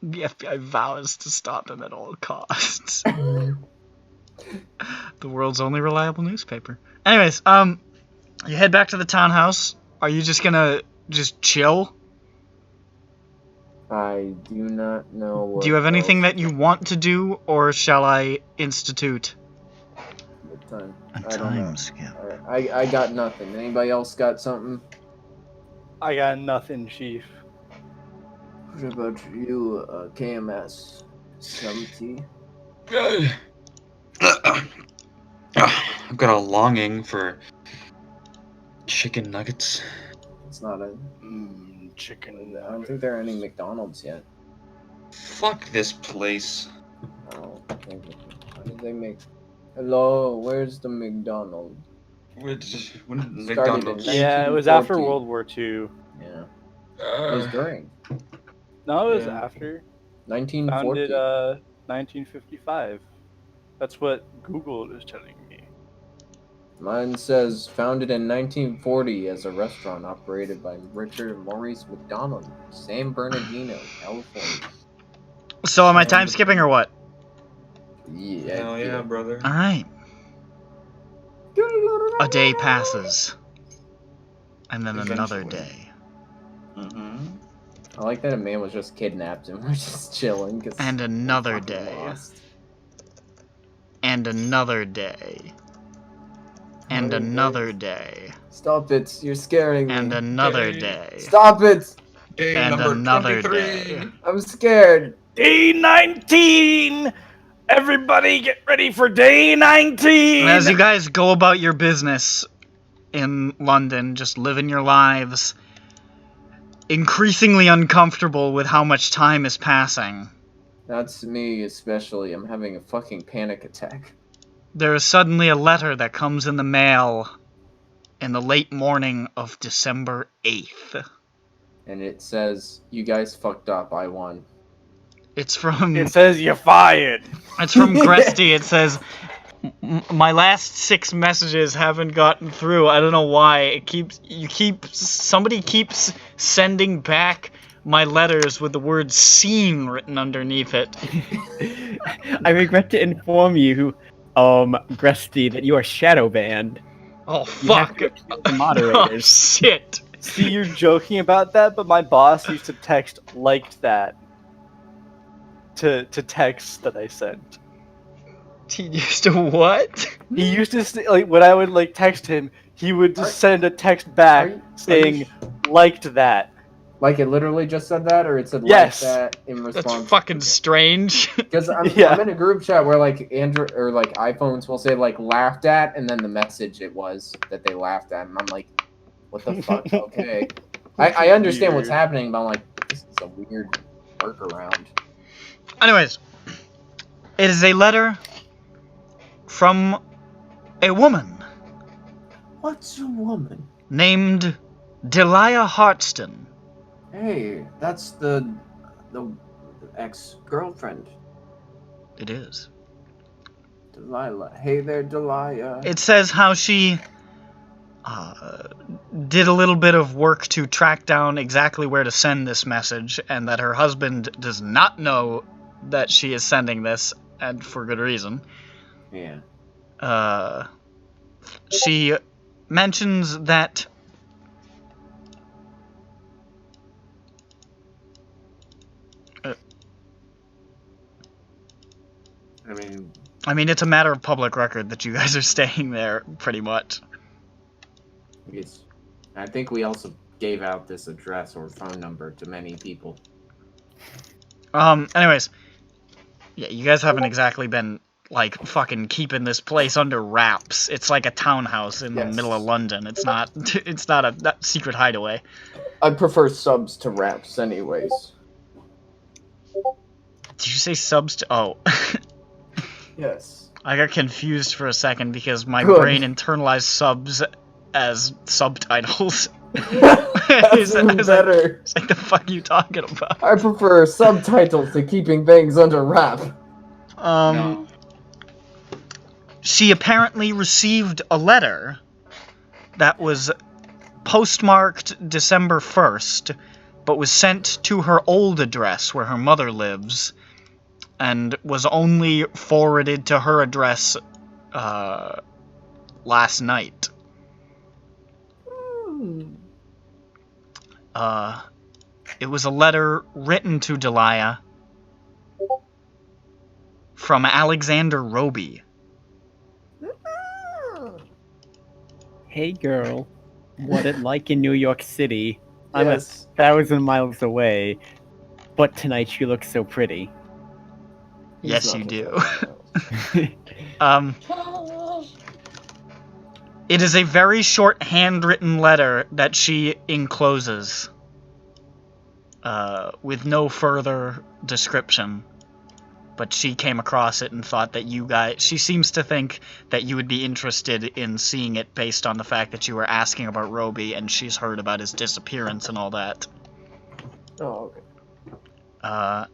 The FBI vows to stop him at all costs. The world's only reliable newspaper. Anyways, you head back to the townhouse. Are you just gonna chill? I do not know what. Do you have anything else that you want to do, or shall I institute at the time. a I don't know. time skip? Alright, I got nothing. Anybody else got something? I got nothing, Chief. What about you, KMS? Something? I've got a longing for chicken nuggets. It's not a. Chicken. I don't think there are any McDonald's yet. Fuck this place. Oh, how did they make? Hello, where's the McDonald's? When did Started McDonald's? in Yeah, it was after 1914. World War II. Yeah, it was during No, it was Yeah. after. 1940. Founded 1955. That's what Google is telling me. Mine says founded in 1940 as a restaurant operated by Richard and Maurice McDonald, San Bernardino, California. So am I time skipping or what? Yeah. Hell yeah, brother. Alright. A day passes. And then another Eventually. day. Mm-hmm. I like that a man was just kidnapped and we're just chilling. And another day. And another day. And another day. Stop it! You're scaring me. And another day. Stop it! Day And number another 23. day. I'm scared. Day 19! Everybody get ready for day 19! And as you guys go about your business in London, just living your lives, increasingly uncomfortable with how much time is passing, That's me especially. I'm having a fucking panic attack. there is suddenly a letter that comes in the mail in the late morning of December 8th. And it says, "You guys fucked up. I won." It's from It says you're fired. Gresty. It says, my last 6 messages haven't gotten through. I don't know why. Somebody keeps sending back my letters with the word "seen" written underneath it. I regret to inform you, Gresty, that you are shadow banned. Oh, You have fuck. to appeal to Oh, moderators. shit. See, you're joking about that, but my boss used to text "liked that" to text that I sent. He used to what? He used to like when I would like text him, he would just send a text back saying "liked that." Like it literally just said that, or it said Yes. like that in response? That's fucking strange. Because I'm in a group chat where like Android or like iPhones will say like laughed at, and then the message it was that they laughed at, and I'm like, what the fuck? Okay, I understand what's happening, but I'm like, this is a weird workaround. Anyways, it is a letter from a woman What's a woman? named Delia Hartston. Hey, that's the ex-girlfriend, It is. Delilah. Hey there, Delilah. It says how she did a little bit of work to track down exactly where to send this message, and that her husband does not know that she is sending this, and for good reason. Yeah. She mentions that I mean, it's a matter of public record that you guys are staying there, pretty much. Yes. I think we also gave out this address or phone number to many people. Anyways, yeah, you guys haven't exactly been, like, fucking keeping this place under wraps. It's like a townhouse in the middle of London. It's not a secret hideaway. I prefer subs to wraps anyways. Did you say subs to... Oh. Yes. I got confused for a second because my Good. brain internalized subs as subtitles. That's even better. It's like, the fuck are you talking about? I prefer subtitles to keeping things under wrap. She apparently received a letter that was postmarked December 1st, but was sent to her old address where her mother lives, and was only forwarded to her address last night. It was a letter written to Delia from Alexander Roby. Hey girl, what it like in New York City? I'm Yes. 1,000 miles away, but tonight you look so pretty. Yes, you do. He's It is a very short handwritten letter that she encloses, with no further description. But she came across it and thought that you guys... She seems to think that you would be interested in seeing it based on the fact that you were asking about Roby, and she's heard about his disappearance and all that. Oh, okay.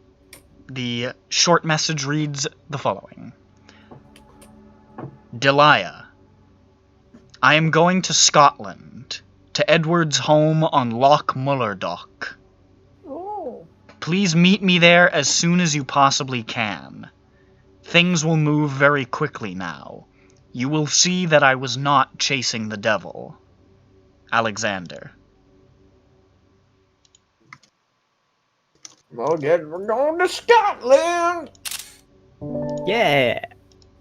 The short message reads the following. Delia, I am going to Scotland, to Edward's home on Loch Mullerdock. Oh. Please meet me there as soon as you possibly can. Things will move very quickly now. You will see that I was not chasing the devil. Alexander. Well, good. We're going to Scotland. Yeah.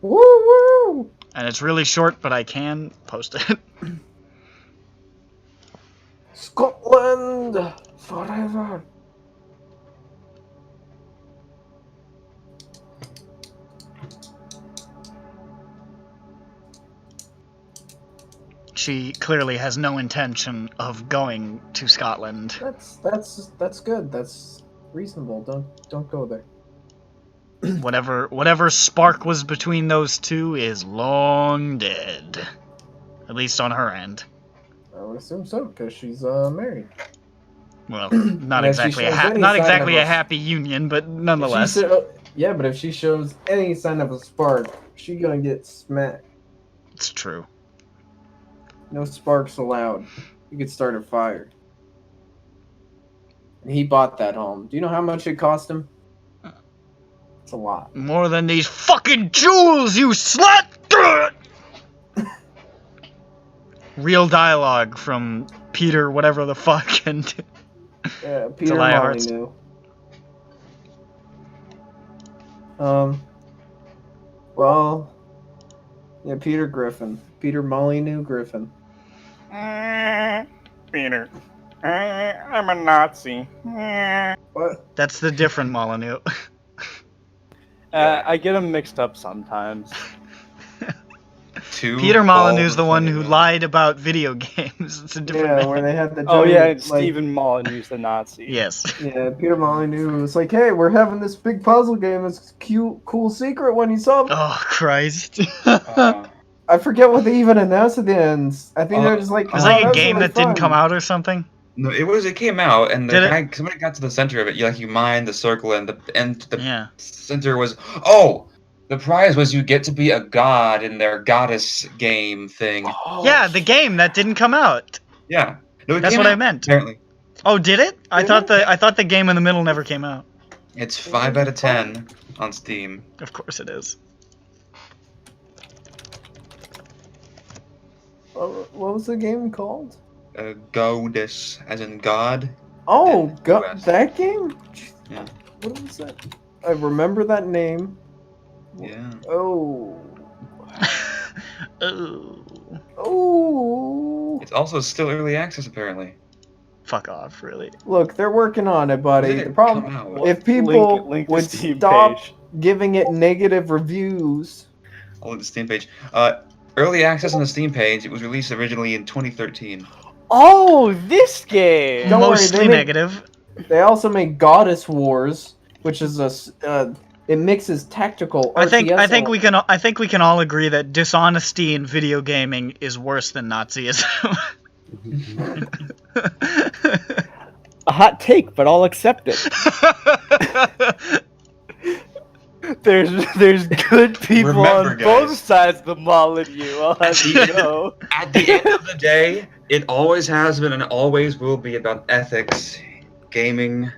Woo woo. And it's really short, but I can post it. Scotland forever. She clearly has no intention of going to Scotland. That's good. That's reasonable. Don't go there. Whatever spark was between those two is long dead. At least on her end. I would assume so, because she's married. Well, not And if she exactly shows any not sign exactly of a happy union, but nonetheless. Yeah, but if she shows any sign of a spark, she gonna get smacked. It's true. No sparks allowed. You could start a fire. And he bought that home. Do you know how much it cost him? It's a lot. More than these fucking jewels, you slut! Real dialogue from Peter, whatever the fuck, and Yeah, Peter July Molly Hearts. knew. Well, yeah, Peter Griffin. Peter Molyneux Griffin. Peter. I'm a Nazi. What? that's the different Molyneux. I get them mixed up sometimes. Peter Molyneux's the one who lied about video games. It's a different Yeah, man. where they had the Oh yeah, giant, like, Stephen Molyneux's the Nazi. Yes. Yeah, Peter Molyneux was like, "Hey, we're having this big puzzle game. It's a cute, cool secret." When he saw, Oh, Christ. I forget what they even announced at the end. I think they're just like, It was "Oh, like a that's game really that didn't fun." come out or something. No, it came out, and Did somebody got to the center of it. You mine the circle, and the Yeah. center was the prize was you get to be a god in their goddess game thing. Oh, Yeah, the game that didn't come out. Yeah, no, it That's came what I out, meant. Apparently, Oh, did it? I Did thought it? I thought the game in the middle never came out. it's 5 out of 10 on Steam. Of course it is. What was the game called? Goddess, as in god. Oh, Yeah, God, US. that game? Yeah. What was that? I remember that name. Yeah. Oh. Oh. Oh. It's also still early access, apparently. Fuck off, really. Look, they're working on it, buddy. Did The it problem, come out? if people Link the would Steam stop page. giving it negative reviews. I'll look at the Steam page. Early access on the Steam page. It was released originally in 2013. Oh, this game! Don't worry, Mostly they make- negative. They also make Goddess Wars, which is it mixes tactical I think RTS we can all agree that dishonesty in video gaming is worse than Nazism. A hot take, but I'll accept it. There's good people Remember, on both guys. sides of the Molyneux. I'll have you know. At the end of the day, it always has been and always will be about ethics, gaming,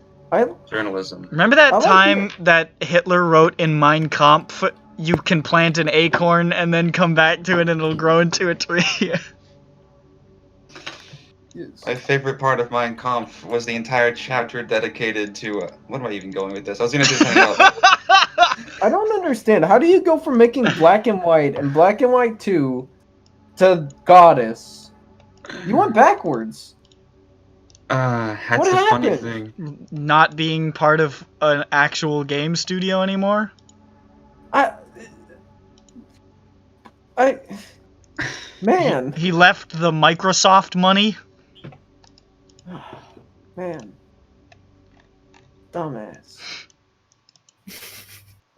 journalism. Remember that I like time that Hitler wrote in Mein Kampf, you can plant an acorn and then come back to it and it'll grow into a tree? My favorite part of Mein Kampf was the entire chapter dedicated to. What am I even going with this? I was gonna say something else. I don't understand. How do you go from making Black and White and Black and White 2 to Goddess? You went backwards. That's What the funny happened? thing. Not being part of an actual game studio anymore? Man, He left the Microsoft money? man, dumbass.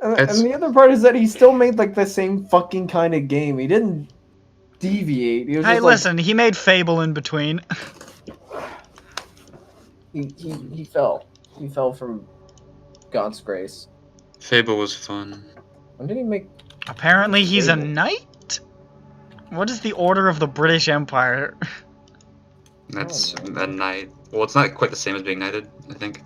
And It's- the other part is that he still made like the same fucking kind of game. He didn't deviate. He was Hey, just like, listen, he made Fable in between. he fell. He fell from God's grace. Fable was fun. When did he make? Apparently he's a Fable. knight? What is the Order of the British Empire? That's Oh, no. a knight. Well, it's not quite the same as being knighted, I think.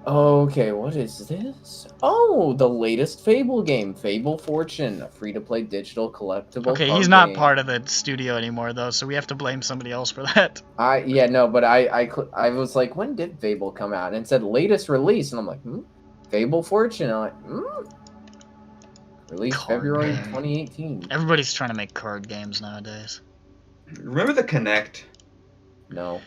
Okay, what is this? Oh, the latest Fable game, Fable Fortune, a free-to-play digital collectible. Okay, he's not part of the studio anymore, though, so we have to blame somebody else for that. Yeah, no, but I was like, when did Fable come out? And it said latest release, and I'm like, Fable Fortune. I'm like, Released Card February game. 2018. Everybody's trying to make card games nowadays. Remember the Kinect? No.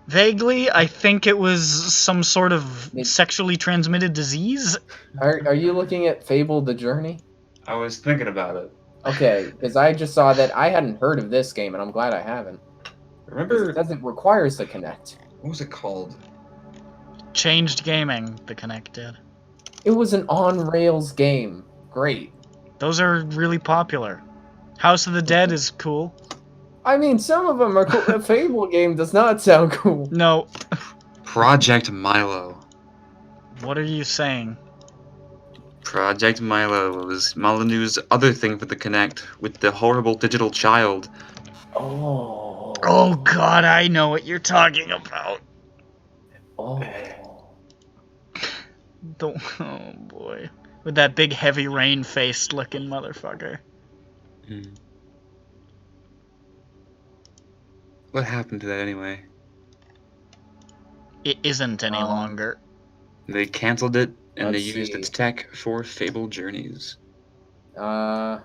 Vaguely, I think it was some sort of It- sexually transmitted disease. Are you looking at Fable the Journey? I was thinking about it. Okay, because I just saw that. I hadn't heard of this game, and I'm glad I haven't. 'Cause Remember, it doesn't require us to connect. what was it called? Changed gaming, the Kinect did. It was an on-rails game. Great. Those are really popular. House of the Dead is cool. I mean, some of them are cool. A Fable game does not sound cool. No. Project Milo. What are you saying? Project Milo was Molyneux's other thing for the Kinect, with the horrible digital child. Oh. Oh god, I know what you're talking about. Oh. Oh boy. With that big heavy rain-faced looking motherfucker. What happened to that anyway? It isn't any longer. They canceled it, and they Let's used see. its tech for Fable Journeys. Yeah.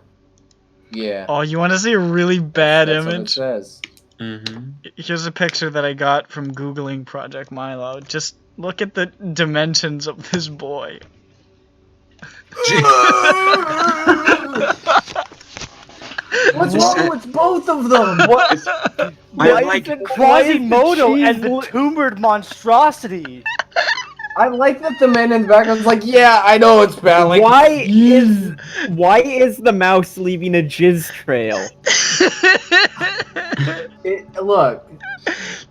Oh, you want to see a really bad That's what it image? says. Mm-hmm. Here's a picture that I got from Googling Project Milo. Just look at the dimensions of this boy. What's wrong with both of them? What? I like Quasimodo cheese and the tumored monstrosity. I like that the man in the background's like, yeah, I know it's bad. Like, why is the mouse leaving a jizz trail? Look,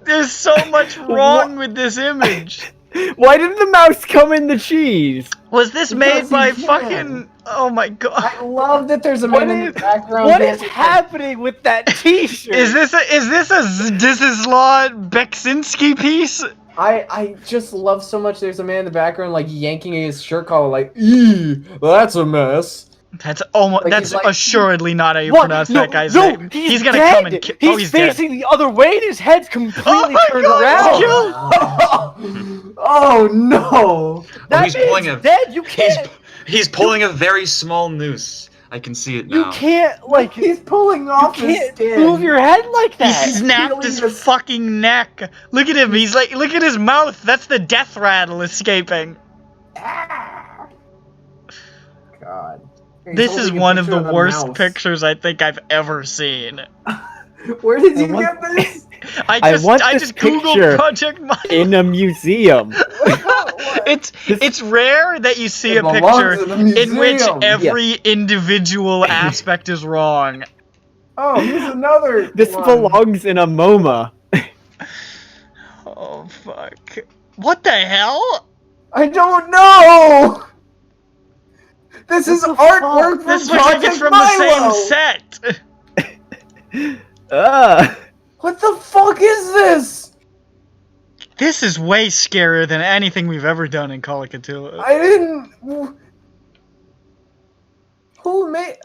There's so much wrong with this image. Why did the mouse come in the cheese? Was this made Because by he can. fucking... Oh my god. I love that there's a man in the background. What is dancing. happening with that T-shirt? Is this a Zdislaw Beksinski piece? I just love so much. There's a man in the background like yanking his shirt collar, like, that's a mess. That's almost. Like, That's he's like- assured not how you What? pronounce No, that guy's no, name. he's gonna dead. come and kill. He's Oh, he's dead. facing the other way, and his head's completely turned God, around. Oh no! That he's man's pulling a- dead. You can't. He's pulling a very small noose. I can see it You now. can't like. He's pulling You off his can't skin. move your head like He that. snapped his Feeling the- fucking neck. Look at him. He's like, look at his mouth. That's the death rattle escaping. Ah. God. He's This is holding a one of picture the worst mouse. pictures I think I've ever seen. Where did you I get want- this? I want I this just googled picture Project Milo. In a museum. It's rare that you see It a belongs picture in a in which museum. every individual aspect is wrong. Oh, here's another. This one. belongs in a MoMA. Oh fuck! What the hell? I don't know. This is the artwork from This looks like it's Project from Milo. the same set. What the fuck is this? This is way scarier than anything we've ever done in Call of Cthulhu. I didn't. Who made?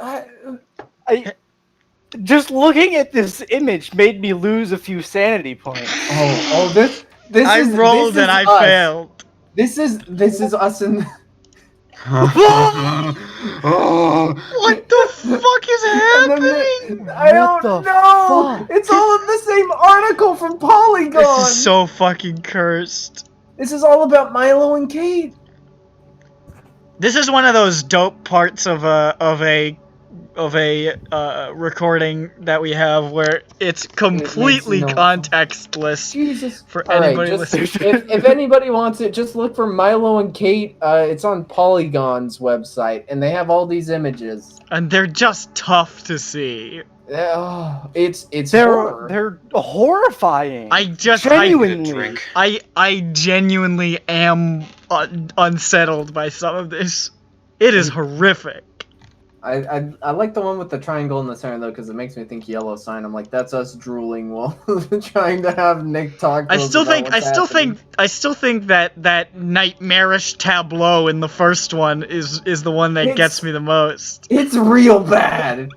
Just looking at this image made me lose a few sanity points. Oh, this. This I is. rolled this and is I us. failed. This is us in. Oh, What the fuck is and happening? then I What don't the know. fuck? It's all in the same article from Polygon. This is so fucking cursed. This is all about Milo and Kate. This is one of those dope parts of a recording that we have where it's completely no sense. contextless Jesus. for All right, anybody just, listening. if anybody wants it, just look for Milo and Kate. It's on Polygon's website, and they have all these images. And they're just tough to see. It's They're horror. I horrifying. Genuinely. drink. I genuinely am unsettled by some of this. It is horrific. I like the one with the triangle in the center though, because it makes me think yellow sign. I'm like, that's us drooling while trying to have Nick talk to I us still about think what's happening. I still think that nightmarish tableau in the first one is the one that gets me the most. It's real bad.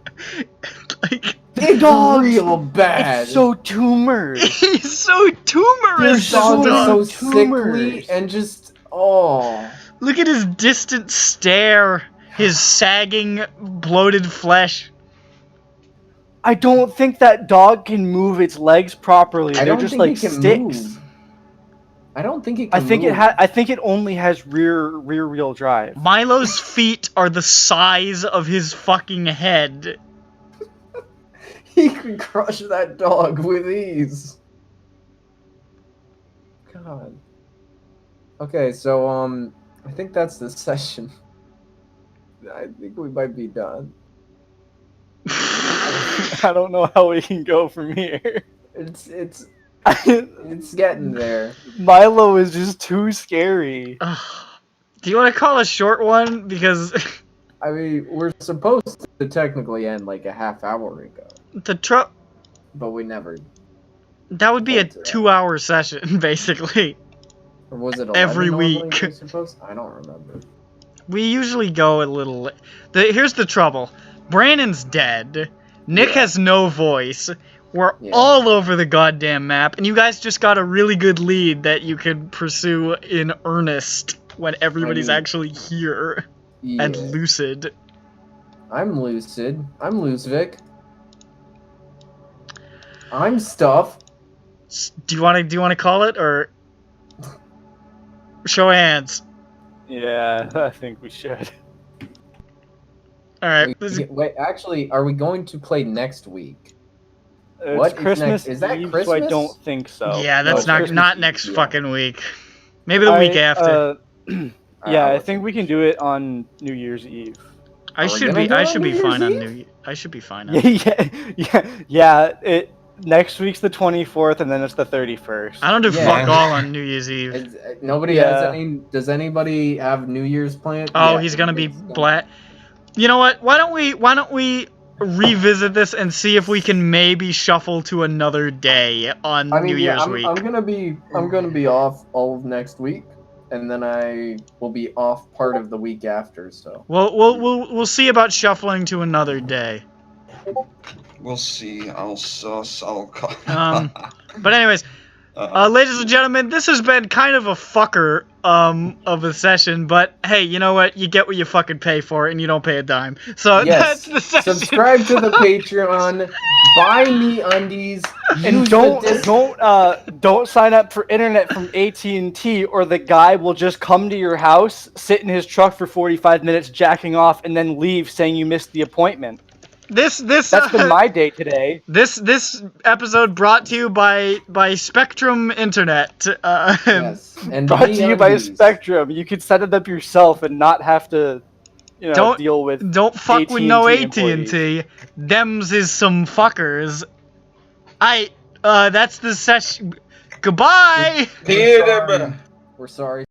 Like, It's real bad. It's so tumors. he's so tumorous. Your this dog is dog. so sickly and just Look at his distant stare, his sagging, bloated flesh. I don't think that dog can move its legs properly. I They're don't just think like it can sticks. move. I don't think it can I think move. I think it only has rear wheel drive. Milo's feet are the size of his fucking head. He can crush that dog with ease. God. Okay, so I think that's the session. I think we might be done. I don't know how we can go from here. It's getting there. Milo is just too scary. Do you want to call a short one? Because I mean, we're supposed to technically end like a half hour ago, but we never. That would be a 2-hour session, basically. Or was it every 11 normally week? we're supposed? I don't remember. We usually go a little. Here's the trouble. Brandon's dead. Nick has no voice. We're all over the goddamn map, and you guys just got a really good lead that you could pursue in earnest when everybody's actually here and lucid. I'm lucid. I'm Lucvic. I'm stuff. Do you want to call it or show of hands? Yeah, I think we should. All right. Wait, actually, are we going to play next week? It's What is Christmas next? Is that Eve, Christmas? So I don't think so. Yeah, that's No, not next fucking week. Maybe the week after. Yeah, I think we can do it on New Year's Eve. I should be fine on I should be fine on Next week's the 24th, and then it's the 31st. I don't do fuck all on New Year's Eve. Nobody has any. Does anybody have New Year's planned? Oh, Yeah, he's gonna be black. You know what? Why don't we revisit this and see if we can maybe shuffle to another day on New Year's week? I'm gonna be off all of next week, and then I will be off part of the week after. So we'll see about shuffling to another day. We'll see. I'll call. But anyways, ladies and gentlemen, this has been kind of a fucker of a session, but hey, you know what? You get what you fucking pay for, and you don't pay a dime. So that's the session. Subscribe to the Patreon. Buy me undies. And don't sign up for internet from AT&T, or the guy will just come to your house, sit in his truck for 45 minutes, jacking off, and then leave saying you missed the appointment. That's been my day today. This episode brought to you by Spectrum Internet. And brought to you by Spectrum. You can set it up yourself and not have to, deal with. Don't fuck AT&T with no employees. AT&T. Them's is some fuckers. That's the session. Goodbye. We're sorry.